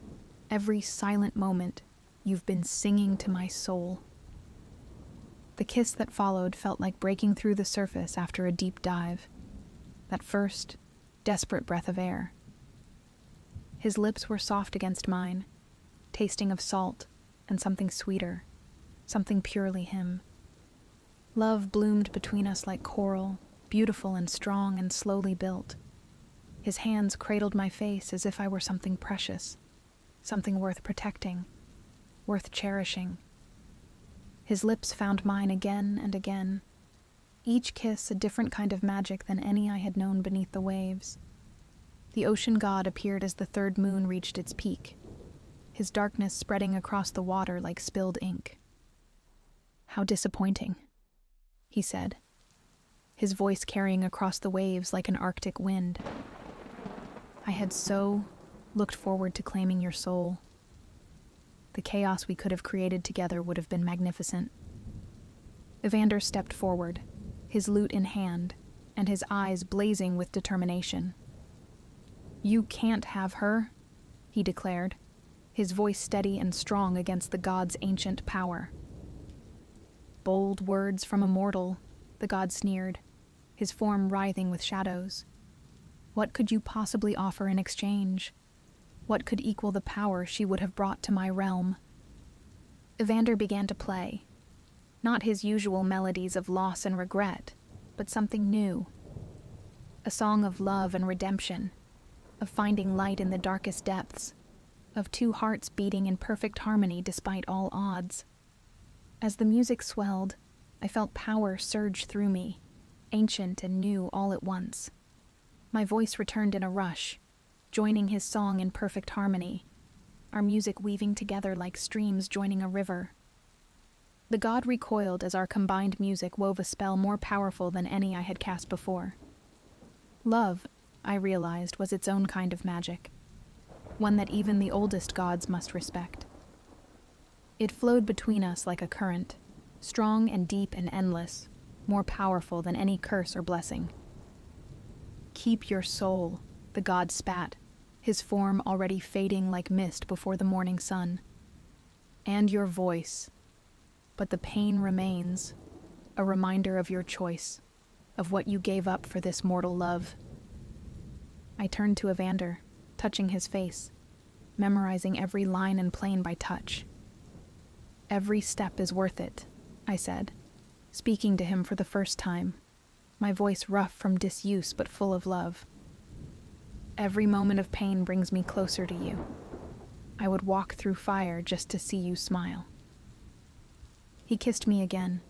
every silent moment, you've been singing to my soul." The kiss that followed felt like breaking through the surface after a deep dive, that first, desperate breath of air. His lips were soft against mine, tasting of salt and something sweeter, something purely him. Love bloomed between us like coral, beautiful and strong and slowly built. His hands cradled my face as if I were something precious, something worth protecting, worth cherishing. His lips found mine again and again, each kiss a different kind of magic than any I had known beneath the waves. The ocean god appeared as the third moon reached its peak, his darkness spreading across the water like spilled ink. "How disappointing," he said, his voice carrying across the waves like an Arctic wind. "I had so looked forward to claiming your soul. The chaos we could have created together would have been magnificent." Evander stepped forward, his lute in hand, and his eyes blazing with determination. "You can't have her," he declared, his voice steady and strong against the god's ancient power. "Bold words from a mortal," the god sneered, his form writhing with shadows. "What could you possibly offer in exchange? What could equal the power she would have brought to my realm?" Evander began to play, not his usual melodies of loss and regret, but something new. A song of love and redemption, of finding light in the darkest depths, of two hearts beating in perfect harmony despite all odds. As the music swelled, I felt power surge through me, ancient and new all at once. My voice returned in a rush, joining his song in perfect harmony, our music weaving together like streams joining a river. The god recoiled as our combined music wove a spell more powerful than any I had cast before. Love, I realized, was its own kind of magic, one that even the oldest gods must respect. It flowed between us like a current, strong and deep and endless, more powerful than any curse or blessing. "Keep your soul," the god spat, his form already fading like mist before the morning sun. "And your voice. But the pain remains, a reminder of your choice, of what you gave up for this mortal love." I turned to Evander, touching his face, memorizing every line and plane by touch. "Every step is worth it," I said, speaking to him for the first time, my voice rough from disuse but full of love. "Every moment of pain brings me closer to you. I would walk through fire just to see you smile." He kissed me again,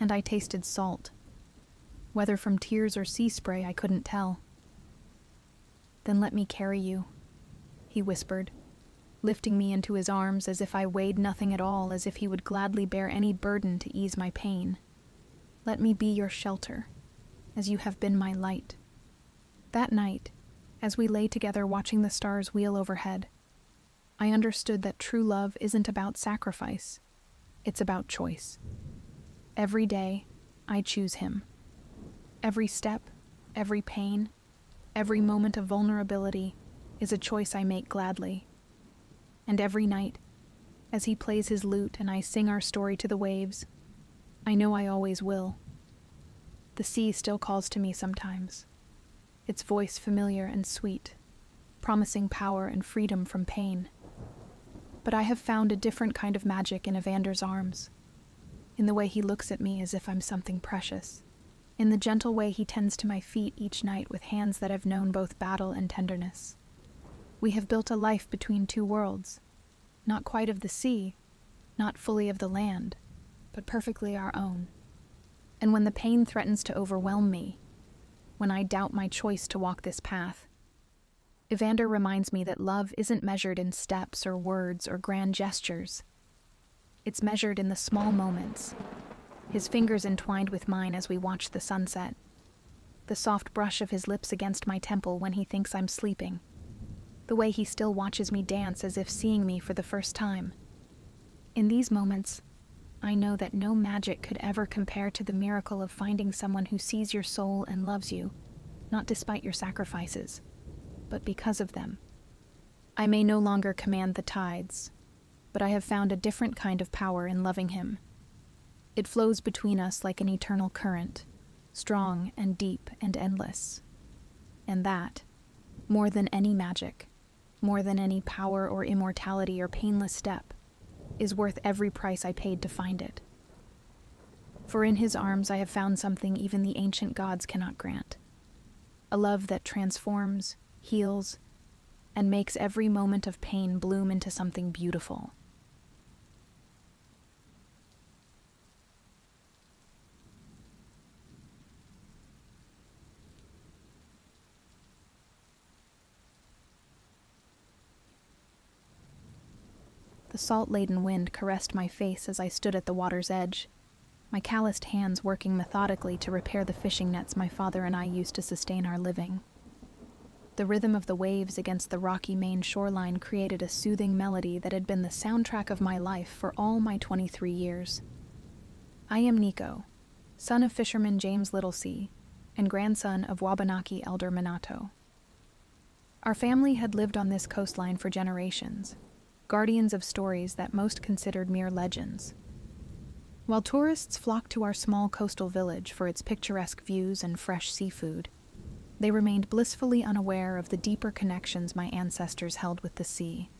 and I tasted salt. Whether from tears or sea spray, I couldn't tell. "Then let me carry you," he whispered, lifting me into his arms as if I weighed nothing at all, as if he would gladly bear any burden to ease my pain. "Let me be your shelter, as you have been my light." That night, as we lay together watching the stars wheel overhead, I understood that true love isn't about sacrifice. It's about choice. Every day, I choose him. Every step, every pain, every moment of vulnerability is a choice I make gladly. And every night, as he plays his lute and I sing our story to the waves, I know I always will. The sea still calls to me sometimes, its voice familiar and sweet, promising power and freedom from pain. But I have found a different kind of magic in Evander's arms, in the way he looks at me as if I'm something precious, in the gentle way he tends to my feet each night with hands that have known both battle and tenderness. We have built a life between two worlds, not quite of the sea, not fully of the land, but perfectly our own. And when the pain threatens to overwhelm me, when I doubt my choice to walk this path, Evander reminds me that love isn't measured in steps or words or grand gestures. It's measured in the small moments, his fingers entwined with mine as we watch the sunset, the soft brush of his lips against my temple when he thinks I'm sleeping, the way he still watches me dance as if seeing me for the first time. In these moments, I know that no magic could ever compare to the miracle of finding someone who sees your soul and loves you, not despite your sacrifices, but because of them. I may no longer command the tides, but I have found a different kind of power in loving him. It flows between us like an eternal current, strong and deep and endless. And that, more than any magic, more than any power or immortality or painless step, is worth every price I paid to find it. For in his arms I have found something even the ancient gods cannot grant. A love that transforms, heals, and makes every moment of pain bloom into something beautiful. The salt-laden wind caressed my face as I stood at the water's edge, my calloused hands working methodically to repair the fishing nets my father and I used to sustain our living. The rhythm of the waves against the rocky Maine shoreline created a soothing melody that had been the soundtrack of my life for all my 23 years. I am Nico, son of fisherman James Littlesea, and grandson of Wabanaki elder Minato. Our family had lived on this coastline for generations, guardians of stories that most considered mere legends. While tourists flocked to our small coastal village for its picturesque views and fresh seafood, they remained blissfully unaware of the deeper connections my ancestors held with the sea.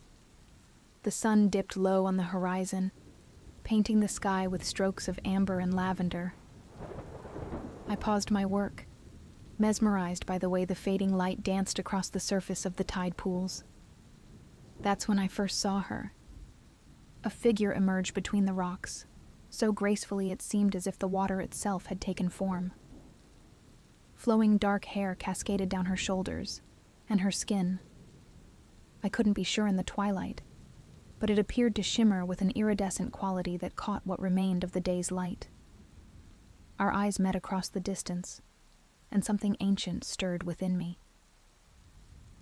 The sun dipped low on the horizon, painting the sky with strokes of amber and lavender. I paused my work, mesmerized by the way the fading light danced across the surface of the tide pools. That's when I first saw her. A figure emerged between the rocks, so gracefully it seemed as if the water itself had taken form. Flowing dark hair cascaded down her shoulders, and her skin. I couldn't be sure in the twilight, but it appeared to shimmer with an iridescent quality that caught what remained of the day's light. Our eyes met across the distance, and something ancient stirred within me.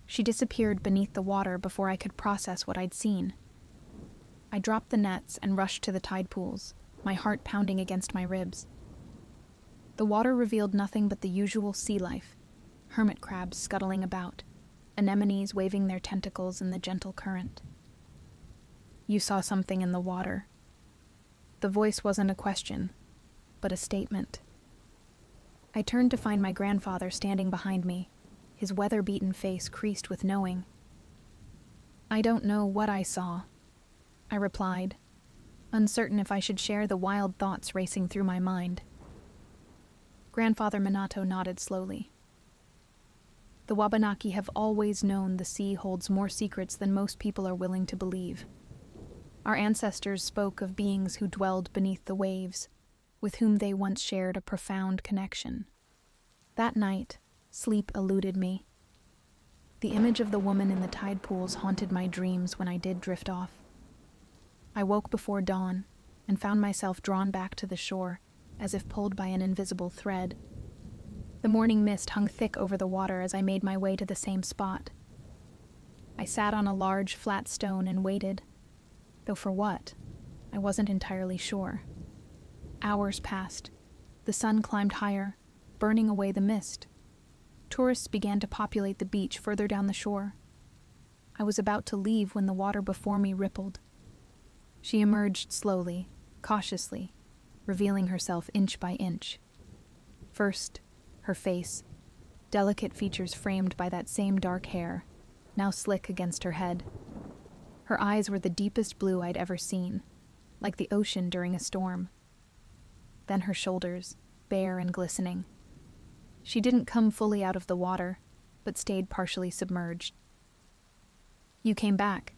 She disappeared beneath the water before I could process what I'd seen. I dropped the nets and rushed to the tide pools, my heart pounding against my ribs. The water revealed nothing but the usual sea life, hermit crabs scuttling about, anemones waving their tentacles in the gentle current. You saw something in the water. The voice wasn't a question, but a statement. I turned to find my grandfather standing behind me, his weather-beaten face creased with knowing. I don't know what I saw, I replied, uncertain if I should share the wild thoughts racing through my mind. Grandfather Minato nodded slowly. The Wabanaki have always known the sea holds more secrets than most people are willing to believe. Our ancestors spoke of beings who dwelled beneath the waves, with whom they once shared a profound connection. That night, sleep eluded me. The image of the woman in the tide pools haunted my dreams when I did drift off. I woke before dawn and found myself drawn back to the shore, as if pulled by an invisible thread. The morning mist hung thick over the water as I made my way to the same spot. I sat on a large, flat stone and waited, though for what, I wasn't entirely sure. Hours passed. The sun climbed higher, burning away the mist. Tourists began to populate the beach further down the shore. I was about to leave when the water before me rippled. She emerged slowly, cautiously, revealing herself inch by inch. First, her face, delicate features framed by that same dark hair, now slick against her head. Her eyes were the deepest blue I'd ever seen, like the ocean during a storm. Then her shoulders, bare and glistening. She didn't come fully out of the water, but stayed partially submerged. "You came back,"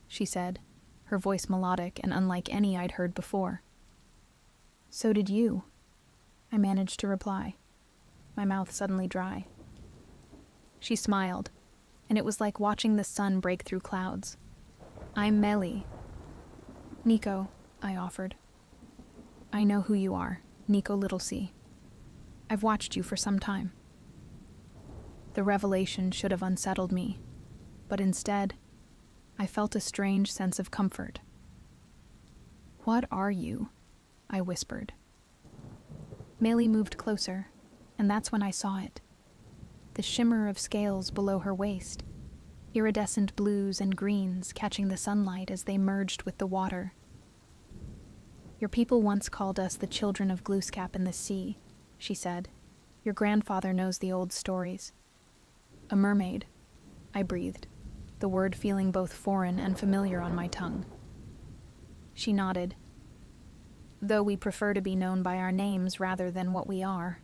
she said, her voice melodic and unlike any I'd heard before. "So did you," I managed to reply, my mouth suddenly dry. She smiled, and it was like watching the sun break through clouds. "I'm Melly." "Nico," I offered. "I know who you are, Nico Littlesea. I've watched you for some time." The revelation should have unsettled me, but instead, I felt a strange sense of comfort. "What are you?" I whispered. Melly moved closer, and that's when I saw it. The shimmer of scales below her waist, iridescent blues and greens catching the sunlight as they merged with the water. "Your people once called us the children of Glooscap in the sea," she said. "Your grandfather knows the old stories." "A mermaid," I breathed, the word feeling both foreign and familiar on my tongue. She nodded. though we prefer to be known by our names rather than what we are.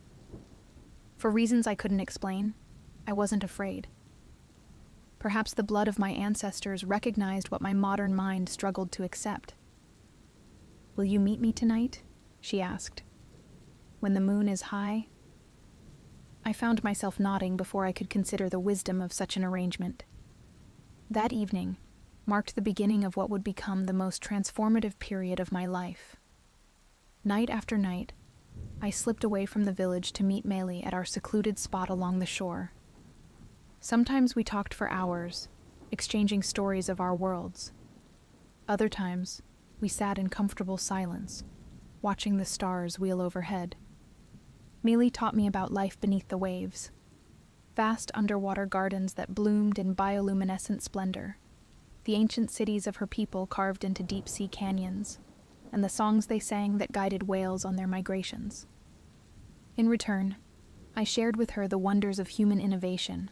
For reasons I couldn't explain, I wasn't afraid. Perhaps the blood of my ancestors recognized what my modern mind struggled to accept. "Will you meet me tonight?" she asked. "When the moon is high?" I found myself nodding before I could consider the wisdom of such an arrangement. That evening marked the beginning of what would become the most transformative period of my life. Night after night, I slipped away from the village to meet Meili at our secluded spot along the shore. Sometimes we talked for hours, exchanging stories of our worlds. Other times, we sat in comfortable silence, watching the stars wheel overhead. Meili taught me about life beneath the waves, vast underwater gardens that bloomed in bioluminescent splendor, the ancient cities of her people carved into deep-sea canyons, and the songs they sang that guided whales on their migrations. In return, I shared with her the wonders of human innovation,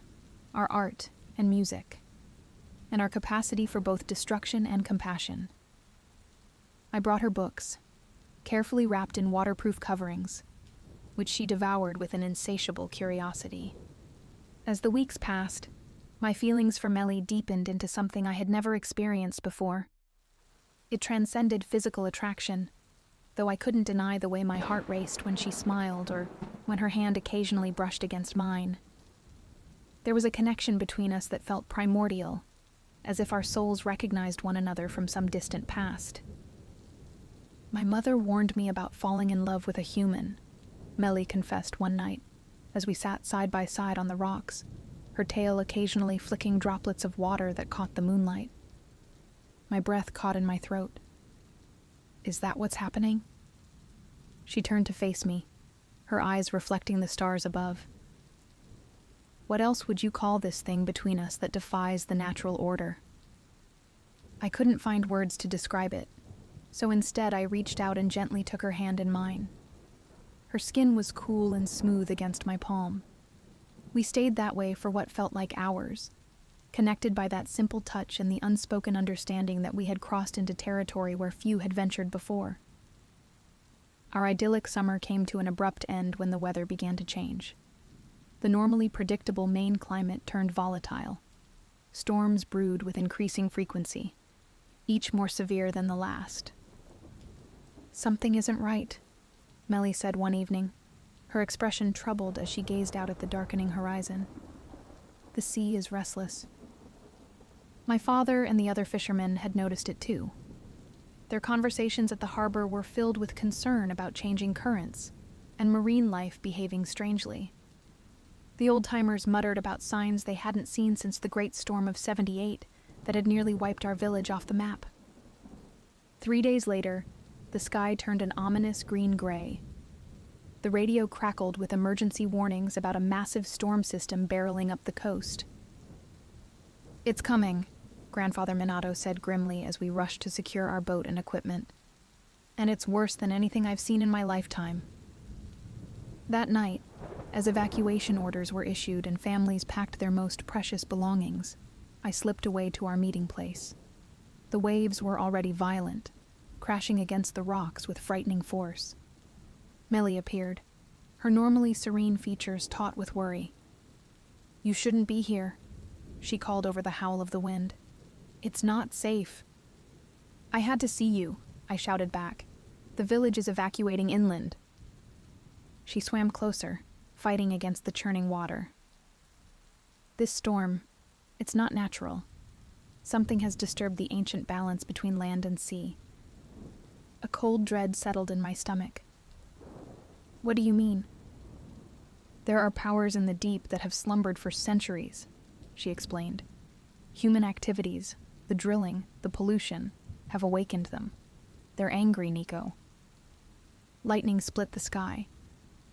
our art and music, and our capacity for both destruction and compassion. I brought her books, carefully wrapped in waterproof coverings, which she devoured with an insatiable curiosity. As the weeks passed, my feelings for Meili deepened into something I had never experienced before. It transcended physical attraction, though I couldn't deny the way my heart raced when she smiled or when her hand occasionally brushed against mine. There was a connection between us that felt primordial, as if our souls recognized one another from some distant past. "My mother warned me about falling in love with a human," Meili confessed one night, as we sat side by side on the rocks, her tail occasionally flicking droplets of water that caught the moonlight. My breath caught in my throat. "Is that what's happening?" She turned to face me, her eyes reflecting the stars above. "What else would you call this thing between us that defies the natural order?" I couldn't find words to describe it, so instead I reached out and gently took her hand in mine. Her skin was cool and smooth against my palm. We stayed that way for what felt like hours, connected by that simple touch and the unspoken understanding that we had crossed into territory where few had ventured before. Our idyllic summer came to an abrupt end when the weather began to change. The normally predictable Maine climate turned volatile. Storms brewed with increasing frequency, each more severe than the last. "Something isn't right," Meili said one evening, her expression troubled as she gazed out at the darkening horizon. "The sea is restless." My father and the other fishermen had noticed it too. Their conversations at the harbor were filled with concern about changing currents and marine life behaving strangely. The old-timers muttered about signs they hadn't seen since the great storm of '78 that had nearly wiped our village off the map. 3 days later, the sky turned an ominous green-gray. The radio crackled with emergency warnings about a massive storm system barreling up the coast. "It's coming," Grandfather Minato said grimly as we rushed to secure our boat and equipment. "And it's worse than anything I've seen in my lifetime." That night, as evacuation orders were issued and families packed their most precious belongings, I slipped away to our meeting place. The waves were already violent, crashing against the rocks with frightening force. Meili appeared, her normally serene features taut with worry. "You shouldn't be here," she called over the howl of the wind. "It's not safe." "I had to see you," I shouted back. "The village is evacuating inland." She swam closer, fighting against the churning water. "This storm, it's not natural. Something has disturbed the ancient balance between land and sea." A cold dread settled in my stomach. "What do you mean?" "There are powers in the deep that have slumbered for centuries," she explained. "Human activities, the drilling, the pollution, have awakened them. They're angry, Nico." Lightning split the sky,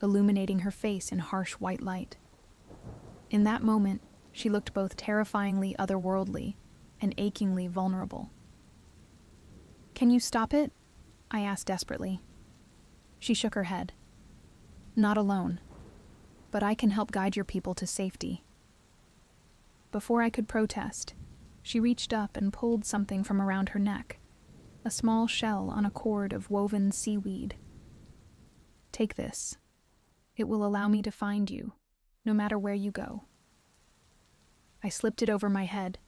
illuminating her face in harsh white light. In that moment, she looked both terrifyingly otherworldly and achingly vulnerable. "Can you stop it?" I asked desperately. She shook her head. "Not alone, but I can help guide your people to safety." Before I could protest, she reached up and pulled something from around her neck, a small shell on a cord of woven seaweed. Take this. It will allow me to find you, no matter where you go. I slipped it over my head,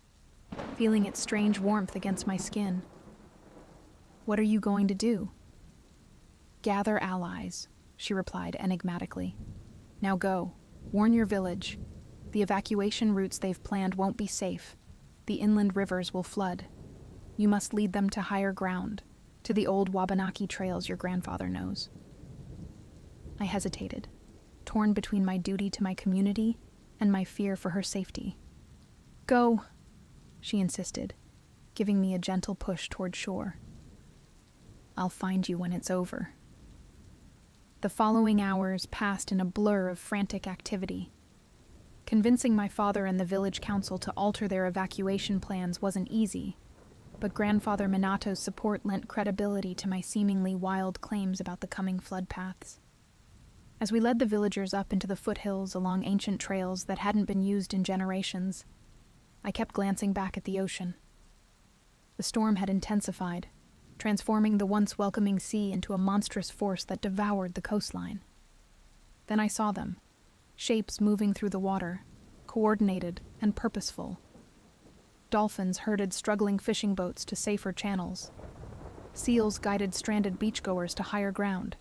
feeling its strange warmth against my skin. What are you going to do? Gather allies, she replied enigmatically. Now go, warn your village. The evacuation routes they've planned won't be safe. The inland rivers will flood. You must lead them to higher ground, to the old Wabanaki trails your grandfather knows. I hesitated, torn between my duty to my community and my fear for her safety. Go, she insisted, giving me a gentle push toward shore. I'll find you when it's over. The following hours passed in a blur of frantic activity. Convincing my father and the village council to alter their evacuation plans wasn't easy, but Grandfather Minato's support lent credibility to my seemingly wild claims about the coming flood paths. As we led the villagers up into the foothills along ancient trails that hadn't been used in generations, I kept glancing back at the ocean. The storm had intensified, transforming the once welcoming sea into a monstrous force that devoured the coastline. Then I saw them, shapes moving through the water, coordinated and purposeful. Dolphins herded struggling fishing boats to safer channels. Seals guided stranded beachgoers to higher ground.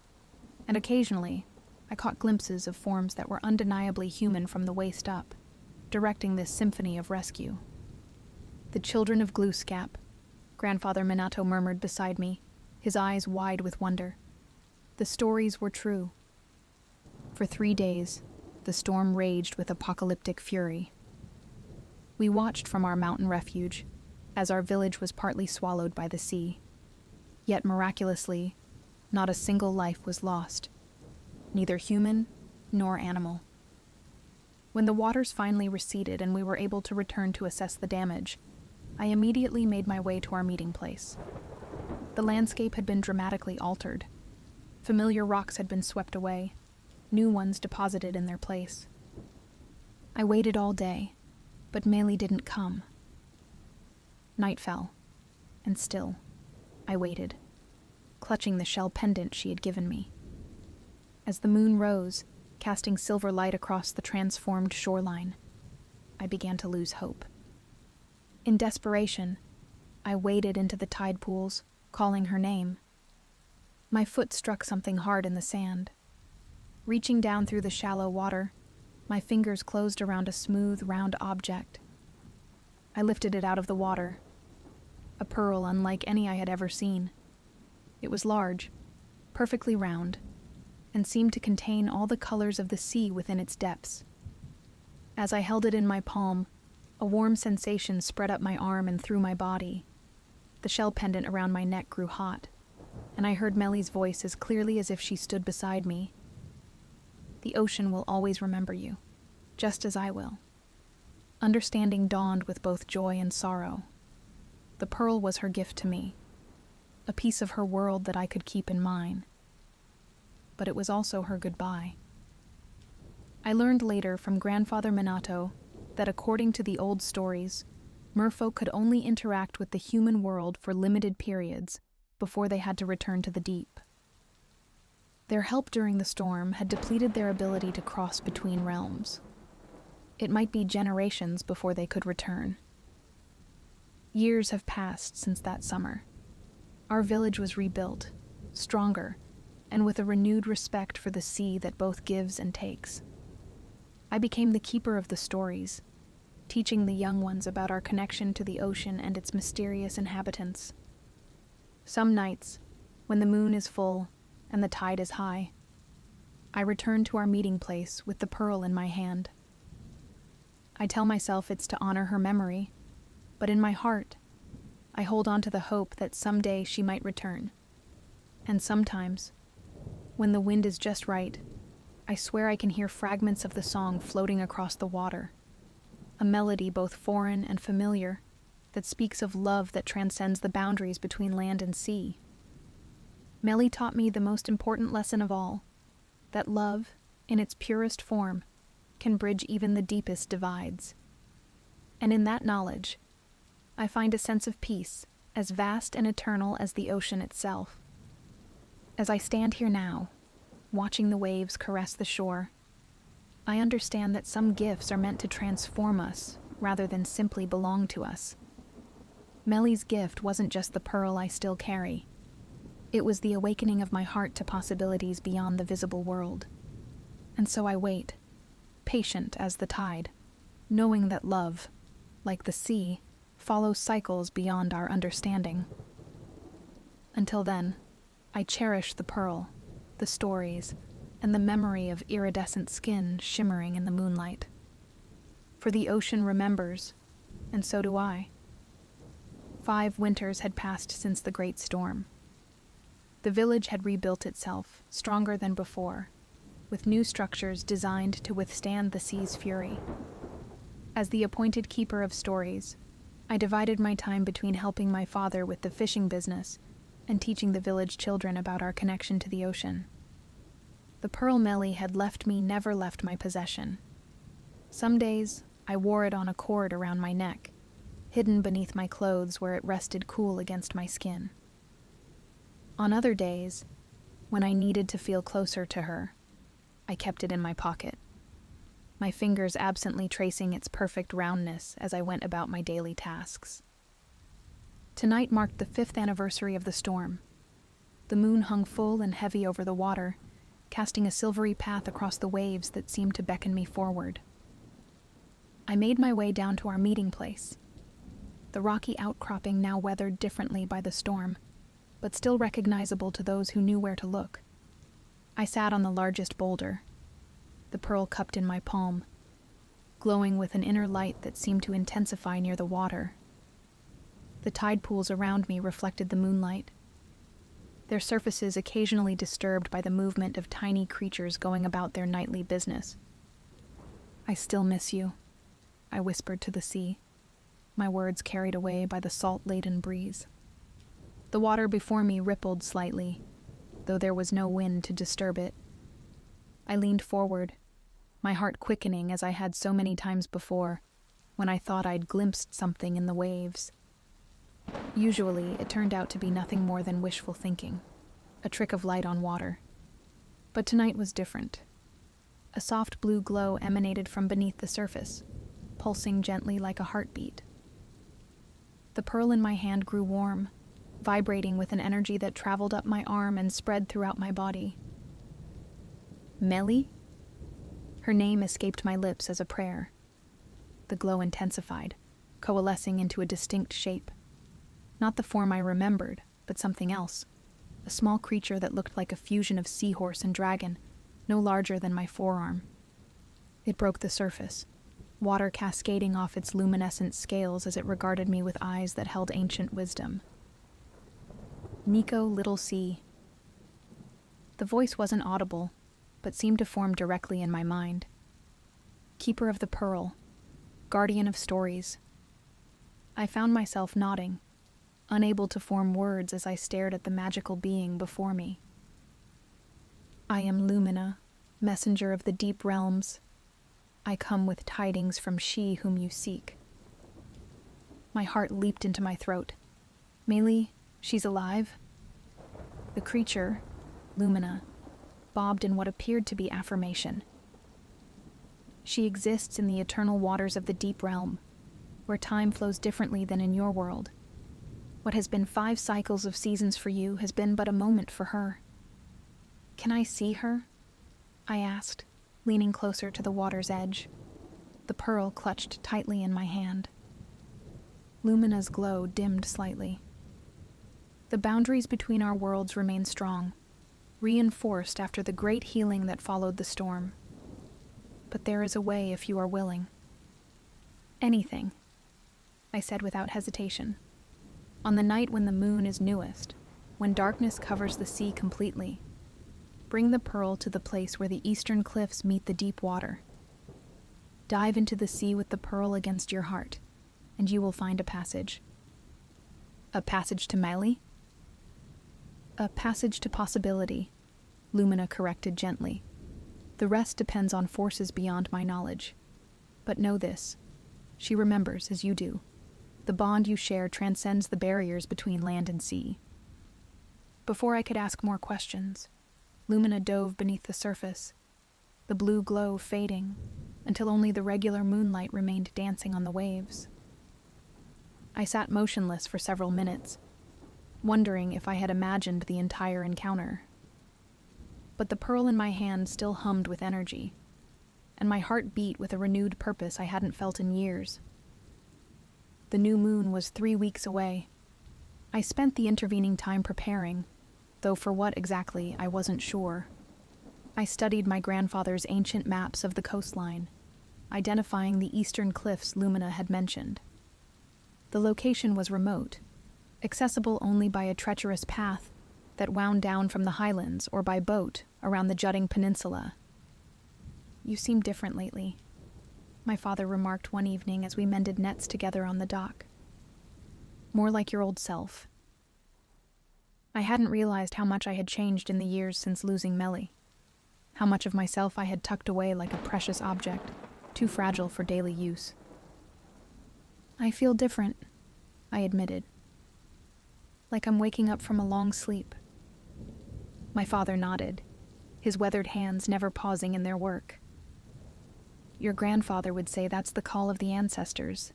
And occasionally, I caught glimpses of forms that were undeniably human from the waist up, directing this symphony of rescue. The children of Glooskap, Grandfather Minato murmured beside me, his eyes wide with wonder. The stories were true. For 3 days, the storm raged with apocalyptic fury. We watched from our mountain refuge, as our village was partly swallowed by the sea. Yet miraculously, not a single life was lost, neither human nor animal. When the waters finally receded and we were able to return to assess the damage, I immediately made my way to our meeting place. The landscape had been dramatically altered. Familiar rocks had been swept away, new ones deposited in their place. I waited all day, but Meili didn't come. Night fell, and still, I waited, clutching the shell pendant she had given me. As the moon rose, casting silver light across the transformed shoreline, I began to lose hope. In desperation, I waded into the tide pools, calling her name. My foot struck something hard in the sand. Reaching down through the shallow water, my fingers closed around a smooth, round object. I lifted it out of the water, a pearl unlike any I had ever seen. It was large, perfectly round, and seemed to contain all the colors of the sea within its depths. As I held it in my palm, a warm sensation spread up my arm and through my body. The shell pendant around my neck grew hot, and I heard Meili's voice as clearly as if she stood beside me. The ocean will always remember you, just as I will. Understanding dawned with both joy and sorrow. The pearl was her gift to me, a piece of her world that I could keep in mine. But it was also her goodbye. I learned later from Grandfather Minato that according to the old stories, merfolk could only interact with the human world for limited periods before they had to return to the deep. Their help during the storm had depleted their ability to cross between realms. It might be generations before they could return. Years have passed since that summer. Our village was rebuilt, stronger, and with a renewed respect for the sea that both gives and takes. I became the keeper of the stories, teaching the young ones about our connection to the ocean and its mysterious inhabitants. Some nights, when the moon is full and the tide is high, I return to our meeting place with the pearl in my hand. I tell myself it's to honor her memory, but in my heart, I hold on to the hope that someday she might return. And sometimes, when the wind is just right, I swear I can hear fragments of the song floating across the water, a melody both foreign and familiar that speaks of love that transcends the boundaries between land and sea. Meili taught me the most important lesson of all, that love, in its purest form, can bridge even the deepest divides. And in that knowledge, I find a sense of peace as vast and eternal as the ocean itself. As I stand here now, watching the waves caress the shore, I understand that some gifts are meant to transform us rather than simply belong to us. Melly's gift wasn't just the pearl I still carry. It was the awakening of my heart to possibilities beyond the visible world. And so I wait, patient as the tide, knowing that love, like the sea, follows cycles beyond our understanding. Until then, I cherish the pearl, the stories, and the memory of iridescent skin shimmering in the moonlight. For the ocean remembers, and so do I. 5 winters had passed since the great storm. The village had rebuilt itself, stronger than before, with new structures designed to withstand the sea's fury. As the appointed keeper of stories, I divided my time between helping my father with the fishing business and teaching the village children about our connection to the ocean. The pearl Melly had never left my possession. Some days, I wore it on a cord around my neck, hidden beneath my clothes where it rested cool against my skin. On other days, when I needed to feel closer to her, I kept it in my pocket, my fingers absently tracing its perfect roundness as I went about my daily tasks. Tonight marked the 5th anniversary of the storm. The moon hung full and heavy over the water, casting a silvery path across the waves that seemed to beckon me forward. I made my way down to our meeting place, the rocky outcropping now weathered differently by the storm, but still recognizable to those who knew where to look. I sat on the largest boulder, the pearl cupped in my palm, glowing with an inner light that seemed to intensify near the water. The tide pools around me reflected the moonlight, their surfaces occasionally disturbed by the movement of tiny creatures going about their nightly business. "I still miss you," I whispered to the sea, my words carried away by the salt-laden breeze. The water before me rippled slightly, though there was no wind to disturb it. I leaned forward, my heart quickening as I had so many times before, when I thought I'd glimpsed something in the waves. Usually, it turned out to be nothing more than wishful thinking, a trick of light on water. But tonight was different. A soft blue glow emanated from beneath the surface, pulsing gently like a heartbeat. The pearl in my hand grew warm, vibrating with an energy that traveled up my arm and spread throughout my body. Melly? Her name escaped my lips as a prayer. The glow intensified, coalescing into a distinct shape. Not the form I remembered, but something else. A small creature that looked like a fusion of seahorse and dragon, no larger than my forearm. It broke the surface, water cascading off its luminescent scales as it regarded me with eyes that held ancient wisdom. "Nico, little sea." The voice wasn't audible, but seemed to form directly in my mind. Keeper of the pearl, guardian of stories. I found myself nodding, unable to form words as I stared at the magical being before me. "I am Lumina, messenger of the deep realms. I come with tidings from she whom you seek." My heart leaped into my throat. "Meili, she's alive?" The creature, Lumina, bobbed in what appeared to be affirmation. "She exists in the eternal waters of the deep realm, where time flows differently than in your world. What has been 5 cycles of seasons for you has been but a moment for her." "Can I see her?" I asked, leaning closer to the water's edge, the pearl clutched tightly in my hand. Lumina's glow dimmed slightly. The boundaries between our worlds remain strong, reinforced after the great healing that followed the storm. But there is a way if you are willing. "Anything," I said without hesitation. "On the night when the moon is newest, when darkness covers the sea completely, bring the pearl to the place where the eastern cliffs meet the deep water. Dive into the sea with the pearl against your heart, and you will find a passage." "A passage to Meili?" "A passage to possibility," Lumina corrected gently. "The rest depends on forces beyond my knowledge. But know this, she remembers as you do. The bond you share transcends the barriers between land and sea. Before I could ask more questions, Lumina dove beneath the surface, the blue glow fading until only the regular moonlight remained dancing on the waves. I sat motionless for several minutes, wondering if I had imagined the entire encounter. But the pearl in my hand still hummed with energy, and my heart beat with a renewed purpose I hadn't felt in years. The new moon was 3 weeks away. I spent the intervening time preparing, though for what exactly I wasn't sure. I studied my grandfather's ancient maps of the coastline, identifying the eastern cliffs Lumina had mentioned. The location was remote, accessible only by a treacherous path that wound down from the highlands or by boat around the jutting peninsula. "You seem different lately," my father remarked one evening as we mended nets together on the dock. "More like your old self." I hadn't realized how much I had changed in the years since losing Melly, how much of myself I had tucked away like a precious object, too fragile for daily use. "I feel different," I admitted. "Like I'm waking up from a long sleep." My father nodded, his weathered hands never pausing in their work. "Your grandfather would say that's the call of the ancestors.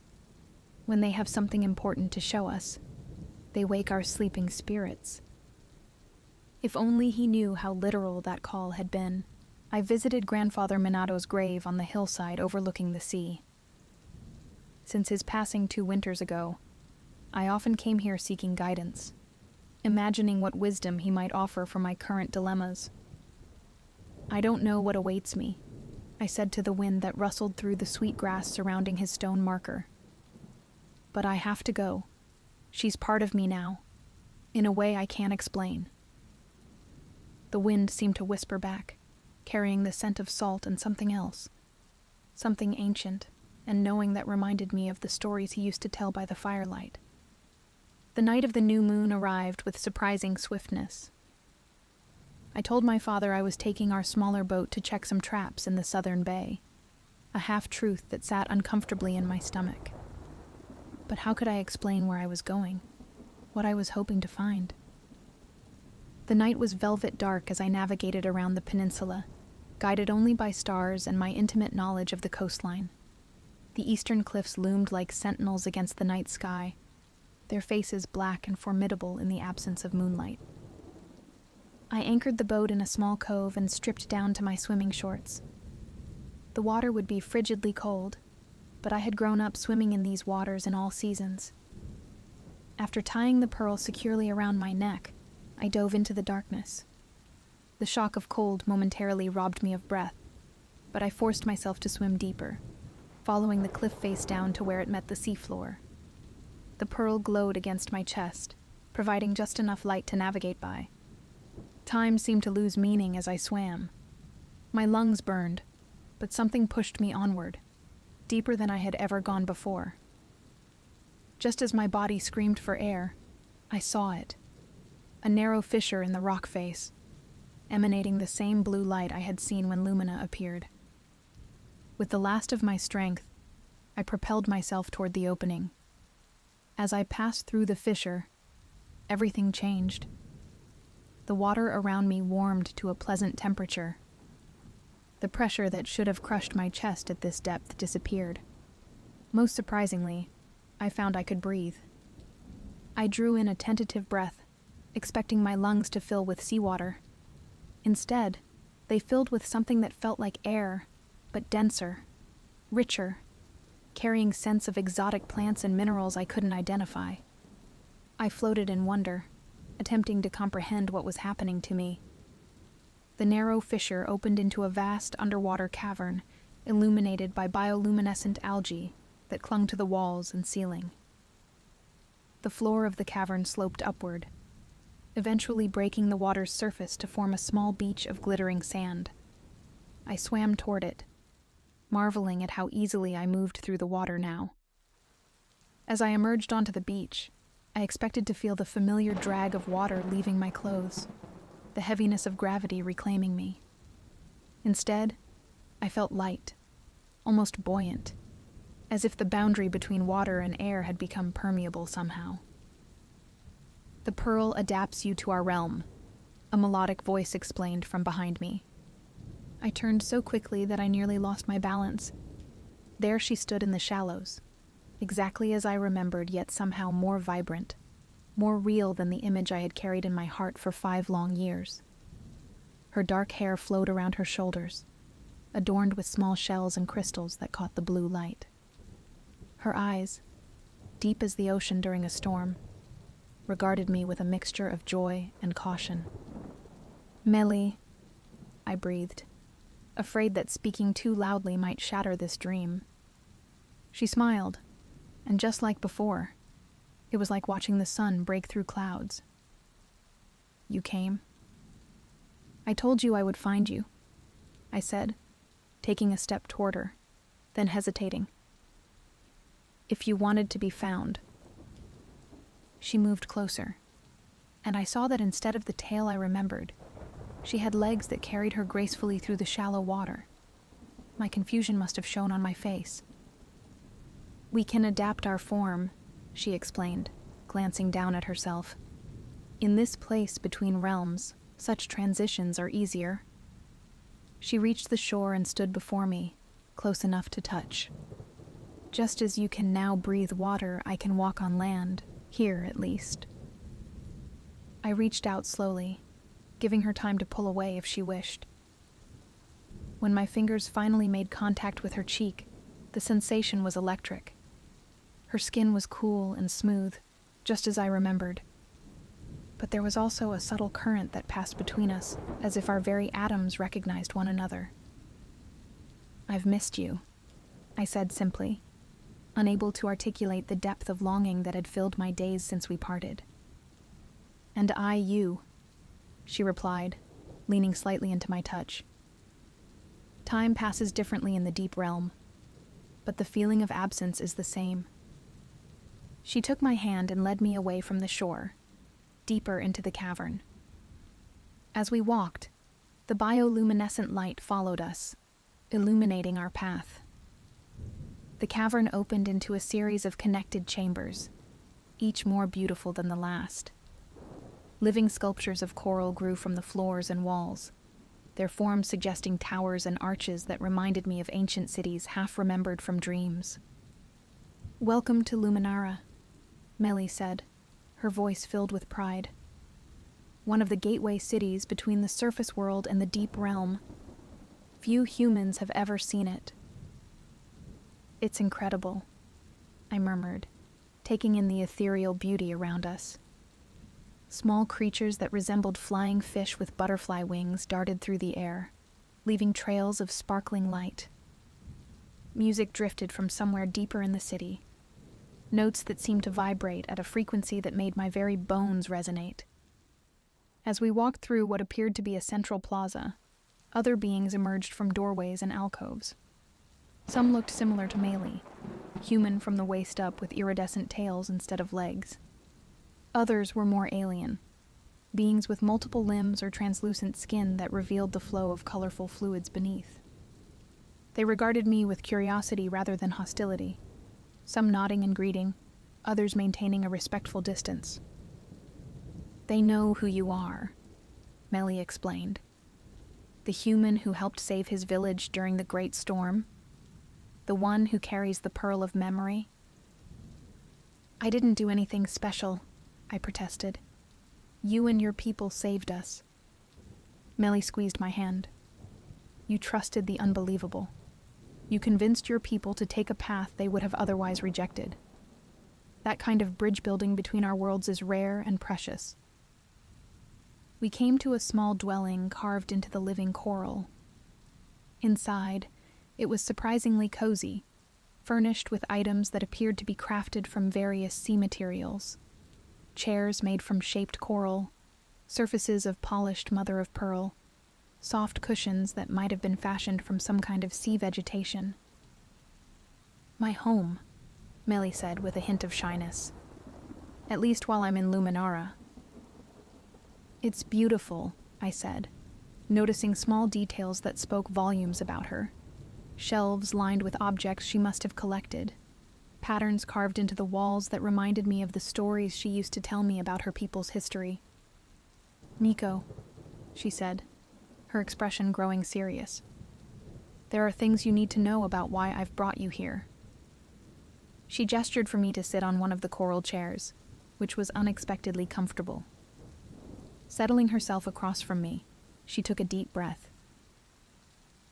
When they have something important to show us, they wake our sleeping spirits." If only he knew how literal that call had been. I visited Grandfather Minato's grave on the hillside overlooking the sea. Since his passing 2 winters ago, I often came here seeking guidance, imagining what wisdom he might offer for my current dilemmas. "I don't know what awaits me," I said to the wind that rustled through the sweet grass surrounding his stone marker. "But I have to go. She's part of me now, in a way I can't explain." The wind seemed to whisper back, carrying the scent of salt and something else, something ancient and knowing that reminded me of the stories he used to tell by the firelight. The night of the new moon arrived with surprising swiftness. I told my father I was taking our smaller boat to check some traps in the southern bay, a half-truth that sat uncomfortably in my stomach. But how could I explain where I was going, what I was hoping to find? The night was velvet dark as I navigated around the peninsula, guided only by stars and my intimate knowledge of the coastline. The eastern cliffs loomed like sentinels against the night sky, their faces black and formidable in the absence of moonlight. I anchored the boat in a small cove and stripped down to my swimming shorts. The water would be frigidly cold, but I had grown up swimming in these waters in all seasons. After tying the pearl securely around my neck, I dove into the darkness. The shock of cold momentarily robbed me of breath, but I forced myself to swim deeper, following the cliff face down to where it met the seafloor. The pearl glowed against my chest, providing just enough light to navigate by. Time seemed to lose meaning as I swam. My lungs burned, but something pushed me onward, deeper than I had ever gone before. Just as my body screamed for air, I saw it. A narrow fissure in the rock face, emanating the same blue light I had seen when Lumina appeared. With the last of my strength, I propelled myself toward the opening. As I passed through the fissure, everything changed. The water around me warmed to a pleasant temperature. The pressure that should have crushed my chest at this depth disappeared. Most surprisingly, I found I could breathe. I drew in a tentative breath, expecting my lungs to fill with seawater. Instead, they filled with something that felt like air, but denser, richer, carrying scents of exotic plants and minerals I couldn't identify. I floated in wonder, attempting to comprehend what was happening to me. The narrow fissure opened into a vast underwater cavern, illuminated by bioluminescent algae that clung to the walls and ceiling. The floor of the cavern sloped upward, eventually breaking the water's surface to form a small beach of glittering sand. I swam toward it, marveling at how easily I moved through the water now. As I emerged onto the beach, I expected to feel the familiar drag of water leaving my clothes, the heaviness of gravity reclaiming me. Instead, I felt light, almost buoyant. as if the boundary between water and air had become permeable somehow. "The pearl adapts you to our realm," a melodic voice explained from behind me. I turned so quickly that I nearly lost my balance. There she stood in the shallows, exactly as I remembered, yet somehow more vibrant, more real than the image I had carried in my heart for 5 long years. Her dark hair flowed around her shoulders, adorned with small shells and crystals that caught the blue light. Her eyes, deep as the ocean during a storm, regarded me with a mixture of joy and caution. "Melly," I breathed, afraid that speaking too loudly might shatter this dream. She smiled, and just like before, it was like watching the sun break through clouds. "You came?" "I told you I would find you," I said, taking a step toward her, then hesitating. "If you wanted to be found." She moved closer, and I saw that instead of the tail I remembered, she had legs that carried her gracefully through the shallow water. My confusion must have shown on my face. "We can adapt our form," she explained, glancing down at herself. "In this place between realms, such transitions are easier." She reached the shore and stood before me, close enough to touch. "Just as you can now breathe water, I can walk on land, here at least." I reached out slowly, giving her time to pull away if she wished. When my fingers finally made contact with her cheek, the sensation was electric. Her skin was cool and smooth, just as I remembered. But there was also a subtle current that passed between us, as if our very atoms recognized one another. "I've missed you," I said simply, unable to articulate the depth of longing that had filled my days since we parted. "And I you," she replied, leaning slightly into my touch. Time passes differently in the deep realm, but the feeling of absence is the same. She took my hand and led me away from the shore, deeper into the cavern. As we walked, the bioluminescent light followed us, illuminating our path. The cavern opened into a series of connected chambers, each more beautiful than the last. Living sculptures of coral grew from the floors and walls, their forms suggesting towers and arches that reminded me of ancient cities half-remembered from dreams. "Welcome to Luminara," Melly said, her voice filled with pride. "One of the gateway cities between the surface world and the deep realm. Few humans have ever seen it." "It's incredible," I murmured, taking in the ethereal beauty around us. Small creatures that resembled flying fish with butterfly wings darted through the air, leaving trails of sparkling light. Music drifted from somewhere deeper in the city, notes that seemed to vibrate at a frequency that made my very bones resonate. As we walked through what appeared to be a central plaza, other beings emerged from doorways and alcoves. Some looked similar to Meili, human from the waist up with iridescent tails instead of legs. Others were more alien, beings with multiple limbs or translucent skin that revealed the flow of colorful fluids beneath. They regarded me with curiosity rather than hostility, some nodding and greeting, others maintaining a respectful distance. "They know who you are," Melly explained. "The human who helped save his village during the Great Storm? The one who carries the pearl of memory?" "I didn't do anything special," I protested. "You and your people saved us." Melly squeezed my hand. "You trusted the unbelievable. You convinced your people to take a path they would have otherwise rejected. That kind of bridge building between our worlds is rare and precious." We came to a small dwelling carved into the living coral. Inside, it was surprisingly cozy, furnished with items that appeared to be crafted from various sea materials. Chairs made from shaped coral, surfaces of polished mother-of-pearl, soft cushions that might have been fashioned from some kind of sea vegetation. "My home," Melly said with a hint of shyness. "At least while I'm in Luminara." "It's beautiful," I said, noticing small details that spoke volumes about her. Shelves lined with objects she must have collected, patterns carved into the walls that reminded me of the stories she used to tell me about her people's history. "Nico," she said, her expression growing serious. "There are things you need to know about why I've brought you here." She gestured for me to sit on one of the coral chairs, which was unexpectedly comfortable. Settling herself across from me, she took a deep breath.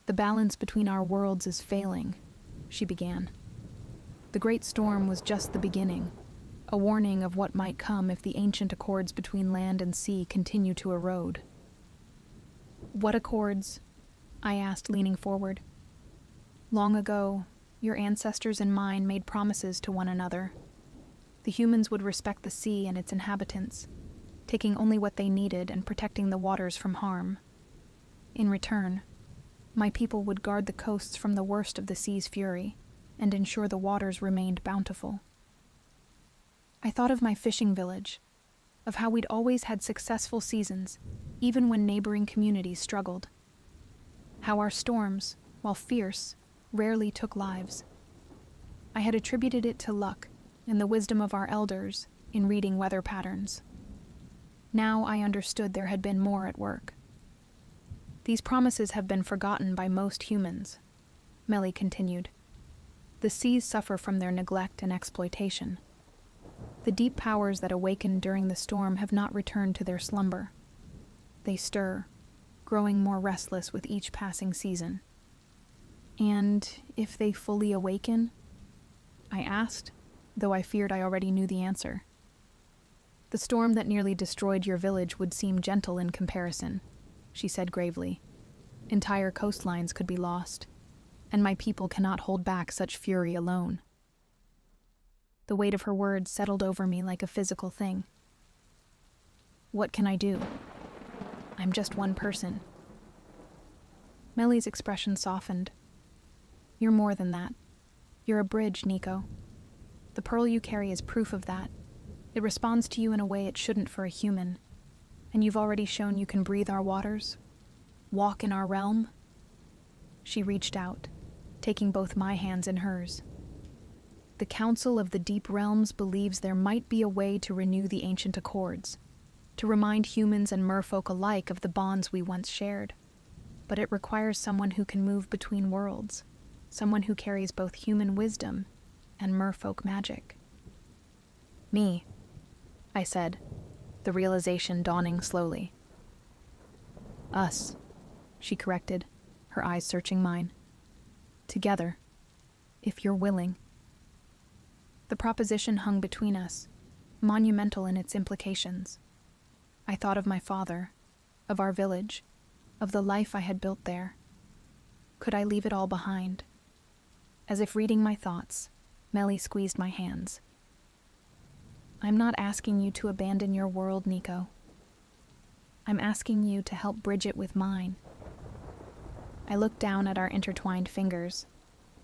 "The balance between our worlds is failing," she began. "The great storm was just the beginning, a warning of what might come if the ancient accords between land and sea continue to erode." "What accords?" I asked, leaning forward. "Long ago, your ancestors and mine made promises to one another. The humans would respect the sea and its inhabitants, taking only what they needed and protecting the waters from harm. In return, my people would guard the coasts from the worst of the sea's fury and ensure the waters remained bountiful. I thought of my fishing village, of how we'd always had successful seasons, even when neighboring communities struggled. How our storms, while fierce, rarely took lives. I had attributed it to luck and the wisdom of our elders in reading weather patterns. Now I understood there had been more at work. "These promises have been forgotten by most humans," Melly continued. "The seas suffer from their neglect and exploitation. The deep powers that awakened during the storm have not returned to their slumber. They stir, growing more restless with each passing season." "And if they fully awaken?" I asked, though I feared I already knew the answer. "The storm that nearly destroyed your village would seem gentle in comparison," she said gravely. "Entire coastlines could be lost, and my people cannot hold back such fury alone." The weight of her words settled over me like a physical thing. "What can I do? I'm just one person." Melly's expression softened. "You're more than that. You're a bridge, Nico. The pearl you carry is proof of that. It responds to you in a way it shouldn't for a human, and you've already shown you can breathe our waters, walk in our realm." She reached out, taking both my hands in hers. "The Council of the Deep Realms believes there might be a way to renew the ancient accords, to remind humans and merfolk alike of the bonds we once shared. But it requires someone who can move between worlds, someone who carries both human wisdom and merfolk magic." "Me," I said, the realization dawning slowly. "Us," she corrected, her eyes searching mine. "Together, if you're willing." The proposition hung between us, monumental in its implications. I thought of my father, of our village, of the life I had built there. Could I leave it all behind? As if reading my thoughts, Melly squeezed my hands. "I'm not asking you to abandon your world, Nico. I'm asking you to help bridge it with mine." I looked down at our intertwined fingers,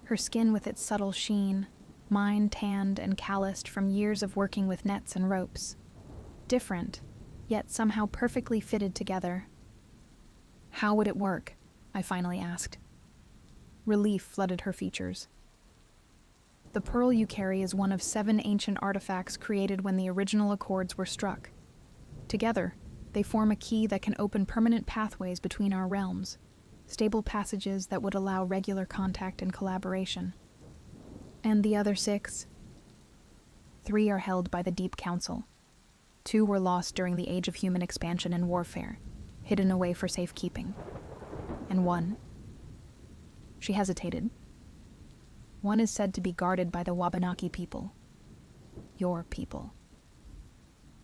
her skin with its subtle sheen, mine tanned and calloused from years of working with nets and ropes. Different, yet somehow perfectly fitted together. "How would it work?" I finally asked. Relief flooded her features. "The pearl you carry is one of 7 ancient artifacts created when the original accords were struck. Together, they form a key that can open permanent pathways between our realms, stable passages that would allow regular contact and collaboration." "And the other 6? "3 are held by the Deep Council. 2 were lost during the age of human expansion and warfare, hidden away for safekeeping. And 1..." She hesitated. "1 is said to be guarded by the Wabanaki people. Your people."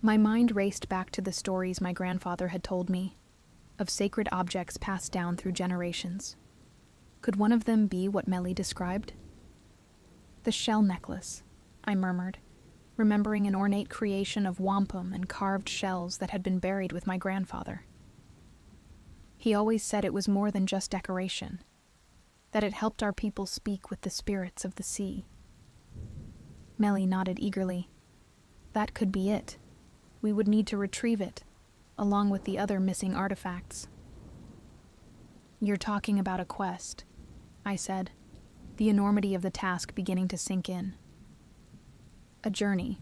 My mind raced back to the stories my grandfather had told me, of sacred objects passed down through generations. Could one of them be what Melly described? "The shell necklace," I murmured, remembering an ornate creation of wampum and carved shells that had been buried with my grandfather. He always said it was more than just decoration, that it helped our people speak with the spirits of the sea. Melly nodded eagerly. That could be it. We would need to retrieve it, along with the other missing artifacts. "You're talking about a quest," I said, the enormity of the task beginning to sink in. A journey,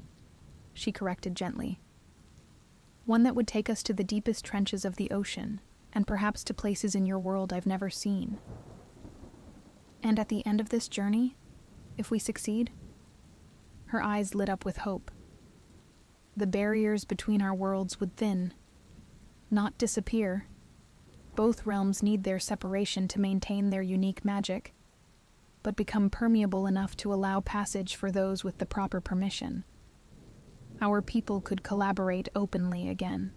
she corrected gently. One that would take us to the deepest trenches of the ocean, and perhaps to places in your world I've never seen. And at the end of this journey, if we succeed? Her eyes lit up with hope. The barriers between our worlds would thin, not disappear. Both realms need their separation to maintain their unique magic, but become permeable enough to allow passage for those with the proper permission. Our people could collaborate openly again.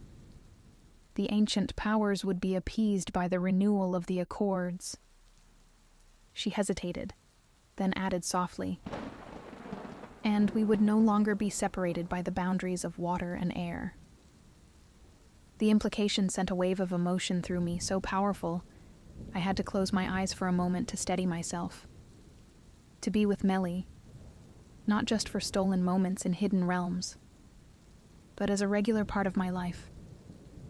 The ancient powers would be appeased by the renewal of the accords. She hesitated, then added softly, and we would no longer be separated by the boundaries of water and air. The implication sent a wave of emotion through me so powerful, I had to close my eyes for a moment to steady myself. To be with Melly, not just for stolen moments in hidden realms, but as a regular part of my life.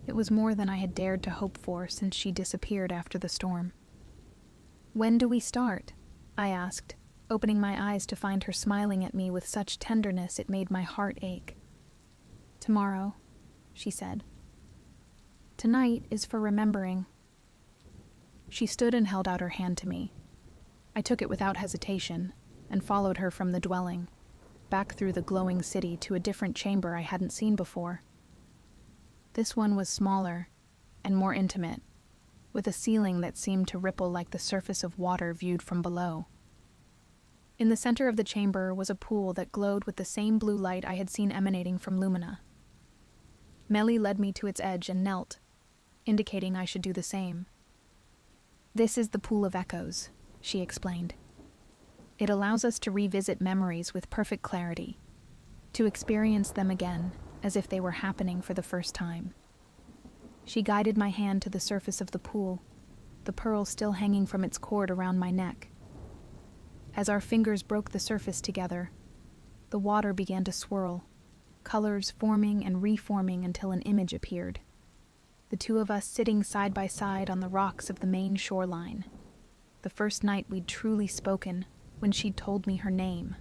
It was more than I had dared to hope for since she disappeared after the storm. "When do we start?" I asked, opening my eyes to find her smiling at me with such tenderness it made my heart ache. "Tomorrow," she said. "Tonight is for remembering." She stood and held out her hand to me. I took it without hesitation and followed her from the dwelling, back through the glowing city to a different chamber I hadn't seen before. This one was smaller and more intimate, with a ceiling that seemed to ripple like the surface of water viewed from below. In the center of the chamber was a pool that glowed with the same blue light I had seen emanating from Lumina. Melly led me to its edge and knelt, indicating I should do the same. "This is the Pool of Echoes," she explained. "It allows us to revisit memories with perfect clarity, to experience them again as if they were happening for the first time." She guided my hand to the surface of the pool, the pearl still hanging from its cord around my neck. As our fingers broke the surface together, the water began to swirl, colors forming and reforming until an image appeared. The two of us sitting side by side on the rocks of the main shoreline. The first night we'd truly spoken, when she'd told me her name.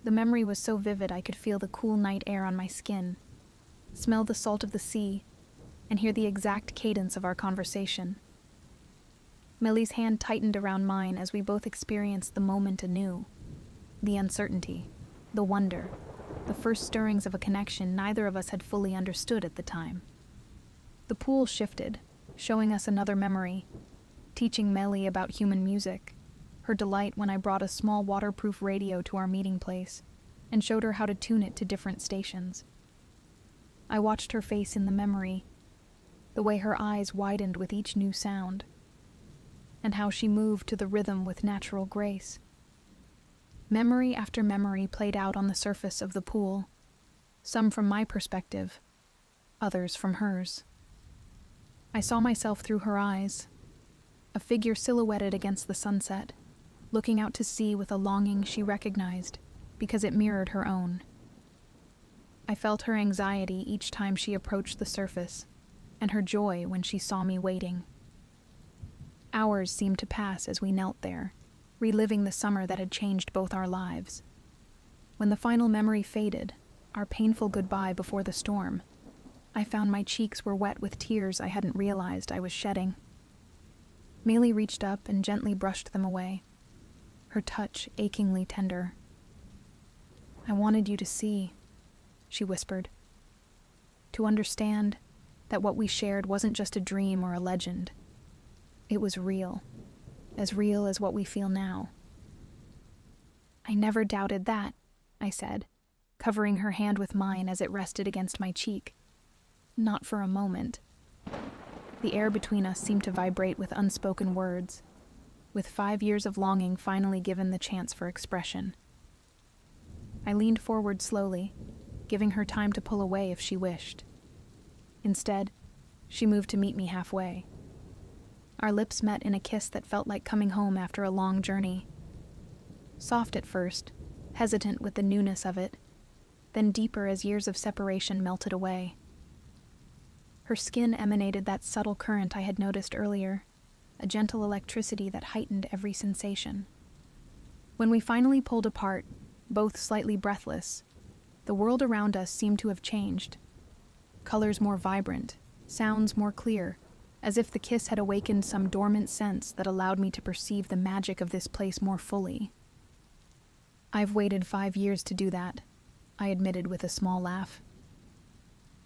The memory was so vivid I could feel the cool night air on my skin, smell the salt of the sea, and hear the exact cadence of our conversation. Melly's hand tightened around mine as we both experienced the moment anew. The uncertainty, the wonder, the first stirrings of a connection neither of us had fully understood at the time. The pool shifted, showing us another memory, teaching Melly about human music, her delight when I brought a small waterproof radio to our meeting place and showed her how to tune it to different stations. I watched her face in the memory, the way her eyes widened with each new sound, and how she moved to the rhythm with natural grace. Memory after memory played out on the surface of the pool, some from my perspective, others from hers. I saw myself through her eyes, a figure silhouetted against the sunset, looking out to sea with a longing she recognized because it mirrored her own. I felt her anxiety each time she approached the surface, and her joy when she saw me waiting. Hours seemed to pass as we knelt there, reliving the summer that had changed both our lives. When the final memory faded, our painful goodbye before the storm, I found my cheeks were wet with tears I hadn't realized I was shedding. Mealy reached up and gently brushed them away, her touch achingly tender. "I wanted you to see," she whispered, "to understand that what we shared wasn't just a dream or a legend. It was real as what we feel now." "I never doubted that," I said, covering her hand with mine as it rested against my cheek. "Not for a moment." The air between us seemed to vibrate with unspoken words, with 5 years of longing finally given the chance for expression. I leaned forward slowly, giving her time to pull away if she wished. Instead, she moved to meet me halfway. Our lips met in a kiss that felt like coming home after a long journey. Soft at first, hesitant with the newness of it, then deeper as years of separation melted away. Her skin emanated that subtle current I had noticed earlier, a gentle electricity that heightened every sensation. When we finally pulled apart, both slightly breathless. The world around us seemed to have changed. Colors more vibrant, sounds more clear, as if the kiss had awakened some dormant sense that allowed me to perceive the magic of this place more fully. "I've waited 5 years to do that," I admitted with a small laugh.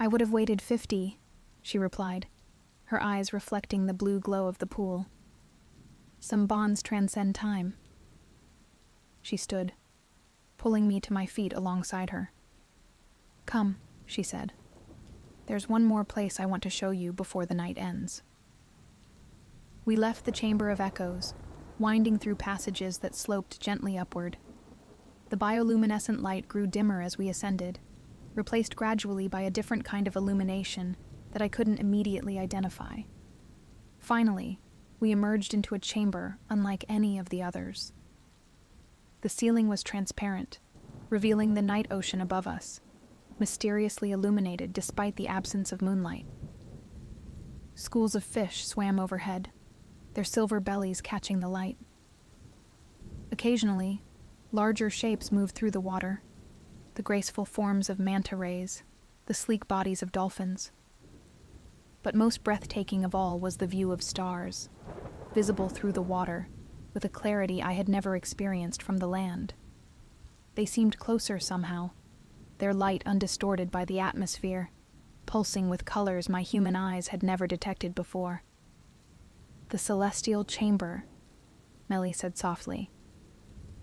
"I would have waited 50, she replied, her eyes reflecting the blue glow of the pool. "Some bonds transcend time." She stood, pulling me to my feet alongside her. "Come," she said. "There's one more place I want to show you before the night ends." We left the Chamber of Echoes, winding through passages that sloped gently upward. The bioluminescent light grew dimmer as we ascended, replaced gradually by a different kind of illumination that I couldn't immediately identify. Finally, we emerged into a chamber unlike any of the others. The ceiling was transparent, revealing the night ocean above us, mysteriously illuminated despite the absence of moonlight. Schools of fish swam overhead, their silver bellies catching the light. Occasionally, larger shapes moved through the water, the graceful forms of manta rays, the sleek bodies of dolphins. But most breathtaking of all was the view of stars, visible through the water, with a clarity I had never experienced from the land. They seemed closer somehow, their light undistorted by the atmosphere, pulsing with colors my human eyes had never detected before. "The celestial chamber," Melly said softly.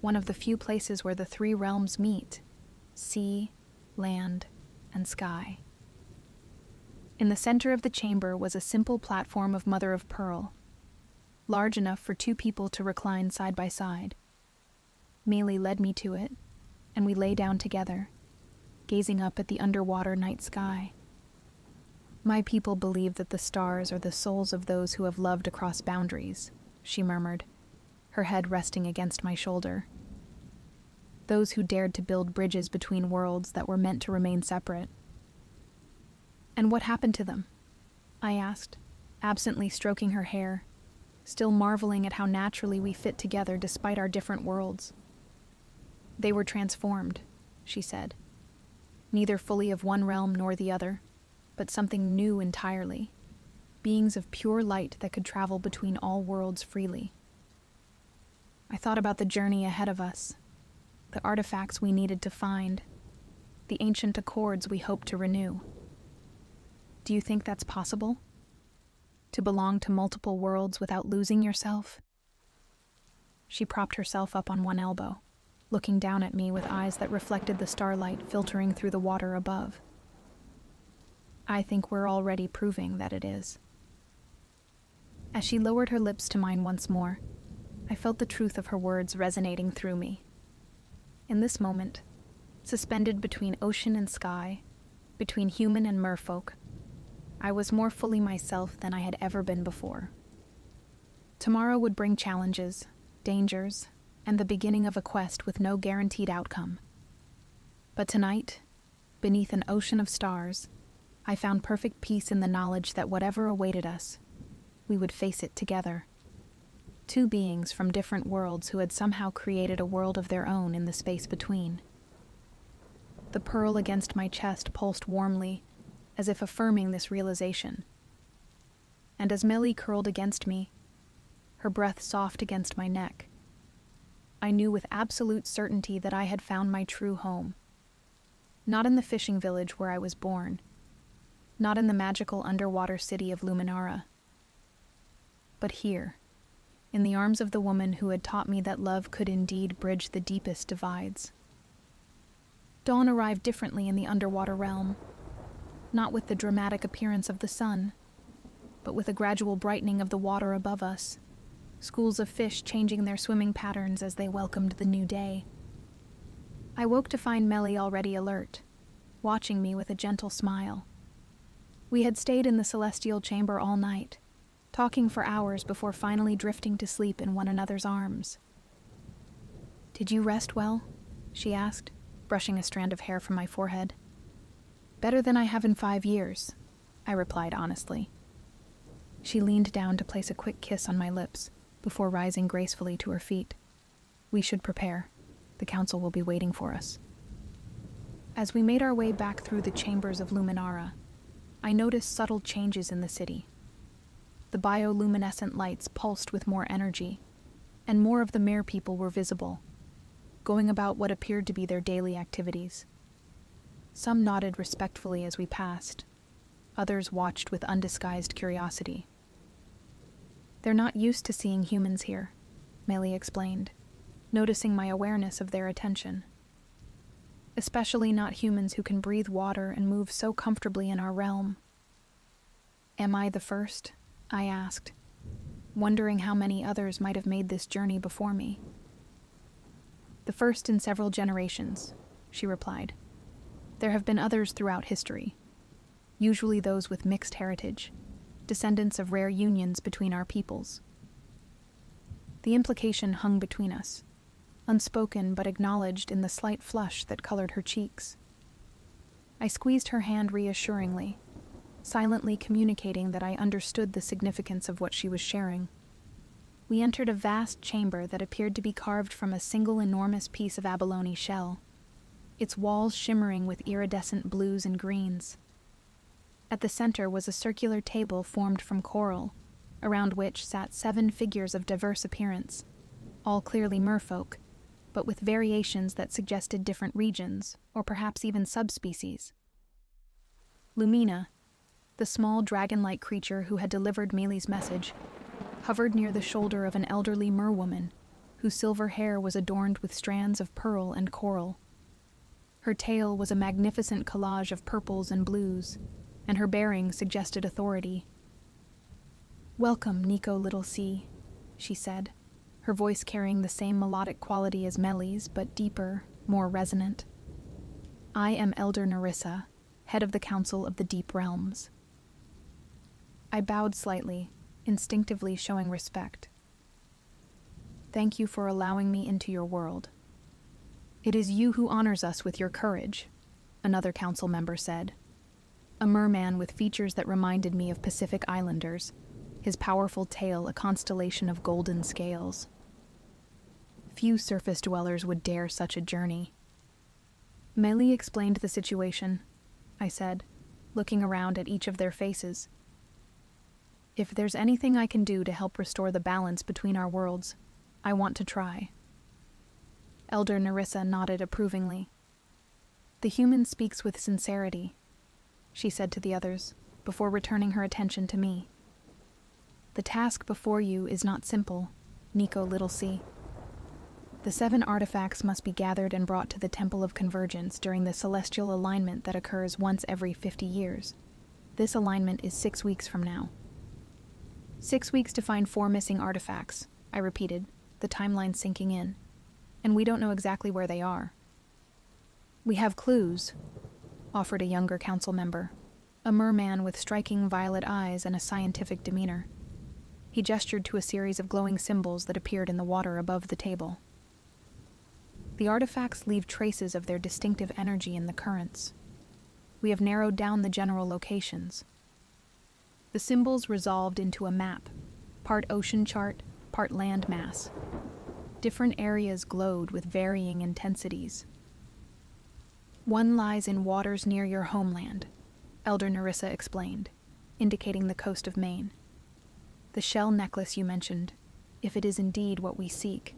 "One of the few places where the 3 realms meet: sea, land, and sky." In the center of the chamber was a simple platform of mother of pearl, large enough for 2 people to recline side by side. Mealy led me to it, and we lay down together, gazing up at the underwater night sky. "My people believe that the stars are the souls of those who have loved across boundaries," she murmured, her head resting against my shoulder. "Those who dared to build bridges between worlds that were meant to remain separate." "And what happened to them?" I asked, absently stroking her hair, still marveling at how naturally we fit together despite our different worlds. "They were transformed," she said. "Neither fully of one realm nor the other, but something new entirely. Beings of pure light that could travel between all worlds freely." I thought about the journey ahead of us, the artifacts we needed to find, the ancient accords we hoped to renew. "Do you think that's possible? To belong to multiple worlds without losing yourself?" She propped herself up on one elbow, looking down at me with eyes that reflected the starlight filtering through the water above. "I think we're already proving that it is." As she lowered her lips to mine once more, I felt the truth of her words resonating through me. In this moment, suspended between ocean and sky, between human and merfolk, I was more fully myself than I had ever been before. Tomorrow would bring challenges, dangers, and the beginning of a quest with no guaranteed outcome. But tonight, beneath an ocean of stars, I found perfect peace in the knowledge that whatever awaited us, we would face it together. 2 beings from different worlds who had somehow created a world of their own in the space between. The pearl against my chest pulsed warmly, as if affirming this realization. And as Melly curled against me, her breath soft against my neck, I knew with absolute certainty that I had found my true home. Not in the fishing village where I was born, not in the magical underwater city of Luminara, but here, in the arms of the woman who had taught me that love could indeed bridge the deepest divides. Dawn arrived differently in the underwater realm, not with the dramatic appearance of the sun, but with a gradual brightening of the water above us, schools of fish changing their swimming patterns as they welcomed the new day. I woke to find Melly already alert, watching me with a gentle smile. We had stayed in the celestial chamber all night, talking for hours before finally drifting to sleep in one another's arms. "Did you rest well?" she asked, brushing a strand of hair from my forehead. "Better than I have in 5 years," I replied honestly. She leaned down to place a quick kiss on my lips before rising gracefully to her feet. "We should prepare." The council will be waiting for us. As we made our way back through the chambers of Luminara, I noticed subtle changes in the city. The bioluminescent lights pulsed with more energy, and more of the mere people were visible, going about what appeared to be their daily activities. Some nodded respectfully as we passed. Others watched with undisguised curiosity. They're not used to seeing humans here, Meili explained, noticing my awareness of their attention. Especially not humans who can breathe water and move so comfortably in our realm. Am I the first? I asked, wondering how many others might have made this journey before me. The first in several generations, she replied. There have been others throughout history, usually those with mixed heritage, descendants of rare unions between our peoples. The implication hung between us, unspoken but acknowledged in the slight flush that colored her cheeks. I squeezed her hand reassuringly, silently communicating that I understood the significance of what she was sharing. We entered a vast chamber that appeared to be carved from a single enormous piece of abalone shell, its walls shimmering with iridescent blues and greens. At the center was a circular table formed from coral, around which sat 7 figures of diverse appearance, all clearly merfolk, but with variations that suggested different regions, or perhaps even subspecies. Lumina, the small dragon-like creature who had delivered Meili's message, hovered near the shoulder of an elderly merwoman, whose silver hair was adorned with strands of pearl and coral. Her tail was a magnificent collage of purples and blues, and her bearing suggested authority. "Welcome, Nico Little Sea," she said, her voice carrying the same melodic quality as Meili's, but deeper, more resonant. "I am Elder Nerissa, head of the Council of the Deep Realms." I bowed slightly, instinctively showing respect. "Thank you for allowing me into your world. It is you who honors us with your courage," another council member said. A merman with features that reminded me of Pacific Islanders, his powerful tail a constellation of golden scales. Few surface dwellers would dare such a journey. Meili explained the situation, I said, looking around at each of their faces. "If there's anything I can do to help restore the balance between our worlds, I want to try." Elder Nerissa nodded approvingly. "The human speaks with sincerity," she said to the others, before returning her attention to me. "The task before you is not simple, Nico Little Sea. The 7 artifacts must be gathered and brought to the Temple of Convergence during the celestial alignment that occurs once every 50 years. This alignment is 6 weeks from now." 6 weeks to find 4 missing artifacts, I repeated, the timeline sinking in. And we don't know exactly where they are. "We have clues," offered a younger council member, a merman with striking violet eyes and a scientific demeanor. He gestured to a series of glowing symbols that appeared in the water above the table. "The artifacts leave traces of their distinctive energy in the currents. We have narrowed down the general locations." The symbols resolved into a map, part ocean chart, part land mass. Different areas glowed with varying intensities. "One lies in waters near your homeland," Elder Nerissa explained, indicating the coast of Maine. "The shell necklace you mentioned, if it is indeed what we seek.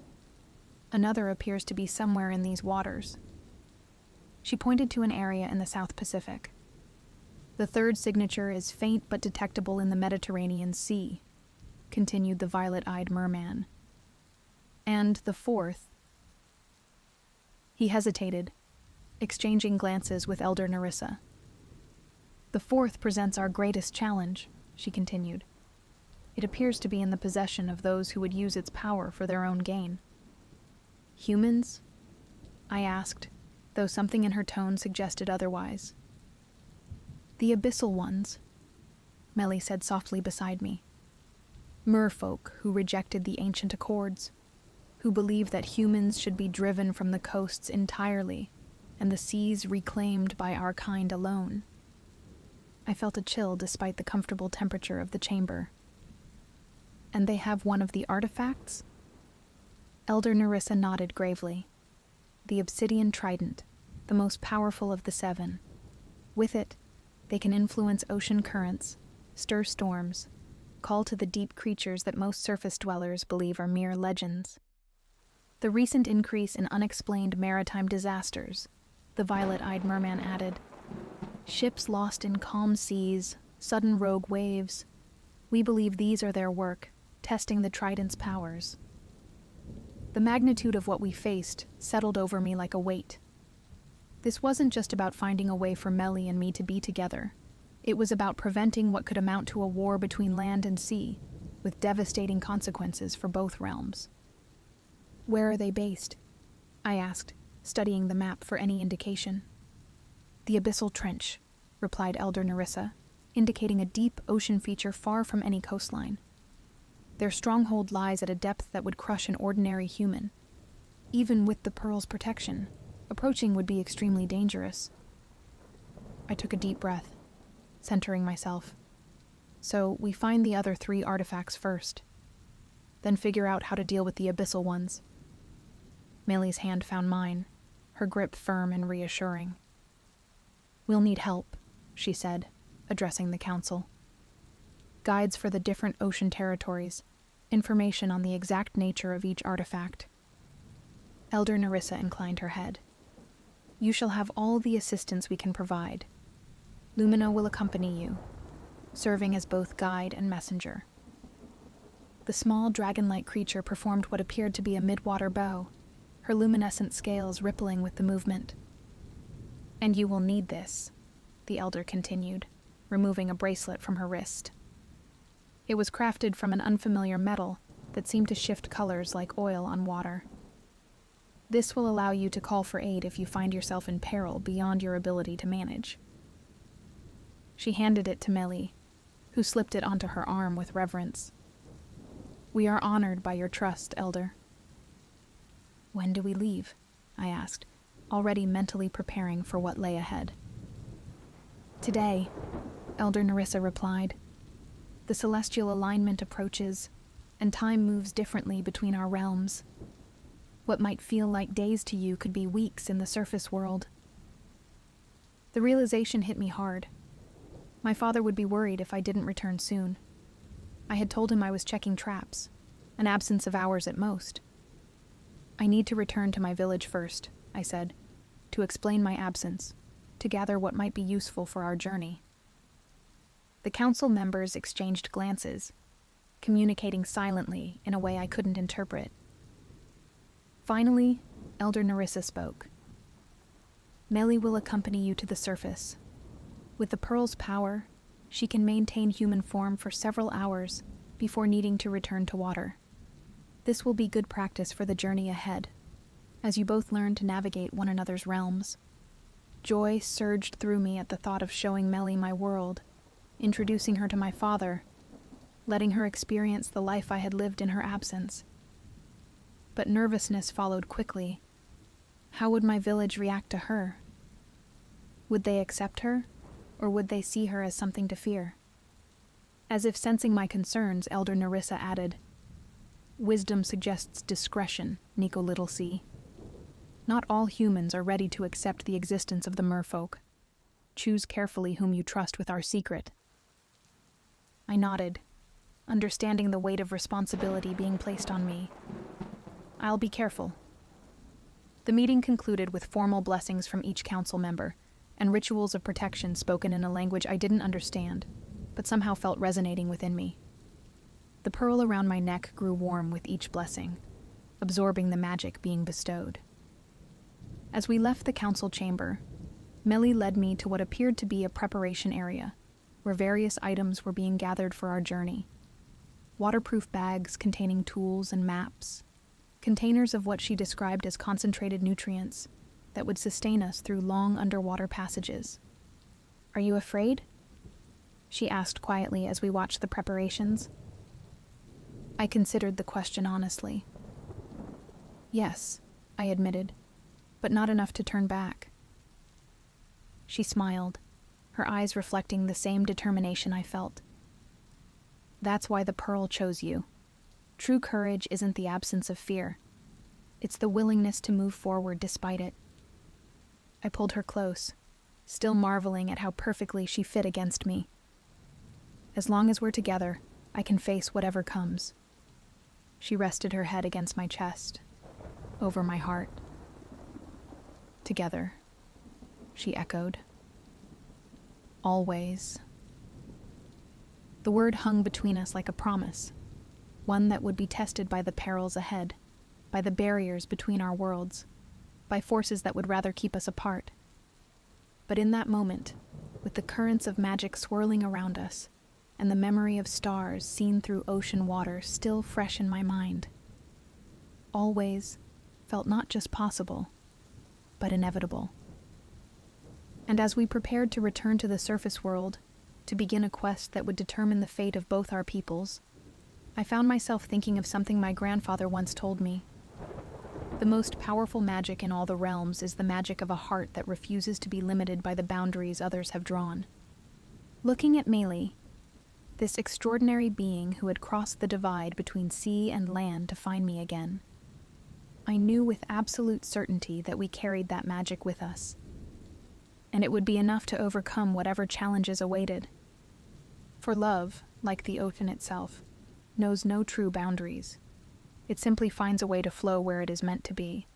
Another appears to be somewhere in these waters." She pointed to an area in the South Pacific. "The third signature is faint but detectable in the Mediterranean Sea," continued the violet-eyed merman. "And the fourth—" He hesitated, exchanging glances with Elder Nerissa. "The fourth presents our greatest challenge," she continued. "It appears to be in the possession of those who would use its power for their own gain." "Humans?" I asked, though something in her tone suggested otherwise. "The abyssal ones," Meili said softly beside me. "Merfolk who rejected the ancient accords, who believe that humans should be driven from the coasts entirely and the seas reclaimed by our kind alone." I felt a chill despite the comfortable temperature of the chamber. "And they have one of the artifacts?" Elder Nerissa nodded gravely. the obsidian trident, the most powerful of the 7. With it, they can influence ocean currents, stir storms, call to the deep creatures that most surface dwellers believe are mere legends. The recent increase in unexplained maritime disasters, the violet-eyed merman added. Ships lost in calm seas, sudden rogue waves. We believe these are their work, testing the trident's powers. The magnitude of what we faced settled over me like a weight. This wasn't just about finding a way for Melly and me to be together. It was about preventing what could amount to a war between land and sea, with devastating consequences for both realms. Where are they based? I asked, studying the map for any indication. The Abyssal Trench, replied Elder Nerissa, indicating a deep ocean feature far from any coastline. Their stronghold lies at a depth that would crush an ordinary human. Even with the Pearl's protection, approaching would be extremely dangerous. I took a deep breath, centering myself. So we find the other 3 artifacts first, then figure out how to deal with the abyssal ones. Melly's hand found mine, her grip firm and reassuring. We'll need help, she said, addressing the council. Guides for the different ocean territories, information on the exact nature of each artifact. Elder Nerissa inclined her head. You shall have all the assistance we can provide. Lumina will accompany you, serving as both guide and messenger. The small dragon-like creature performed what appeared to be a mid-water bow, her luminescent scales rippling with the movement. And you will need this, the elder continued, removing a bracelet from her wrist. It was crafted from an unfamiliar metal that seemed to shift colors like oil on water. This will allow you to call for aid if you find yourself in peril beyond your ability to manage. She handed it to Melly, who slipped it onto her arm with reverence. We are honored by your trust, Elder. When do we leave? I asked, already mentally preparing for what lay ahead. Today, Elder Nerissa replied. The celestial alignment approaches, and time moves differently between our realms. What might feel like days to you could be weeks in the surface world. The realization hit me hard. My father would be worried if I didn't return soon. I had told him I was checking traps, an absence of hours at most. I need to return to my village first, I said, to explain my absence, to gather what might be useful for our journey. The council members exchanged glances, communicating silently in a way I couldn't interpret. Finally, Elder Nerissa spoke. Melly will accompany you to the surface. With the Pearl's power, she can maintain human form for several hours before needing to return to water. This will be good practice for the journey ahead, as you both learn to navigate one another's realms. Joy surged through me at the thought of showing Melly my world, introducing her to my father, letting her experience the life I had lived in her absence. But nervousness followed quickly. How would my village react to her? Would they accept her, or would they see her as something to fear? As if sensing my concerns, Elder Nerissa added, Wisdom suggests discretion, Nico Littlesea. Not all humans are ready to accept the existence of the merfolk. Choose carefully whom you trust with our secret. I nodded, understanding the weight of responsibility being placed on me. I'll be careful. The meeting concluded with formal blessings from each council member, and rituals of protection spoken in a language I didn't understand, but somehow felt resonating within me. The pearl around my neck grew warm with each blessing, absorbing the magic being bestowed. As we left the council chamber, Melly led me to what appeared to be a preparation area, where various items were being gathered for our journey. Waterproof bags containing tools and maps, containers of what she described as concentrated nutrients that would sustain us through long underwater passages. Are you afraid? She asked quietly as we watched the preparations. I considered the question honestly. Yes, I admitted, but not enough to turn back. She smiled, her eyes reflecting the same determination I felt. That's why the Pearl chose you. True courage isn't the absence of fear. It's the willingness to move forward despite it. I pulled her close, still marveling at how perfectly she fit against me. As long as we're together, I can face whatever comes. She rested her head against my chest, over my heart. Together, she echoed. Always. The word hung between us like a promise, one that would be tested by the perils ahead, by the barriers between our worlds, by forces that would rather keep us apart. But in that moment, with the currents of magic swirling around us, and the memory of stars seen through ocean water still fresh in my mind, always felt not just possible, but inevitable. And as we prepared to return to the surface world, to begin a quest that would determine the fate of both our peoples, I found myself thinking of something my grandfather once told me. The most powerful magic in all the realms is the magic of a heart that refuses to be limited by the boundaries others have drawn. Looking at Meili, this extraordinary being who had crossed the divide between sea and land to find me again, I knew with absolute certainty that we carried that magic with us, and it would be enough to overcome whatever challenges awaited. For love, like the ocean itself, knows no true boundaries. It simply finds a way to flow where it is meant to be.